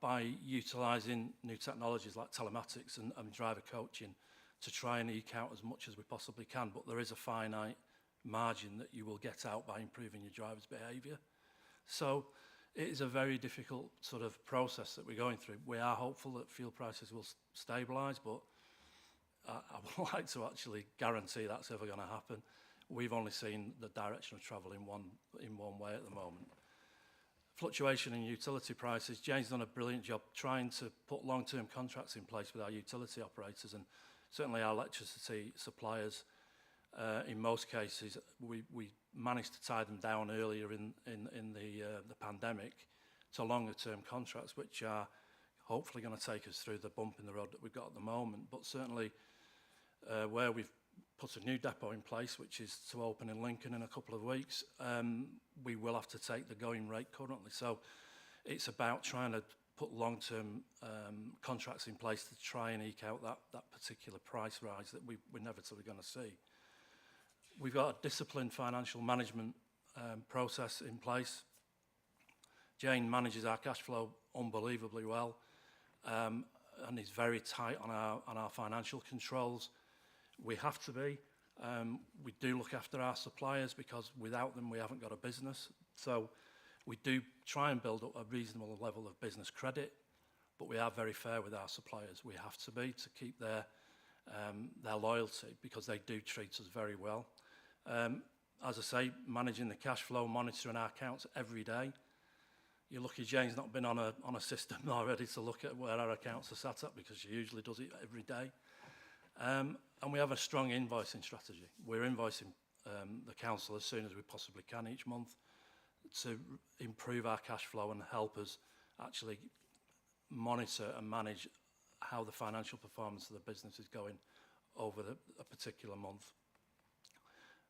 by utilising new technologies like telematics and driver coaching to try and eke out as much as we possibly can. But there is a finite margin that you will get out by improving your driver's behaviour. So it is a very difficult sort of process that we're going through. We are hopeful that fuel prices will stabilise, but I would like to actually guarantee that's ever going to happen. We've only seen the direction of travel in one way at the moment. Fluctuation in utility prices. Jane's done a brilliant job trying to put long-term contracts in place with our utility operators, and certainly our electricity suppliers. In most cases, we managed to tie them down earlier in the pandemic to longer-term contracts, which are hopefully going to take us through the bump in the road that we've got at the moment. But certainly where we've put a new depot in place, which is to open in Lincoln in a couple of weeks, we will have to take the going rate currently. So it's about trying to put long-term contracts in place to try and eke out that particular price rise that we're inevitably going to see. We've got a disciplined financial management process in place. Jane manages our cash flow unbelievably well, and is very tight on our financial controls. We have to be. We do look after our suppliers, because without them we haven't got a business. So we do try and build up a reasonable level of business credit, but we are very fair with our suppliers. We have to be, to keep their loyalty, because they do treat us very well. As I say, managing the cash flow, monitoring our accounts every day. You're lucky Jane's not been on a system already to look at where our accounts are sat at, because she usually does it every day. And we have a strong invoicing strategy. We're invoicing the council as soon as we possibly can each month to improve our cash flow and help us actually monitor and manage how the financial performance of the business is going over a particular month.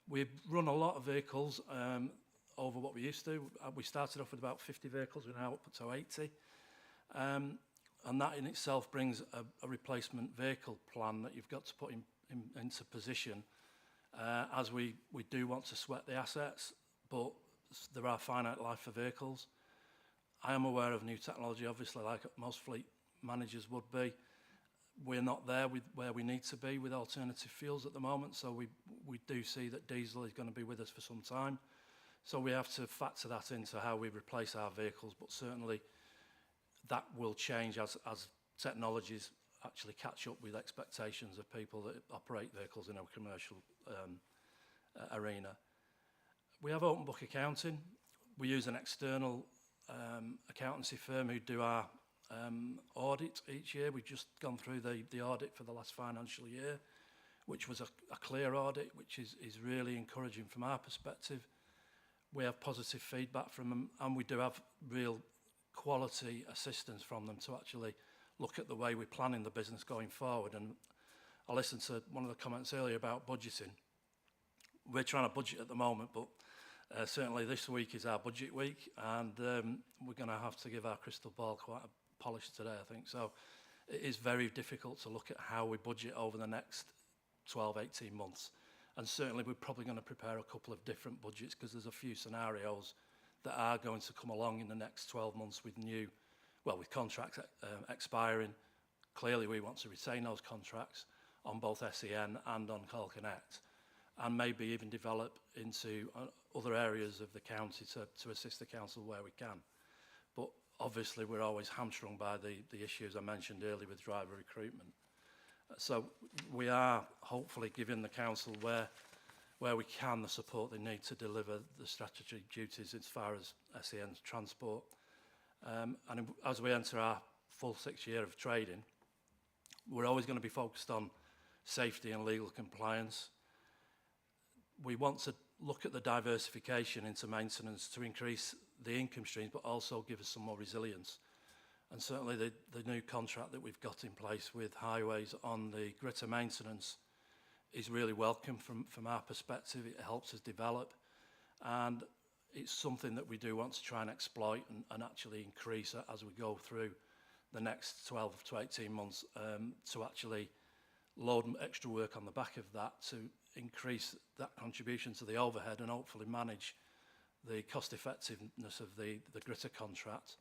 We run a lot of vehicles over what we used to. We started off with about 50 vehicles, we're now up to 80. And that in itself brings a replacement vehicle plan that you've got to put into position, as we do want to sweat the assets, but there are finite life for vehicles. I am aware of new technology, obviously, like most fleet managers would be. We're not there with where we need to be with alternative fuels at the moment, so we do see that diesel is going to be with us for some time. So we have to factor that into how we replace our vehicles, but certainly that will change as technologies actually catch up with expectations of people that operate vehicles in a commercial arena. We have open book accounting. We use an external accountancy firm who do our audit each year. We've just gone through the audit for the last financial year, which was a clear audit, which is really encouraging from our perspective. We have positive feedback from them, and we do have real quality assistance from them to actually look at the way we're planning the business going forward. And I listened to one of the comments earlier about budgeting. We're trying to budget at the moment, but certainly this week is our budget week, and we're going to have to give our crystal ball quite a polish today, I think. So it is very difficult to look at how we budget over the next 12, 18 months. And certainly we're probably going to prepare a couple of different budgets, because there's a few scenarios that are going to come along in the next 12 months with with contracts expiring. Clearly we want to retain those contracts on both SEN and on Call Connect, and maybe even develop into other areas of the county to assist the council where we can. But obviously we're always hamstrung by the issues I mentioned earlier with driver recruitment. So we are hopefully giving the council where we can the support they need to deliver the statutory duties as far as SEN transport. And as we enter our full 6th year of trading, we're always going to be focused on safety and legal compliance. We want to look at the diversification into maintenance to increase the income streams, but also give us some more resilience. And certainly the new contract that we've got in place with Highways on the gritter maintenance is really welcome from our perspective. It helps us develop, and it's something that we do want to try and exploit and actually increase as we go through the next 12 to 18 months to actually load extra work on the back of that to increase that contribution to the overhead and hopefully manage the cost effectiveness of the gritter contract,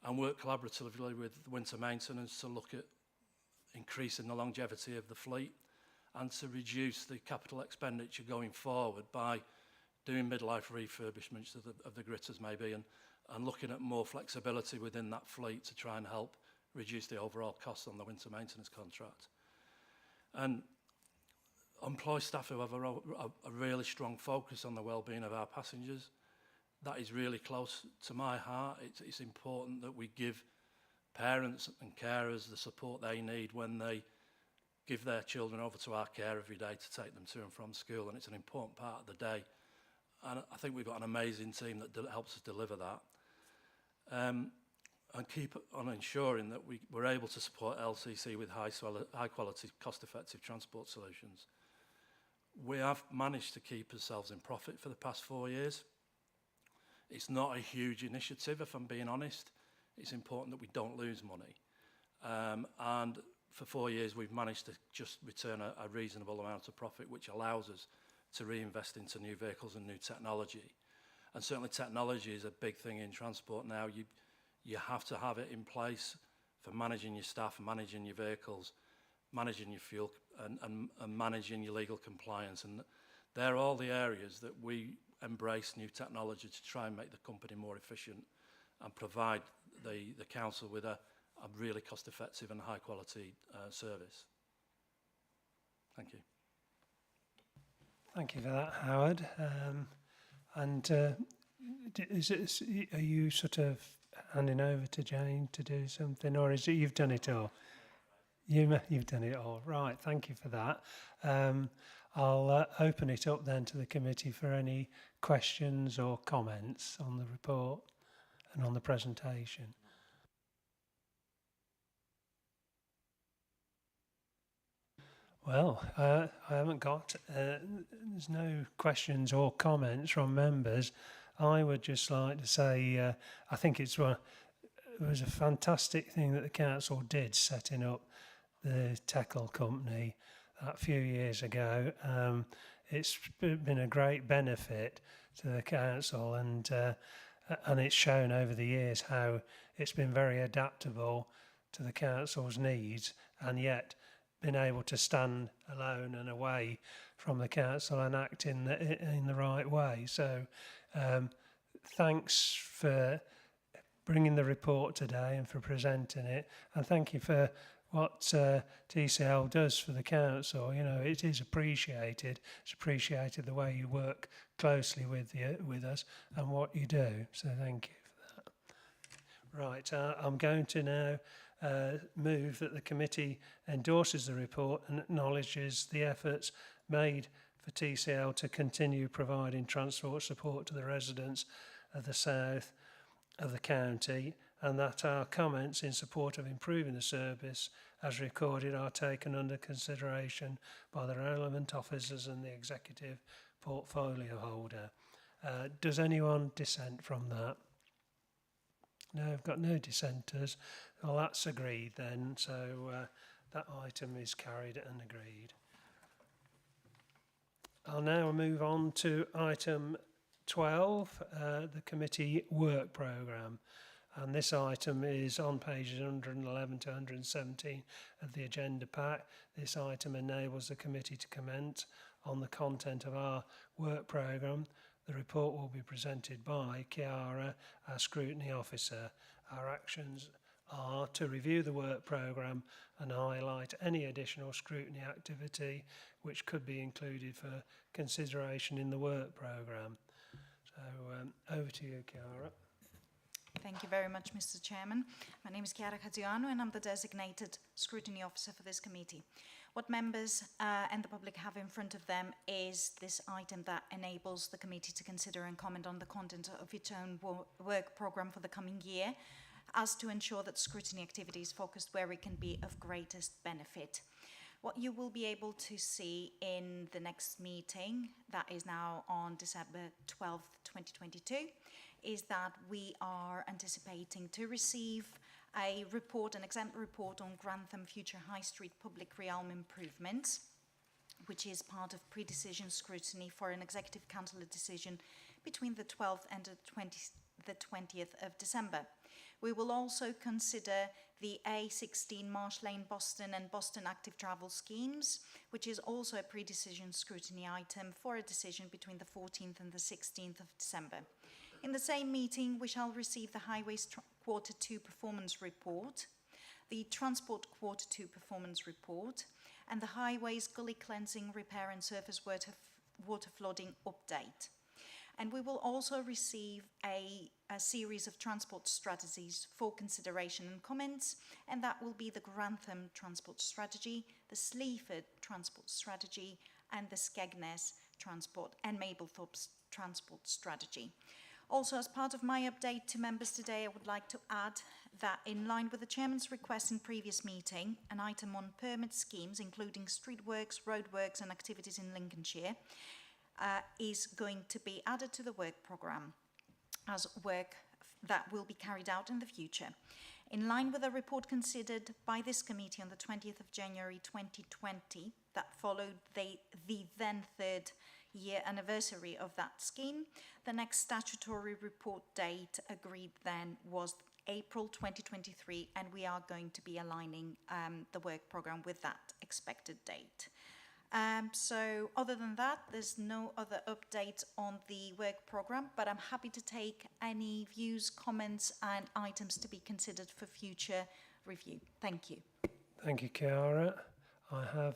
and work collaboratively with winter maintenance to look at increasing the longevity of the fleet and to reduce the capital expenditure going forward by doing midlife refurbishments of the gritters maybe, and looking at more flexibility within that fleet to try and help reduce the overall costs on the winter maintenance contract. And employ staff who have a really strong focus on the well-being of our passengers. That is really close to my heart. It's important that we give parents and carers the support they need when they give their children over to our care every day to take them to and from school, and it's an important part of the day. And I think we've got an amazing team that helps us deliver that. And keep on ensuring that we're able to support LCC with high quality, cost-effective transport solutions. We have managed to keep ourselves in profit for the past 4 years. It's not a huge initiative, if I'm being honest. It's important that we don't lose money. And for 4 years, we've managed to just return a reasonable amount of profit, which allows us to reinvest into new vehicles and new technology. And certainly technology is a big thing in transport now. You have to have it in place for managing your staff, managing your vehicles, managing your fuel, and managing your legal compliance. And they're all the areas that we embrace new technology to try and make the company more efficient and provide the council with a really cost-effective and high-quality service. Thank you. Thank you for that, Howard. Are you sort of handing over to Jane to do something, or is it you've done it all? You've done it all. Right, thank you for that. I'll open it up then to the committee for any questions or comments on the report and on the presentation. Well, I haven't got, there's no questions or comments from members. I would just like to say, I think it was a fantastic thing that the council did, setting up the tackle company a few years ago. It's been a great benefit to the council, and and it's shown over the years how it's been very adaptable to the council's needs, and yet been able to stand alone and away from the council and act in the right way. So thanks for bringing the report today and for presenting it, and thank you for what TCL does for the council. You know, it is appreciated. It's appreciated the way you work closely with us and what you do. So thank you for that. Right, I'm going to now move that the committee endorses the report and acknowledges the efforts made for TCL to continue providing transport support to the residents of the south of the county, and that our comments in support of improving the service as recorded are taken under consideration by the relevant officers and the executive portfolio holder. Does anyone dissent from that? No, I've got no dissenters. Well, that's agreed then, so that item is carried and agreed. I'll now move on to item 12, the committee work programme. And this item is on pages 111 to 117 of the agenda pack. This item enables the committee to comment on the content of our work programme. The report will be presented by Chiara, our scrutiny officer. Our actions are to review the work programme and highlight any additional scrutiny activity which could be included for consideration in the work programme. So over to you, Chiara. Thank you very much, Mr. Chairman. My name is Chiara Caggiano and I'm the designated scrutiny officer for this committee. What members and the public have in front of them is this item that enables the committee to consider and comment on the content of its own work programme for the coming year, as to ensure that scrutiny activity is focused where it can be of greatest benefit. What you will be able to see in the next meeting, that is now on December 12th, 2022, is that we are anticipating to receive a report, an exempt report on Grantham Future High Street public realm improvements, which is part of pre-decision scrutiny for an executive councillor decision between the 12th and the 20th of December. We will also consider the A16 Marsh Lane Boston and Boston Active Travel schemes, which is also a pre-decision scrutiny item for a decision between the 14th and the 16th of December. In the same meeting, we shall receive the Highways Quarter 2 Performance Report, the Transport Quarter 2 Performance Report, and the Highways Gully Cleansing, Repair and Surface Water Flooding Update. And we will also receive a series of transport strategies for consideration and comments, and that will be the Grantham Transport Strategy, the Sleaford Transport Strategy, and the Skegness Transport and Mablethorpe Transport Strategy. Also, as part of my update to members today, I would like to add that in line with the Chairman's request in previous meeting, an item on permit schemes, including street works, road works and activities in Lincolnshire, is going to be added to the work programme as work that will be carried out in the future. In line with a report considered by this committee on the 20th of January 2020 that followed the then third year anniversary of that scheme, the next statutory report date agreed then was April 2023, and we are going to be aligning the work programme with that expected date. So other than that, there's no other update on the work programme, but I'm happy to take any views, comments and items to be considered for future review. Thank you. Thank you, Chiara. I have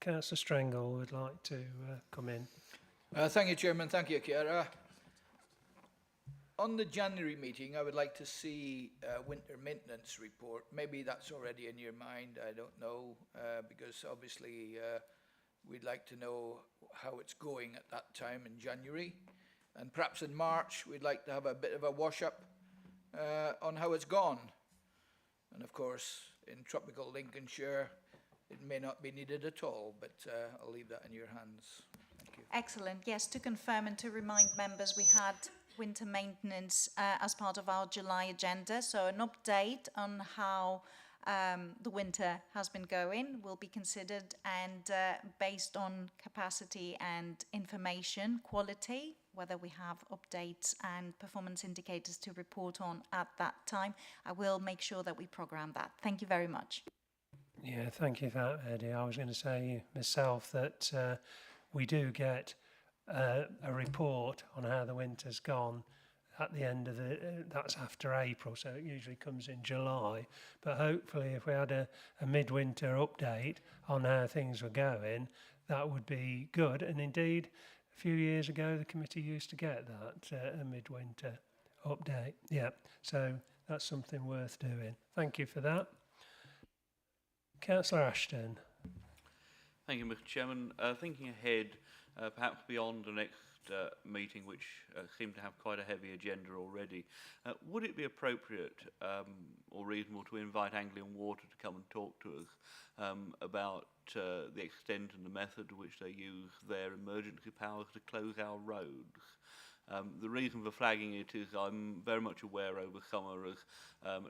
Councillor Strengle would like to come in. Thank you, Chairman. Thank you, Chiara. On the January meeting, I would like to see a winter maintenance report. Maybe that's already in your mind, I don't know, because obviously we'd like to know how it's going at that time in January. And perhaps in March, we'd like to have a bit of a wash-up on how it's gone. And of course, in tropical Lincolnshire, it may not be needed at all, but I'll leave that in your hands. Thank you. Excellent. Yes, to confirm and to remind members, we had winter maintenance as part of our July agenda. So an update on how the winter has been going will be considered, and based on capacity and information quality, whether we have updates and performance indicators to report on at that time. I will make sure that we programme that. Thank you very much. Yeah, thank you for that, Eddie. I was going to say myself that we do get a report on how the winter's gone at the end of that's after April, so it usually comes in July. But hopefully if we had a midwinter update on how things were going, that would be good. And indeed, a few years ago, the committee used to get that, a midwinter update. Yeah, so that's something worth doing. Thank you for that. Councillor Ashton. Thank you, Mr. Chairman. Thinking ahead, perhaps beyond the next meeting, which seemed to have quite a heavy agenda already, would it be appropriate or reasonable to invite Anglian Water to come and talk to us about the extent and the method to which they use their emergency powers to close our roads? The reason for flagging it is I'm very much aware over summer as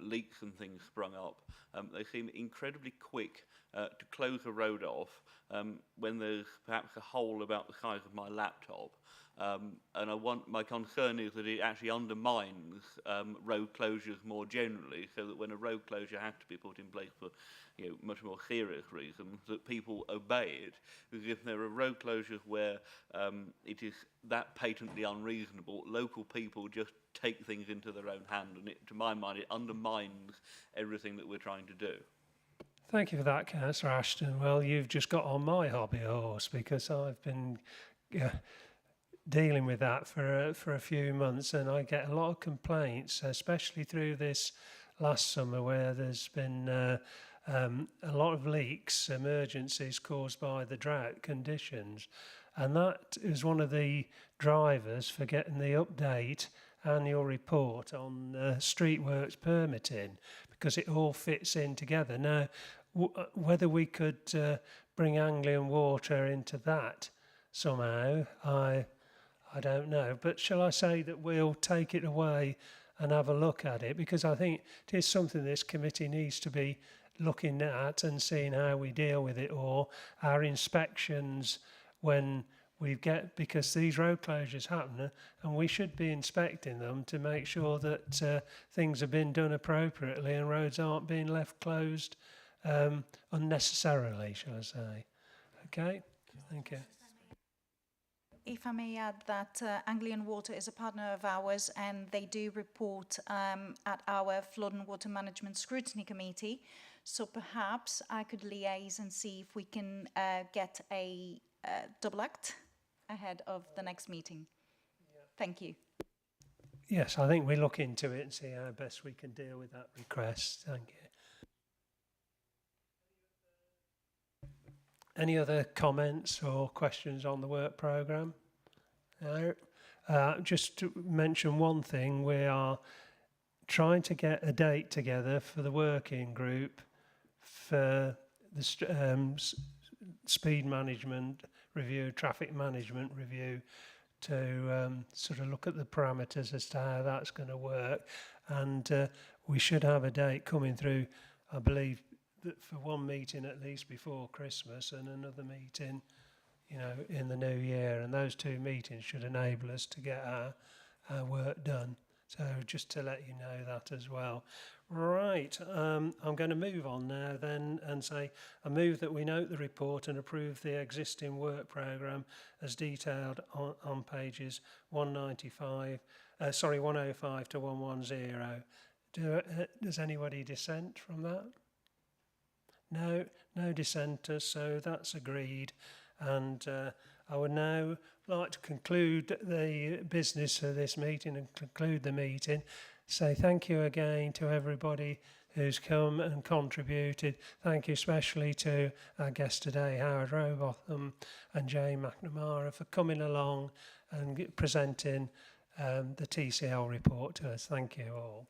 leaks and things sprung up. They seem incredibly quick to close a road off when there's perhaps a hole about the size of my laptop. And my concern is that it actually undermines road closures more generally, so that when a road closure has to be put in place for much more serious reasons, that people obey it. Because if there are road closures where it is that patently unreasonable, local people just take things into their own hand, and to my mind, it undermines everything that we're trying to do. Thank you for that, Councillor Ashton. Well, you've just got on my hobby horse, because I've been dealing with that for a few months, and I get a lot of complaints, especially through this last summer, where there's been a lot of leaks, emergencies caused by the drought conditions, and that is one of the drivers for getting the update annual report on street works permitting, because it all fits in together. Now, whether we could bring Anglian Water into that somehow, I don't know. But shall I say that we'll take it away and have a look at it, because I think it is something this committee needs to be looking at and seeing how we deal with it, or our inspections when because these road closures happen, and we should be inspecting them to make sure that things have been done appropriately and roads aren't being left closed unnecessarily, shall I say. Okay, thank you. If I may add that Anglian Water is a partner of ours, and they do report at our Flood and Water Management Scrutiny Committee. So perhaps I could liaise and see if we can get a double act ahead of the next meeting. Yeah. Thank you. Yes, I think we look into it and see how best we can deal with that request. Thank you. Any other comments or questions on the work programme? No. Just to mention one thing, we are trying to get a date together for the working group for the speed management review, traffic management review, to sort of look at the parameters as to how that's going to work. And we should have a date coming through, I believe, for one meeting at least before Christmas, and another meeting, in the new year. And those two meetings should enable us to get our work done. So just to let you know that as well. Right, I'm going to move on now then and say I move that we note the report and approve the existing work programme as detailed on pages 105 to 110. Does anybody dissent from that? No dissenters, so that's agreed. And I would now like to conclude the business of this meeting and conclude the meeting. Say thank you again to everybody who's come and contributed. Thank you especially to our guests today, Howard Robotham and Jane McNamara, for coming along and presenting the TCL report to us. Thank you all.